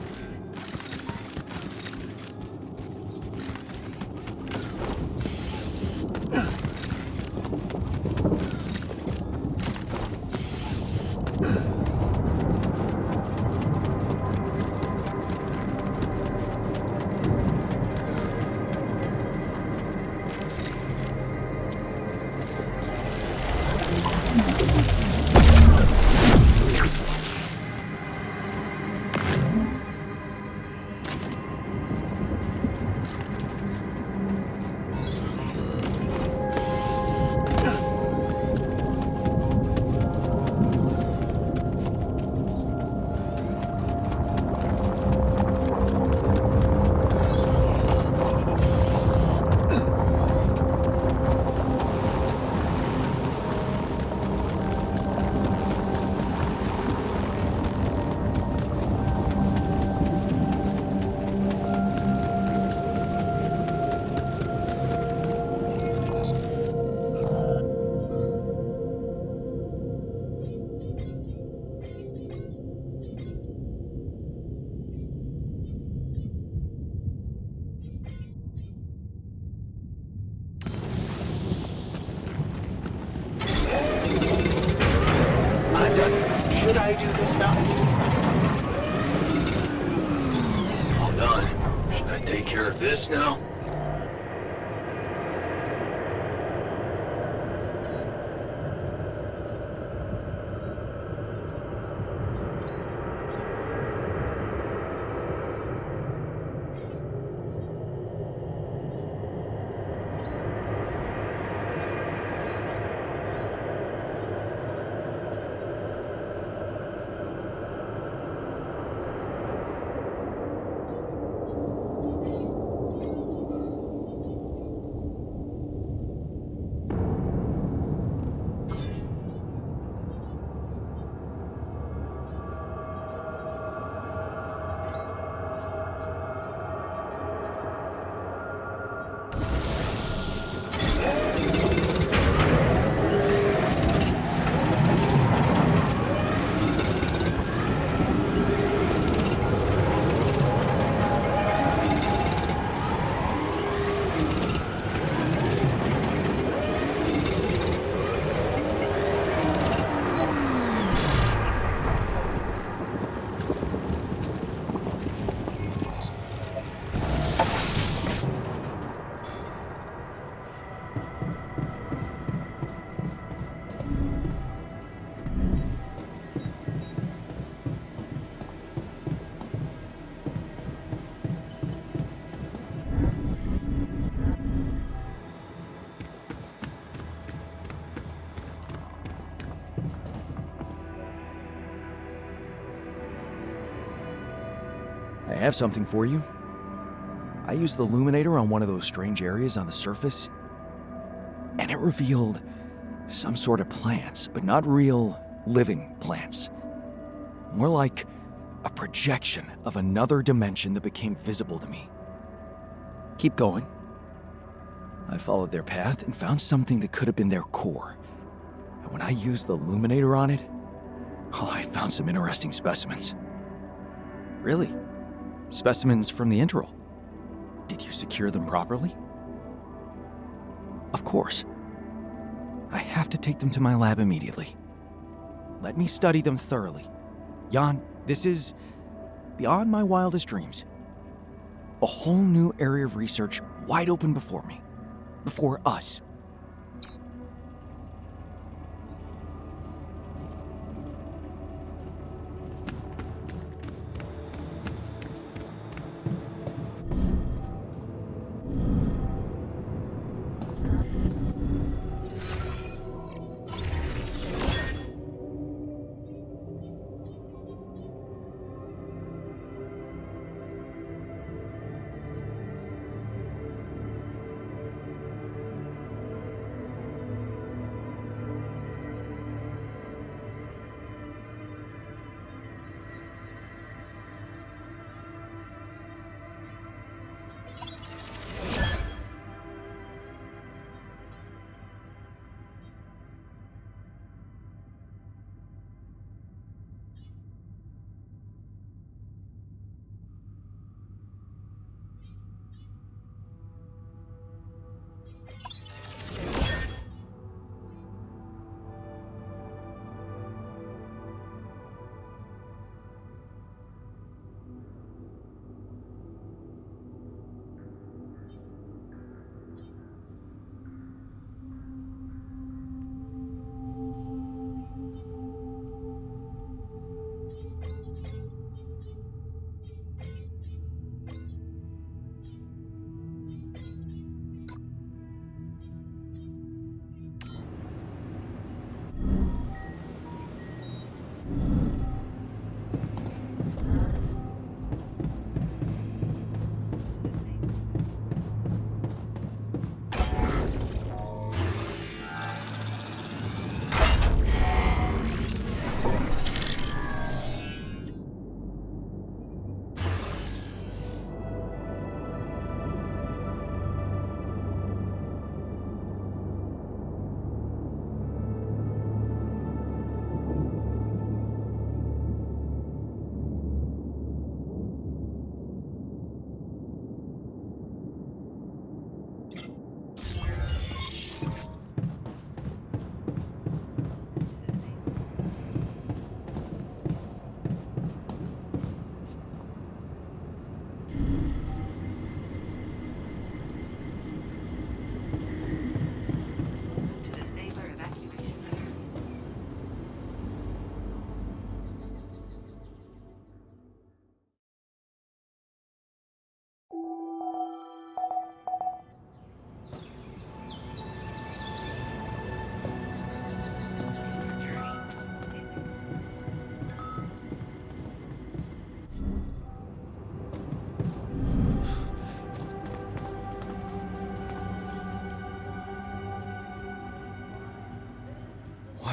[SPEAKER 5] Should I do this now?
[SPEAKER 2] All done. Should I take care of this now?
[SPEAKER 1] I have something for you. I used the illuminator on one of those strange areas on the surface, and it revealed some sort of plants, but not real living plants. More like a projection of another dimension that became visible to me. Keep going. I followed their path and found something that could have been their core. And when I used the illuminator on it, I found some interesting specimens. Really? Specimens from the interval. Did you secure them properly? Of course. I have to take them to my lab immediately. Let me study them thoroughly. Jan, this is beyond my wildest dreams. A whole new area of research wide open before me. Before us.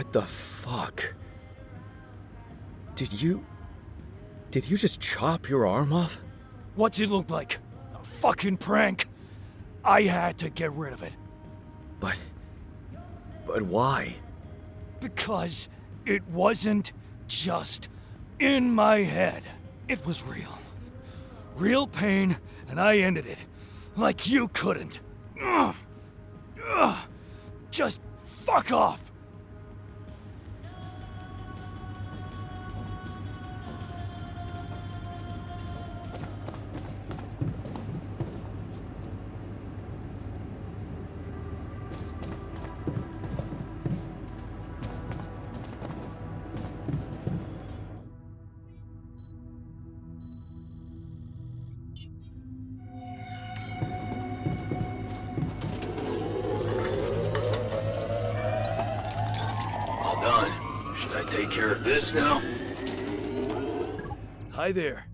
[SPEAKER 1] What the fuck? Did you just chop your arm off?
[SPEAKER 7] What's it look like? A fucking prank. I had to get rid of it.
[SPEAKER 1] But why?
[SPEAKER 7] Because it wasn't just in my head. It was real. Real pain, and I ended it. Like you couldn't. Ugh. Ugh. Just fuck off.
[SPEAKER 2] Take care of this now?
[SPEAKER 7] Hi there.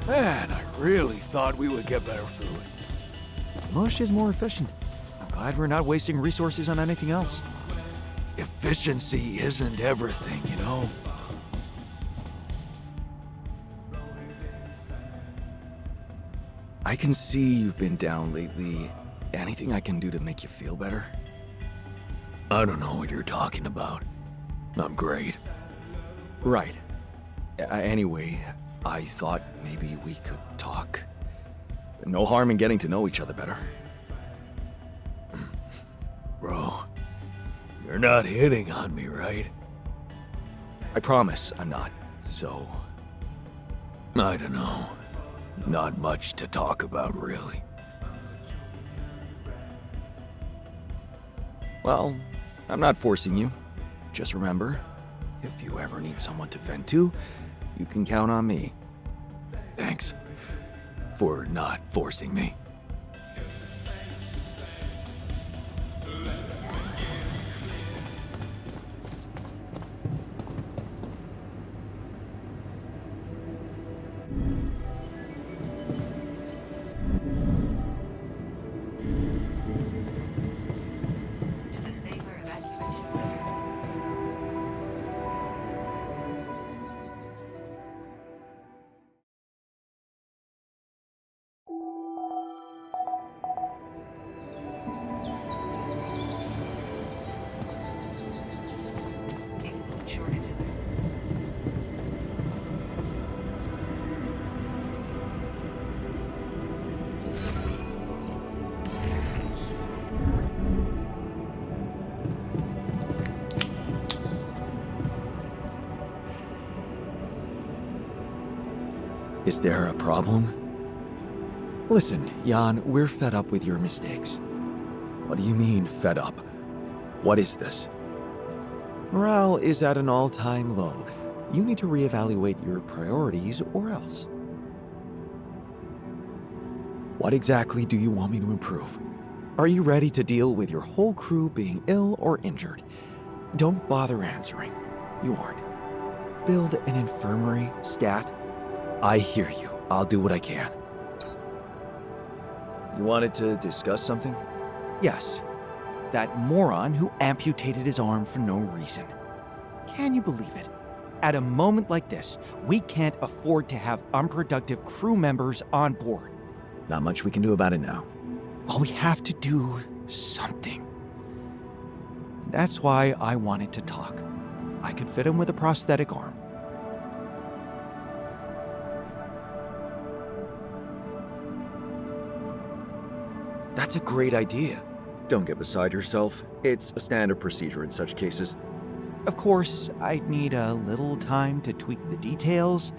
[SPEAKER 7] Man, I really thought we would get better food.
[SPEAKER 1] Mush is more efficient. I'm glad we're not wasting resources on anything else.
[SPEAKER 7] Efficiency isn't everything, you know?
[SPEAKER 1] I can see you've been down lately. Anything I can do to make you feel better?
[SPEAKER 7] I don't know what you're talking about. I'm great.
[SPEAKER 1] Right. Anyway, I thought maybe we could talk. No harm in getting to know each other better.
[SPEAKER 7] Bro, you're not hitting on me, right?
[SPEAKER 1] I promise I'm not, so...
[SPEAKER 7] I don't know. Not much to talk about, really.
[SPEAKER 1] Well, I'm not forcing you. Just remember, if you ever need someone to vent to, you can count on me.
[SPEAKER 7] Thanks for not forcing me.
[SPEAKER 1] Is there a problem? Listen, Jan, we're fed up with your mistakes. What do you mean, fed up? What is this? Morale is at an all-time low. You need to reevaluate your priorities or else. What exactly do you want me to improve? Are you ready to deal with your whole crew being ill or injured? Don't bother answering. You aren't. Build an infirmary, stat? I hear you. I'll do what I can. You wanted to discuss something? Yes. That moron who amputated his arm for no reason. Can you believe it? At a moment like this, we can't afford to have unproductive crew members on board. Not much we can do about it now. Well, we have to do something. That's why I wanted to talk. I could fit him with a prosthetic arm. That's a great idea. Don't get beside yourself. It's a standard procedure in such cases. Of course, I'd need a little time to tweak the details.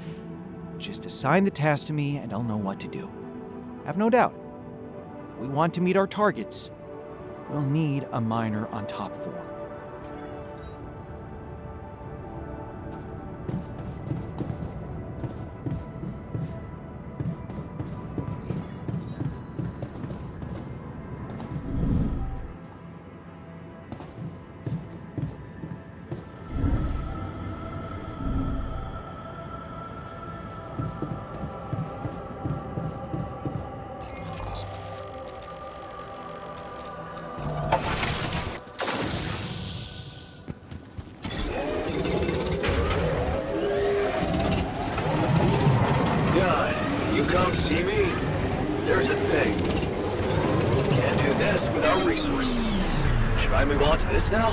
[SPEAKER 1] Just assign the task to me and I'll know what to do. Have no doubt. If we want to meet our targets, we'll need a miner on top form.
[SPEAKER 2] You come see me? There's a thing. Can't do this without resources. Should I move on to this now?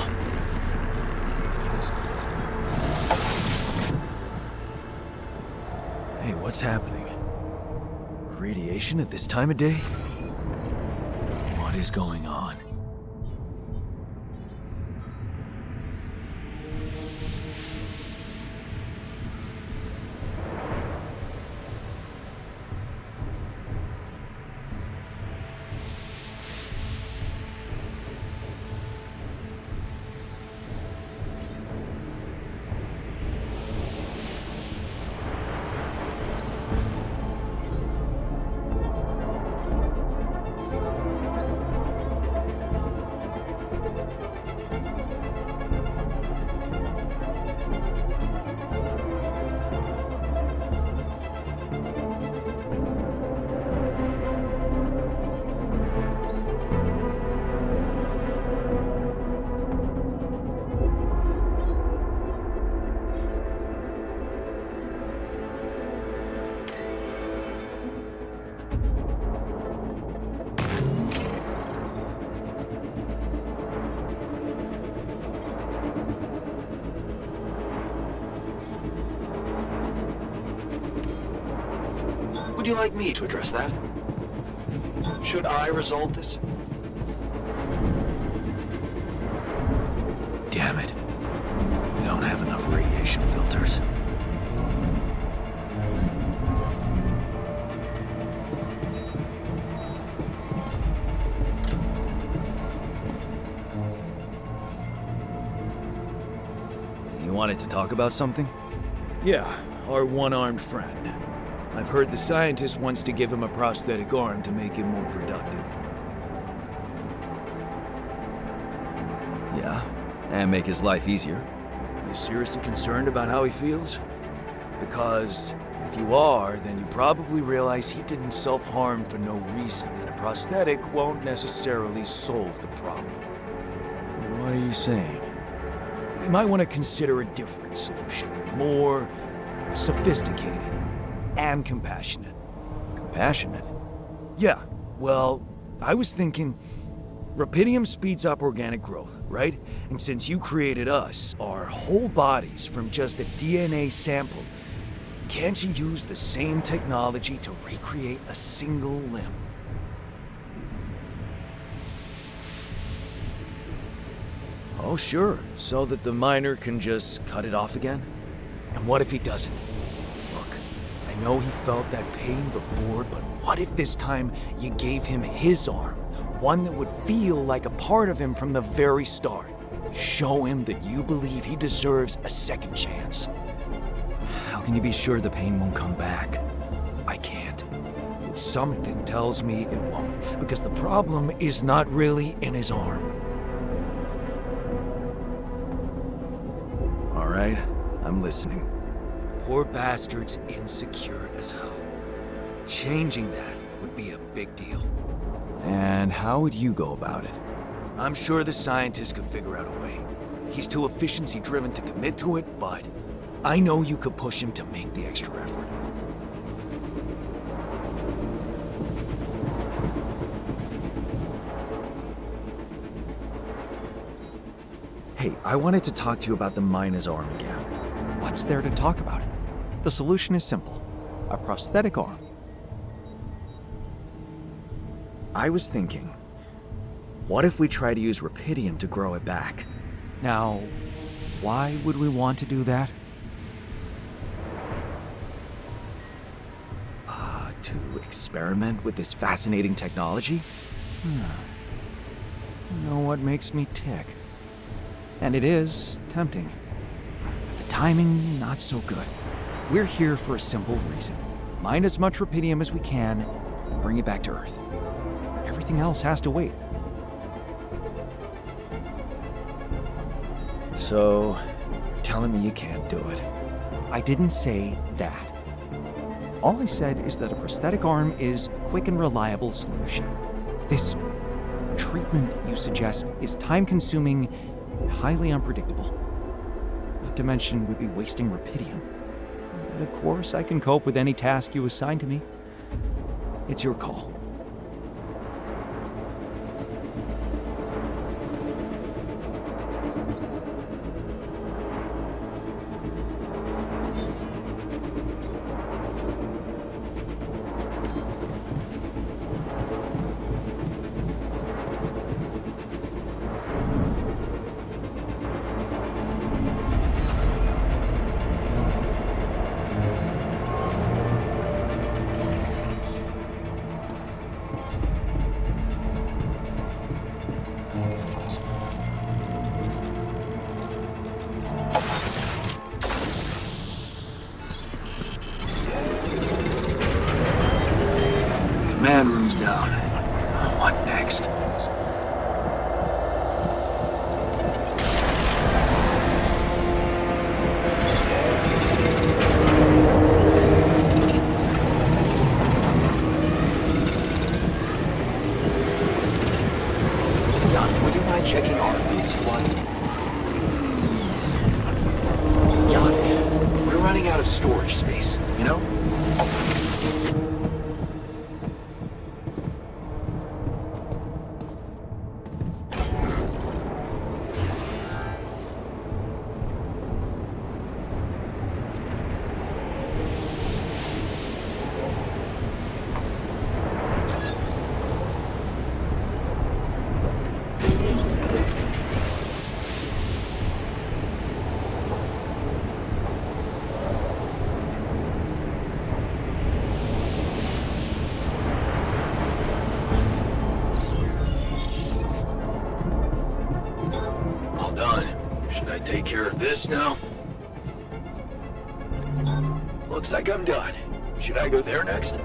[SPEAKER 1] Hey, what's happening? Radiation at this time of day? What is going on?
[SPEAKER 2] Would you like me to address that? Should I resolve this?
[SPEAKER 1] Damn it. We don't have enough radiation filters. You wanted to talk about something?
[SPEAKER 7] Yeah, our one-armed friend. I've heard the scientist wants to give him a prosthetic arm to make him more productive.
[SPEAKER 1] Yeah, and make his life easier.
[SPEAKER 7] You seriously concerned about how he feels? Because if you are, then you probably realize he didn't self-harm for no reason, and a prosthetic won't necessarily solve the problem.
[SPEAKER 1] What are you saying?
[SPEAKER 7] You might want to consider a different solution, more sophisticated and compassionate.
[SPEAKER 1] Compassionate?
[SPEAKER 7] Yeah, well, I was thinking, Rapidium speeds up organic growth, right? And since you created us, our whole bodies from just a DNA sample, can't you use the same technology to recreate a single limb?
[SPEAKER 1] Oh, sure. So that the miner can just cut it off again?
[SPEAKER 7] And what if he doesn't? I know he felt that pain before, but what if this time you gave him his arm? One that would feel like a part of him from the very start. Show him that you believe he deserves a second chance.
[SPEAKER 1] How can you be sure the pain won't come back?
[SPEAKER 7] I can't. Something tells me it won't, because the problem is not really in his arm.
[SPEAKER 1] All right, I'm listening.
[SPEAKER 7] Poor bastard's insecure as hell. Changing that would be a big deal.
[SPEAKER 1] And how would you go about it?
[SPEAKER 7] I'm sure the scientist could figure out a way. He's too efficiency-driven to commit to it, but I know you could push him to make the extra effort.
[SPEAKER 1] Hey, I wanted to talk to you about the miner's arm again. What's there to talk about? The solution is simple. A prosthetic arm. I was thinking, what if we try to use Rapidium to grow it back? Now, why would we want to do that? To experiment with this fascinating technology? You know what makes me tick? And it is tempting. But the timing, not so good. We're here for a simple reason. Mine as much Rapidium as we can, and bring it back to Earth. Everything else has to wait. So, you're telling me you can't do it? I didn't say that. All I said is that a prosthetic arm is a quick and reliable solution. This treatment you suggest is time-consuming and highly unpredictable. Not to mention we'd be wasting Rapidium. But of course, I can cope with any task you assign to me. It's your call.
[SPEAKER 2] Command room's down. What next?
[SPEAKER 5] Jan, would you mind checking our food supply? Jan, we're running out of storage space, you know?
[SPEAKER 2] All done. Should I take care of this now? Looks like I'm done. Should I go there next?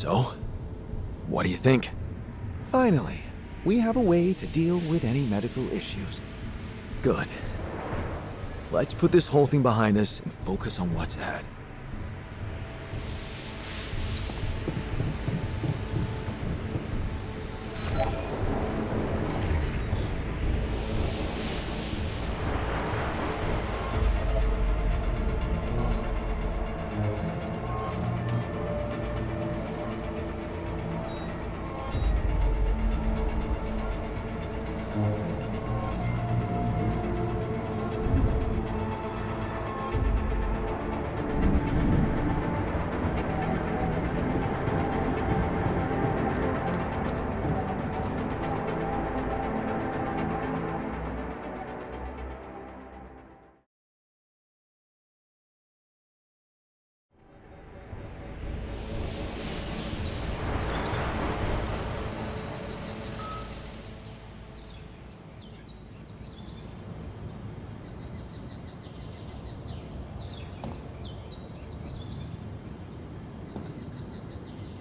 [SPEAKER 1] So, what do you think? Finally, we have a way to deal with any medical issues. Good. Let's put this whole thing behind us and focus on what's ahead.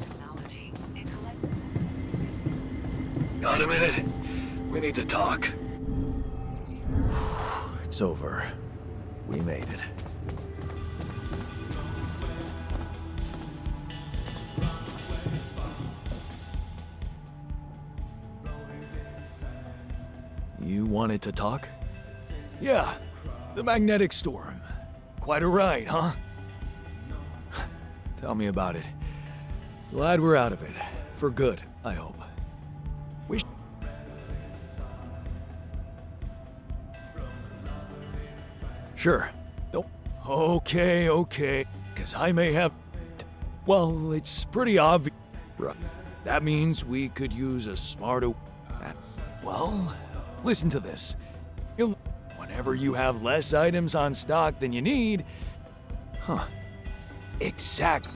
[SPEAKER 4] Technology. Intellect.
[SPEAKER 2] Got a minute? We need to talk.
[SPEAKER 1] It's over. We made it. You wanted to talk?
[SPEAKER 7] Yeah, the magnetic storm. Quite a ride, huh?
[SPEAKER 1] Tell me about it. Glad we're out of it. For good, I hope.
[SPEAKER 7] Wish.
[SPEAKER 1] Sure. Nope.
[SPEAKER 7] Okay. Cause I may have. Well, it's pretty obvious.
[SPEAKER 1] Right.
[SPEAKER 7] That means we could use a smarter. Well, listen to this. Whenever you have less items on stock than you need.
[SPEAKER 1] Huh.
[SPEAKER 7] Exactly.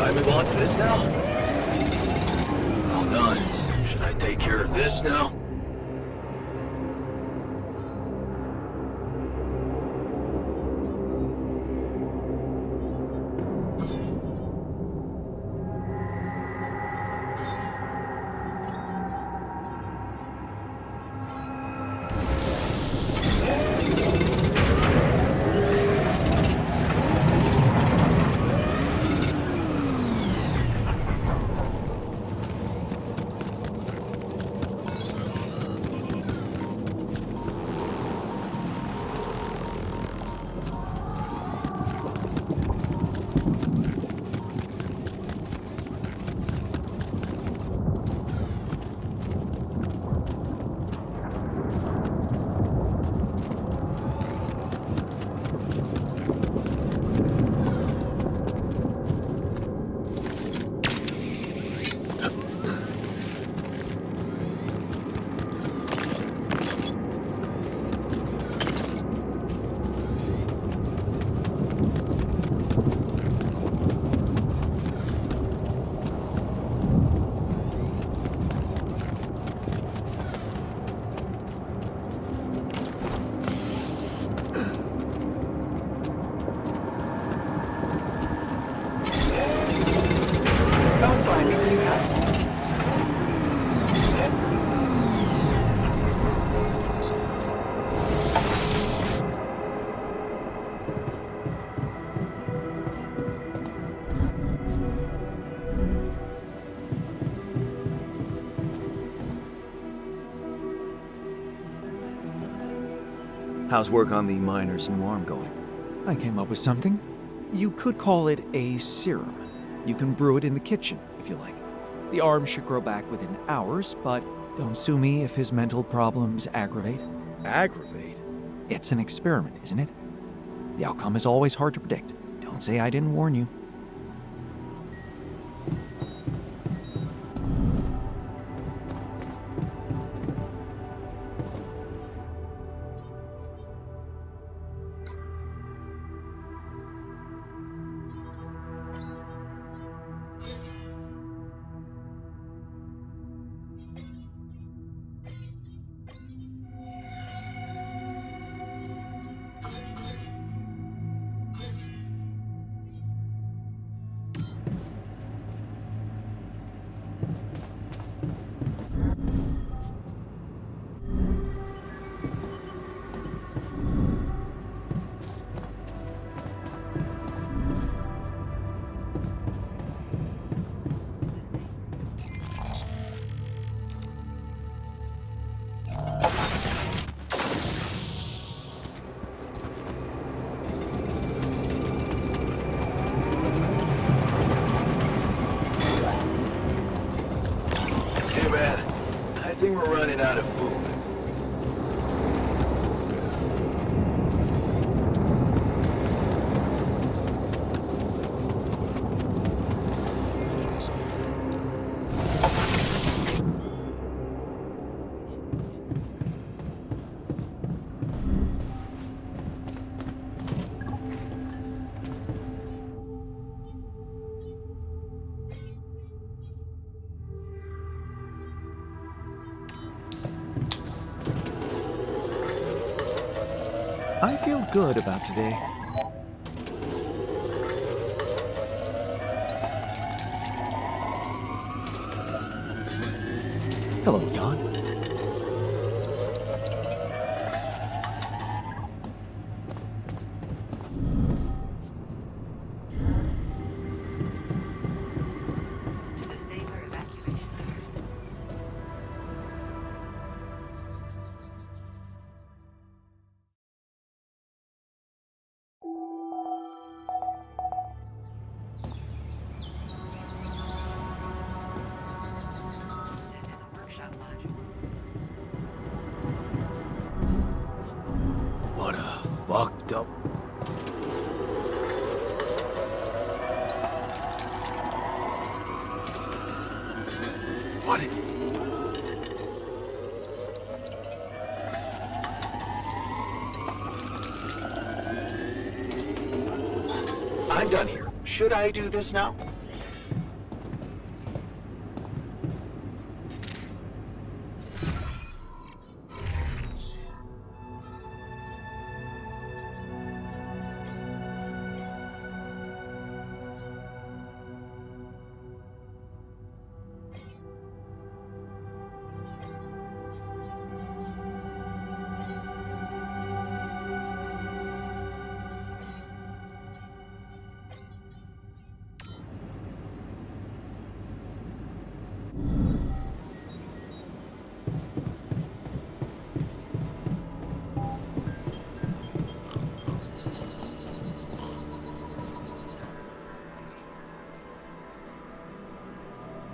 [SPEAKER 2] I move on to this now? All done. Should I take care of this now?
[SPEAKER 1] How's work on the miner's new arm going? I came up with something. You could call it a serum. You can brew it in the kitchen, if you like. The arm should grow back within hours, but don't sue me if his mental problems aggravate. Aggravate? It's an experiment, isn't it? The outcome is always hard to predict. Don't say I didn't warn you.
[SPEAKER 2] Hey man, I think we're running out of food.
[SPEAKER 1] I feel good about today. Hello, Jan.
[SPEAKER 4] To the safer evacuation alert. This is a workshop module.
[SPEAKER 7] What a fucked up. What?
[SPEAKER 2] I'm done here. Should I do this now?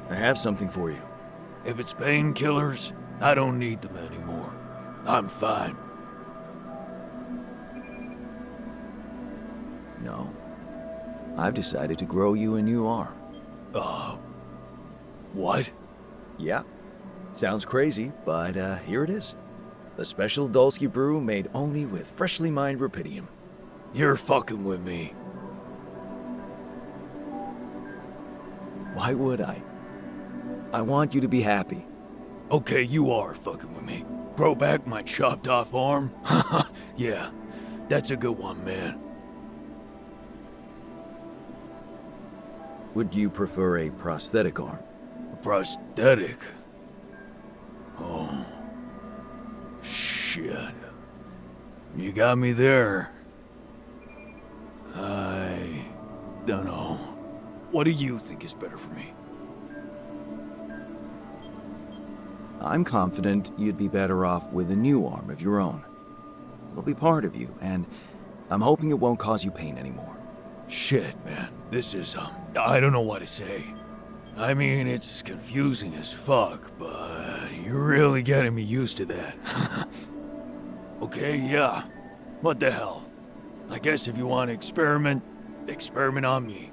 [SPEAKER 1] I have something for you.
[SPEAKER 7] If it's painkillers, I don't need them anymore. I'm fine.
[SPEAKER 1] No. I've decided to grow you a new arm.
[SPEAKER 7] What?
[SPEAKER 1] Yeah. Sounds crazy, but here it is. A special Dulski brew made only with freshly mined rupidium.
[SPEAKER 7] You're fucking with me.
[SPEAKER 1] Why would I? I want you to be happy.
[SPEAKER 7] Okay, you are fucking with me. Grow back my chopped off arm? Yeah, that's a good one, man.
[SPEAKER 1] Would you prefer a prosthetic arm?
[SPEAKER 7] A prosthetic? Oh. Shit. You got me there. I don't know. What do you think is better for me?
[SPEAKER 1] I'm confident you'd be better off with a new arm of your own. will be part of you, and I'm hoping it won't cause you pain anymore.
[SPEAKER 7] Shit, man. This is, I don't know what to say. I mean, it's confusing as fuck, but you're really getting me used to that. Okay, yeah. What the hell? I guess if you want to experiment on me.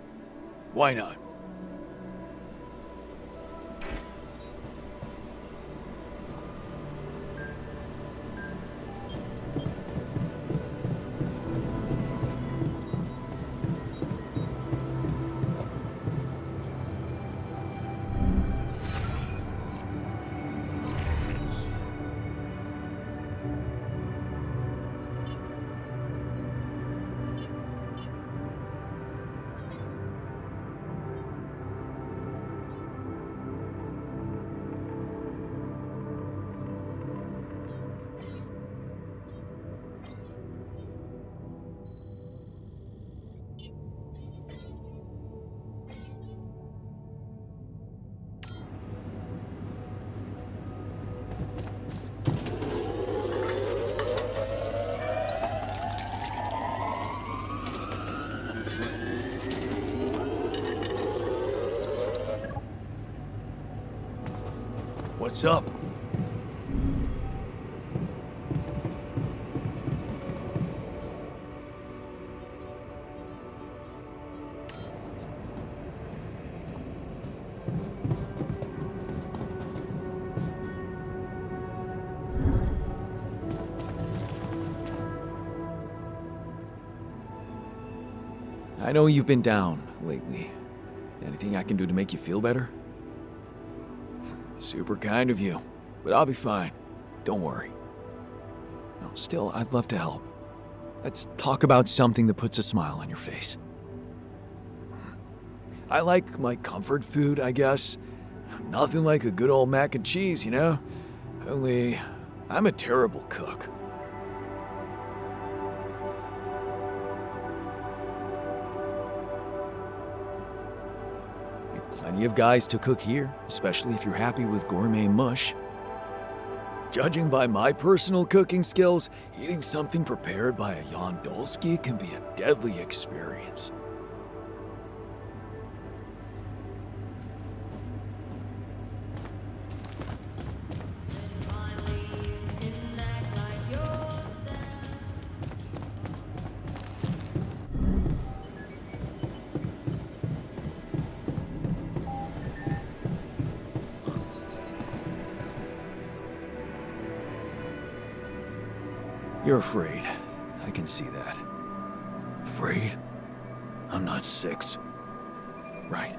[SPEAKER 7] Why not? What's up?
[SPEAKER 1] I know you've been down lately. Anything I can do to make you feel better?
[SPEAKER 7] Super kind of you, but I'll be fine. Don't worry.
[SPEAKER 1] No, still, I'd love to help. Let's talk about something that puts a smile on your face.
[SPEAKER 7] I like my comfort food, I guess. Nothing like a good old mac and cheese, you know? Only, I'm a terrible cook.
[SPEAKER 1] Plenty of guys to cook here, especially if you're happy with gourmet mush.
[SPEAKER 7] Judging by my personal cooking skills, eating something prepared by a Jan Dolsky can be a deadly experience.
[SPEAKER 1] You're afraid. I can see that.
[SPEAKER 7] Afraid? I'm not 6.
[SPEAKER 1] Right.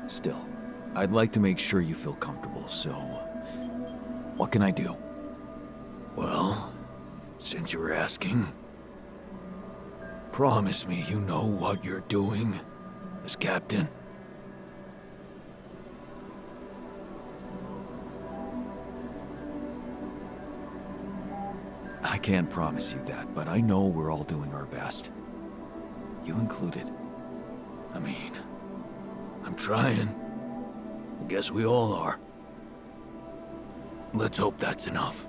[SPEAKER 1] Still, I'd like to make sure you feel comfortable, so... what can I do?
[SPEAKER 7] Well, since you're asking, promise me you know what you're doing as captain.
[SPEAKER 1] I can't promise you that, but I know we're all doing our best. You included.
[SPEAKER 7] I mean, I'm trying. I guess we all are. Let's hope that's enough.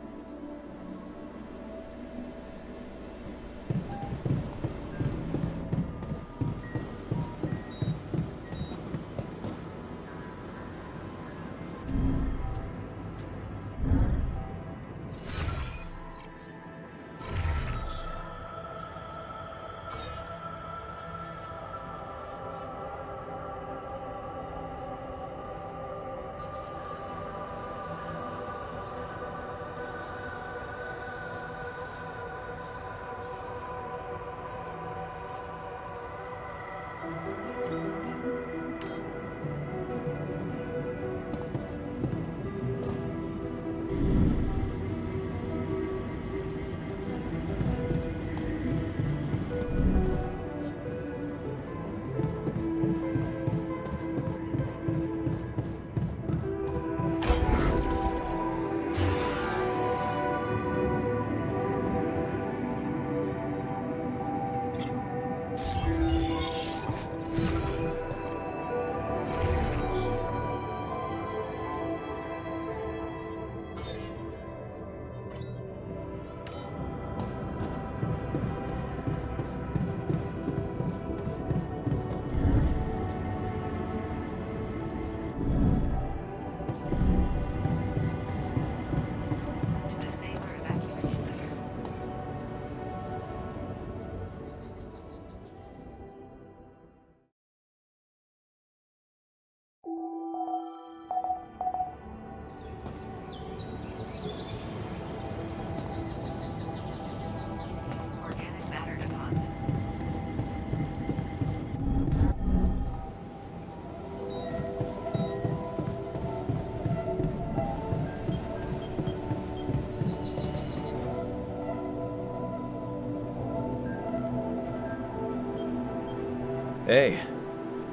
[SPEAKER 1] Hey,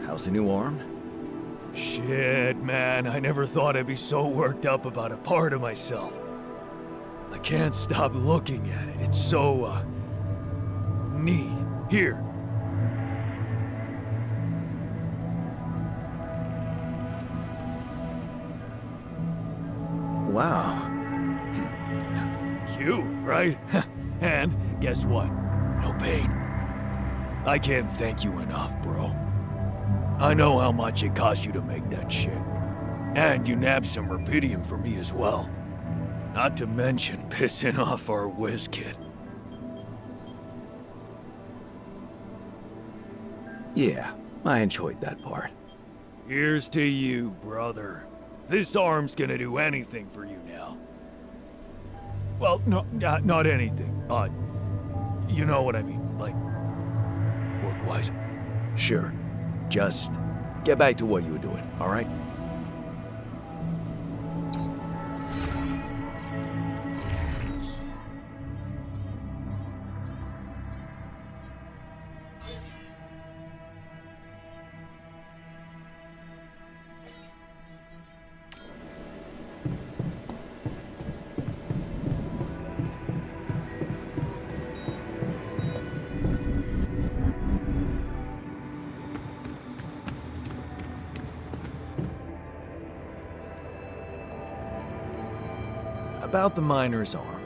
[SPEAKER 1] how's the new arm?
[SPEAKER 7] Shit, man, I never thought I'd be so worked up about a part of myself. I can't stop looking at it. It's so, neat. Here.
[SPEAKER 1] Wow.
[SPEAKER 7] Cute, right? And guess what? No pain. I can't thank you enough, bro. I know how much it cost you to make that shit. And you nabbed some rubidium for me as well. Not to mention pissing off our whiz kid.
[SPEAKER 1] Yeah, I enjoyed that part.
[SPEAKER 7] Here's to you, brother. This arm's gonna do anything for you now. Well, no, not anything. You know what I mean, like, work-wise.
[SPEAKER 1] Sure. Just get back to what you were doing, all right? About the miner's arm.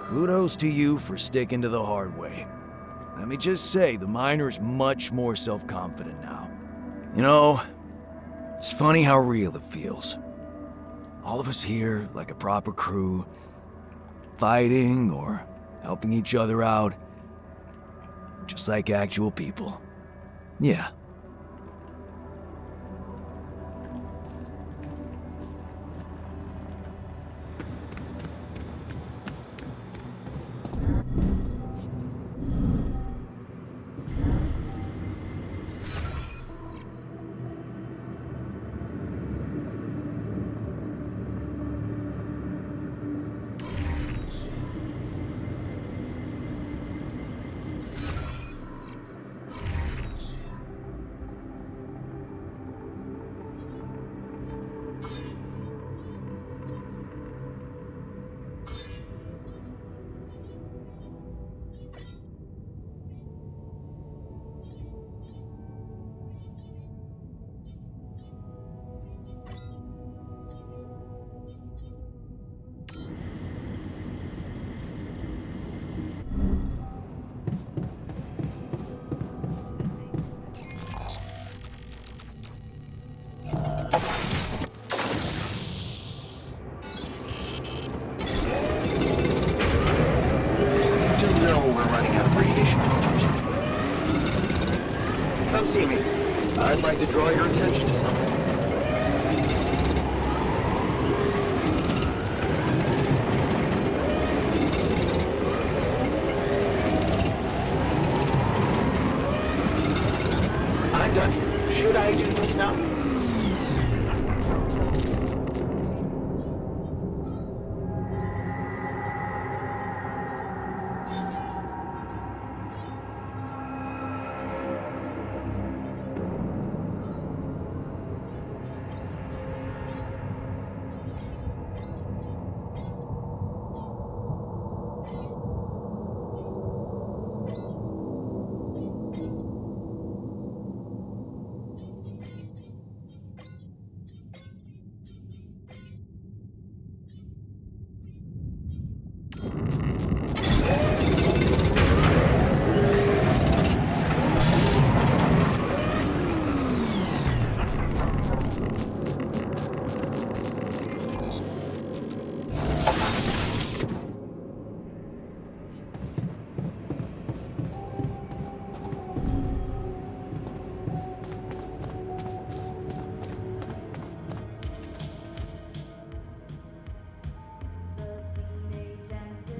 [SPEAKER 1] Kudos to you for sticking to the hard way. Let me just say, the miner's much more self-confident now. You know, it's funny how real it feels. All of us here, like a proper crew, fighting or helping each other out, just like actual people. Yeah. I'd like to draw your attention to something. I'm done here. Should I do this now?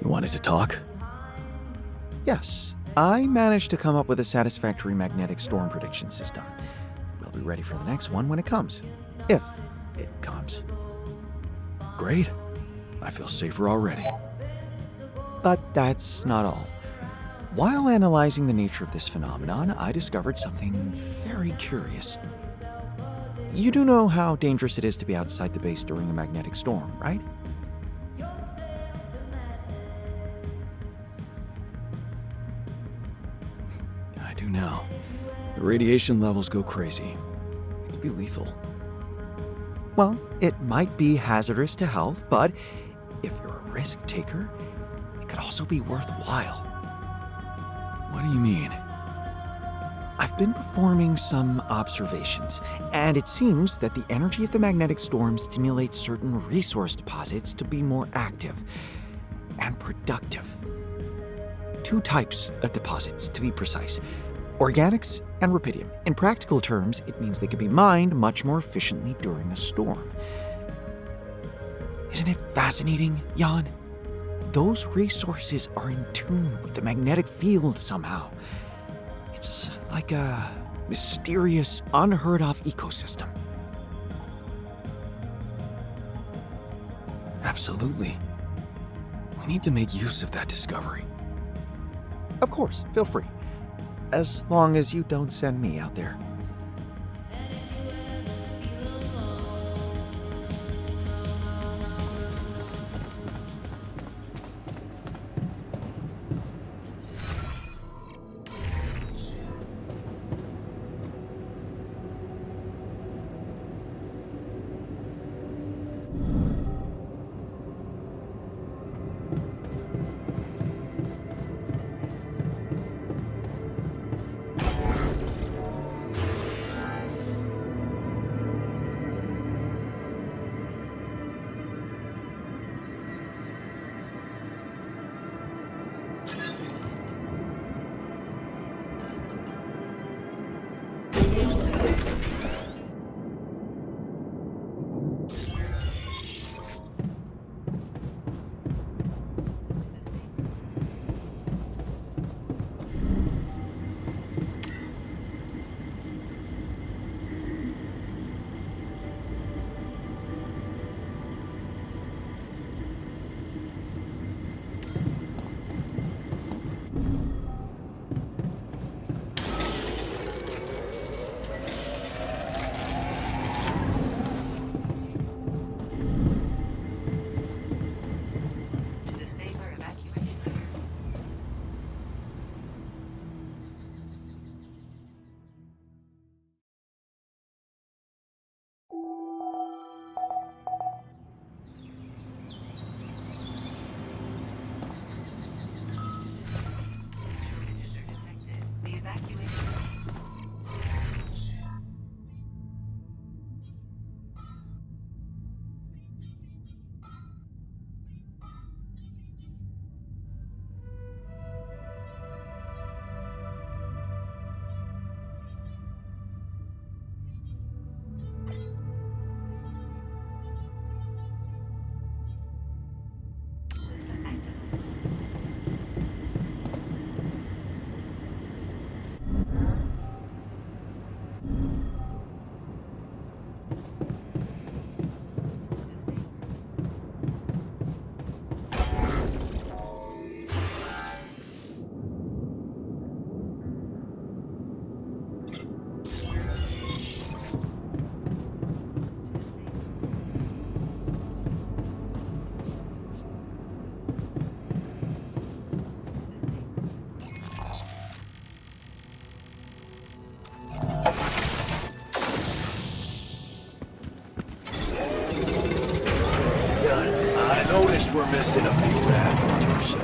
[SPEAKER 1] You wanted to talk? Yes, I managed to come up with a satisfactory magnetic storm prediction system. We'll be ready for the next one when it comes. If it comes. Great. I feel safer already. But that's not all. While analyzing the nature of this phenomenon, I discovered something very curious. You do know how dangerous it is to be outside the base during a magnetic storm, right? I do now. The radiation levels go crazy. It could be lethal. Well, it might be hazardous to health, but if you're a risk taker, it could also be worthwhile. What do you mean? I've been performing some observations, and it seems that the energy of the magnetic storm stimulates certain resource deposits to be more active and productive. 2 types of deposits, to be precise: organics and rupidium. In practical terms, it means they can be mined much more efficiently during a storm. Isn't it fascinating, Jan? Those resources are in tune with the magnetic field somehow. It's like a mysterious, unheard-of ecosystem. Absolutely. We need to make use of that discovery. Of course, feel free. As long as you don't send me out there.
[SPEAKER 4] To the safer evacuation center. Detected. The evacuation. System active.
[SPEAKER 2] I noticed we're missing a few rafters.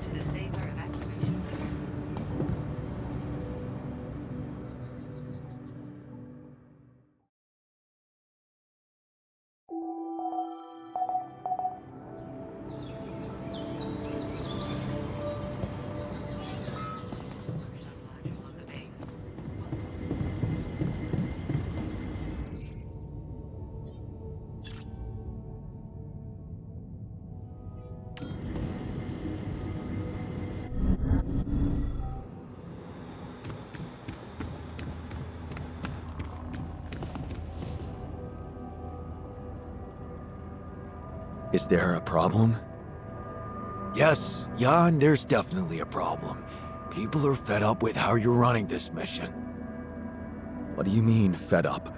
[SPEAKER 4] To the safer evacuation. On the base.
[SPEAKER 1] Is there a problem? Yes, Jan, there's definitely a problem. People are fed up with how you're running this mission. What do you mean, fed up?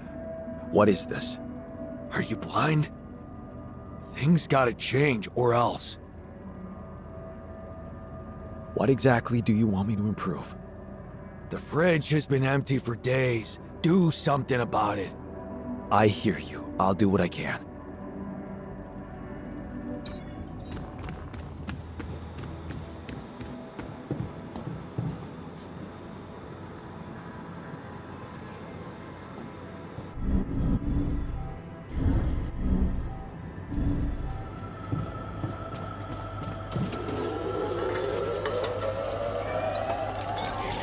[SPEAKER 1] What is this? Are you blind? Things gotta change, or else. What exactly do you want me to improve? The fridge has been empty for days. Do something about it. I hear you. I'll do what I can.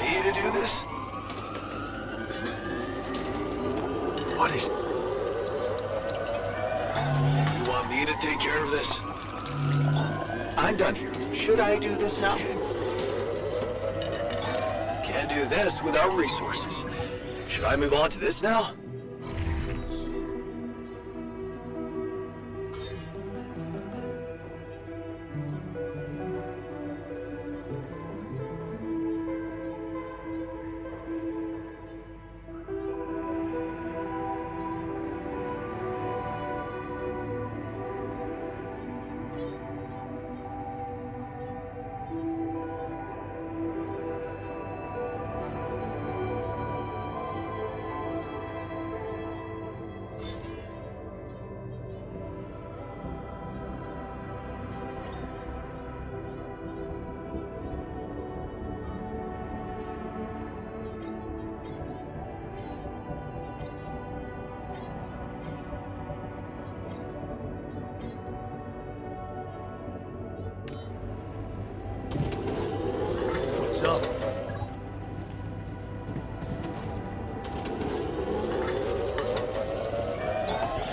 [SPEAKER 2] Me to do this? What is... You want me to take care of this?
[SPEAKER 5] I'm done here. Should I do this now?
[SPEAKER 2] Can't do this without resources. Should I move on to this now?
[SPEAKER 1] What's up?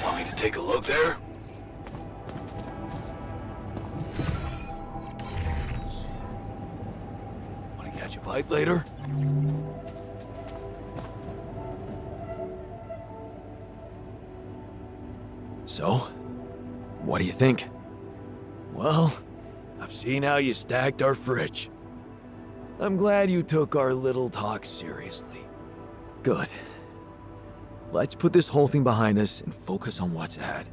[SPEAKER 2] Want me to take a look there?
[SPEAKER 1] Want to catch a bite later? So, what do you think? Well, I've seen how you stacked our fridge. I'm glad you took our little talk seriously. Good. Let's put this whole thing behind us and focus on what's ahead.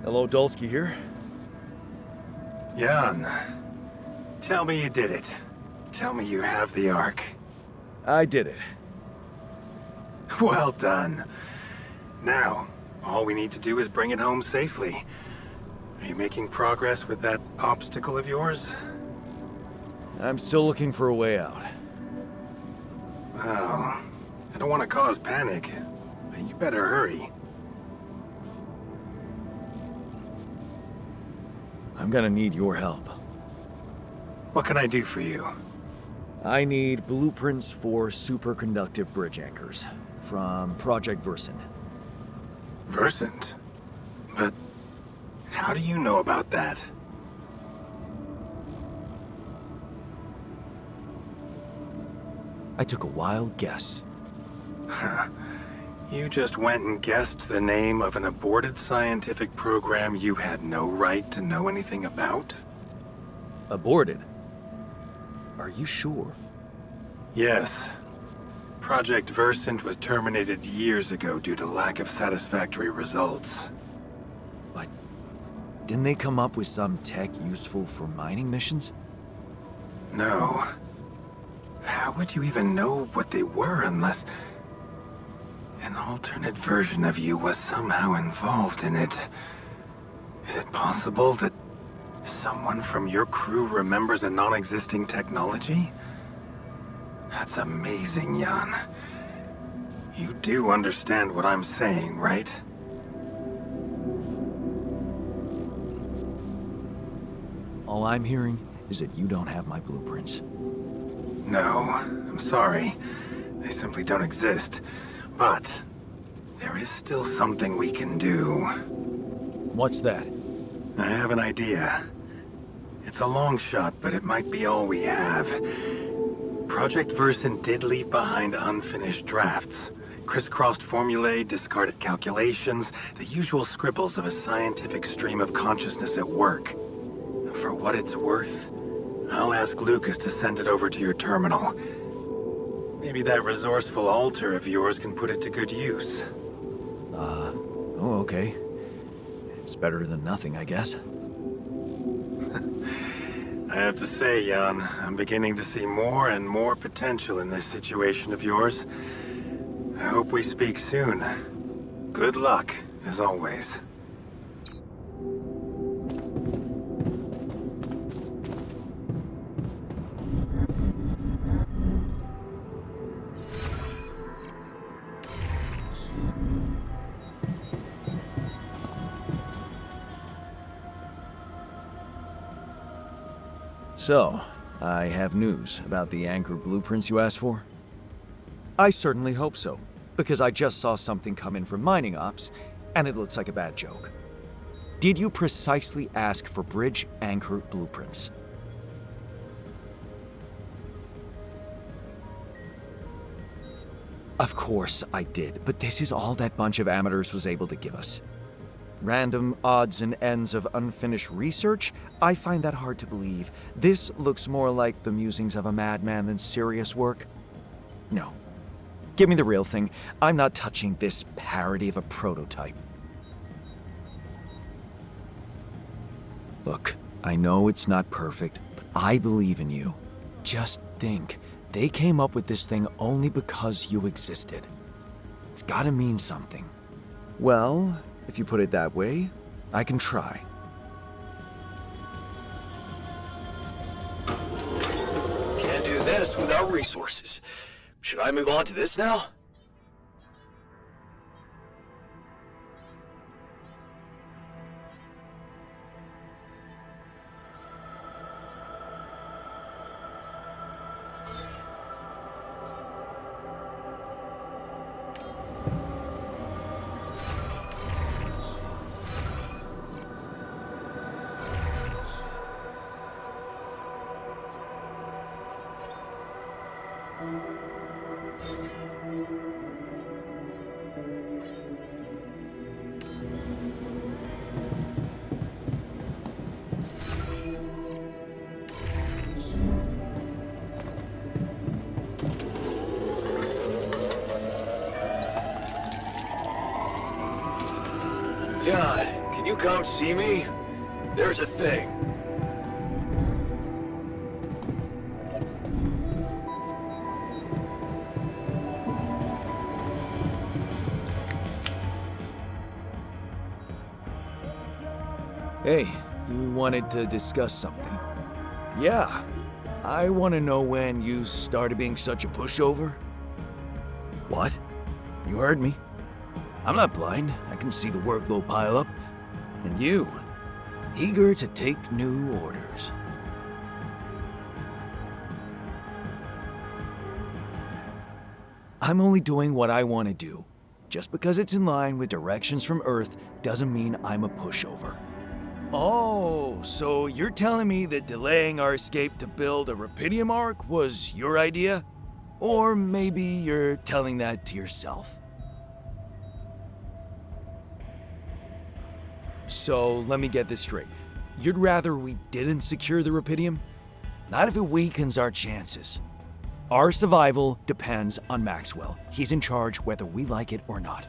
[SPEAKER 1] Hello, Dulski here.
[SPEAKER 8] Jan, tell me you did it. Tell me you have the Ark.
[SPEAKER 1] I did it.
[SPEAKER 8] Well done. Now, all we need to do is bring it home safely. Are you making progress with that obstacle of yours?
[SPEAKER 1] I'm still looking for a way out.
[SPEAKER 8] Well, I don't want to cause panic, but you better hurry.
[SPEAKER 1] I'm gonna need your help.
[SPEAKER 8] What can I do for you?
[SPEAKER 1] I need blueprints for superconductive bridge anchors from Project Versant.
[SPEAKER 8] Versant? But how do you know about that?
[SPEAKER 1] I took a wild guess.
[SPEAKER 8] You just went and guessed the name of an aborted scientific program you had no right to know anything about?
[SPEAKER 1] Aborted? Are you sure?
[SPEAKER 8] Yes. Project Versant was terminated years ago due to lack of satisfactory results.
[SPEAKER 1] But didn't they come up with some tech useful for mining missions?
[SPEAKER 8] No. How would you even know what they were unless an alternate version of you was somehow involved in it? Is it possible that someone from your crew remembers a non-existing technology? That's amazing, Jan. You do understand what I'm saying, right?
[SPEAKER 1] All I'm hearing is that you don't have my blueprints.
[SPEAKER 8] No, I'm sorry. They simply don't exist. But there is still something we can do.
[SPEAKER 1] What's that?
[SPEAKER 8] I have an idea. It's a long shot, but it might be all we have. Project Versant did leave behind unfinished drafts. Crisscrossed formulae, discarded calculations, the usual scribbles of a scientific stream of consciousness at work. For what it's worth, I'll ask Lucas to send it over to your terminal. Maybe that resourceful altar of yours can put it to good use.
[SPEAKER 1] Oh, okay. It's better than nothing, I guess.
[SPEAKER 8] I have to say, Jan, I'm beginning to see more and more potential in this situation of yours. I hope we speak soon. Good luck, as always.
[SPEAKER 1] So, I have news about the anchor blueprints you asked for? I certainly hope so, because I just saw something come in from mining ops, and it looks like a bad joke. Did you precisely ask for bridge anchor blueprints? Of course I did, but this is all that bunch of amateurs was able to give us. Random odds and ends of unfinished research? I find that hard to believe. This looks more like the musings of a madman than serious work. No. Give me the real thing. I'm not touching this parody of a prototype. Look, I know it's not perfect, but I believe in you. Just think, they came up with this thing only because you existed. It's gotta mean something. Well, if you put it that way, I can try.
[SPEAKER 2] Can't do this without resources. Should I move on to this now? John, can you come see me? There's a thing.
[SPEAKER 1] Hey, you wanted to discuss something? Yeah. I want to know when you started being such a pushover. What? You heard me. I'm not blind. I can see the workload pile up. And you, eager to take new orders. I'm only doing what I want to do. Just because it's in line with directions from Earth doesn't mean I'm a pushover. Oh, so you're telling me that delaying our escape to build a Rapidium Ark was your idea? Or maybe you're telling that to yourself. So let me get this straight. You'd rather we didn't secure the Rapidium? Not if it weakens our chances. Our survival depends on Maxwell. He's in charge whether we like it or not.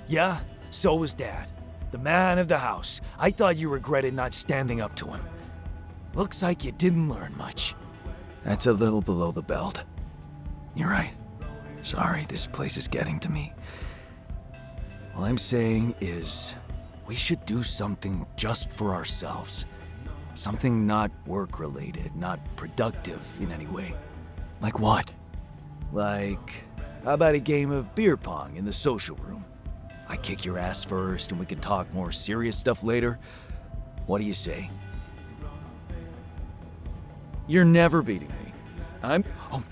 [SPEAKER 1] Yeah, so was Dad. The man of the house. I thought you regretted not standing up to him. Looks like you didn't learn much. That's a little below the belt. You're right. Sorry, this place is getting to me. All I'm saying is, we should do something just for ourselves. Something not work-related, not productive in any way. Like what? Like, how about a game of beer pong in the social room? I kick your ass first and we can talk more serious stuff later. What do you say? You're never beating me. Oh.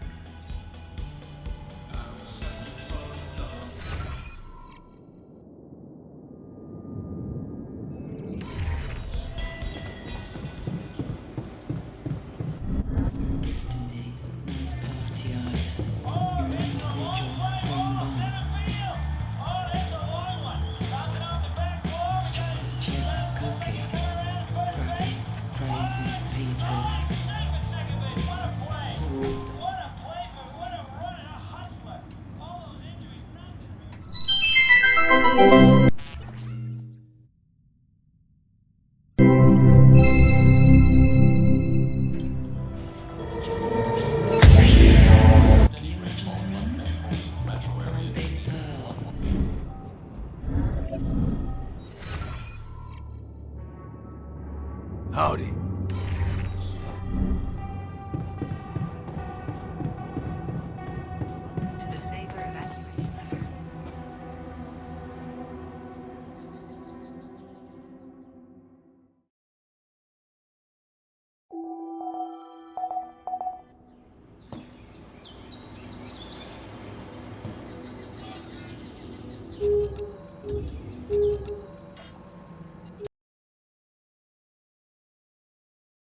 [SPEAKER 7] Howdy.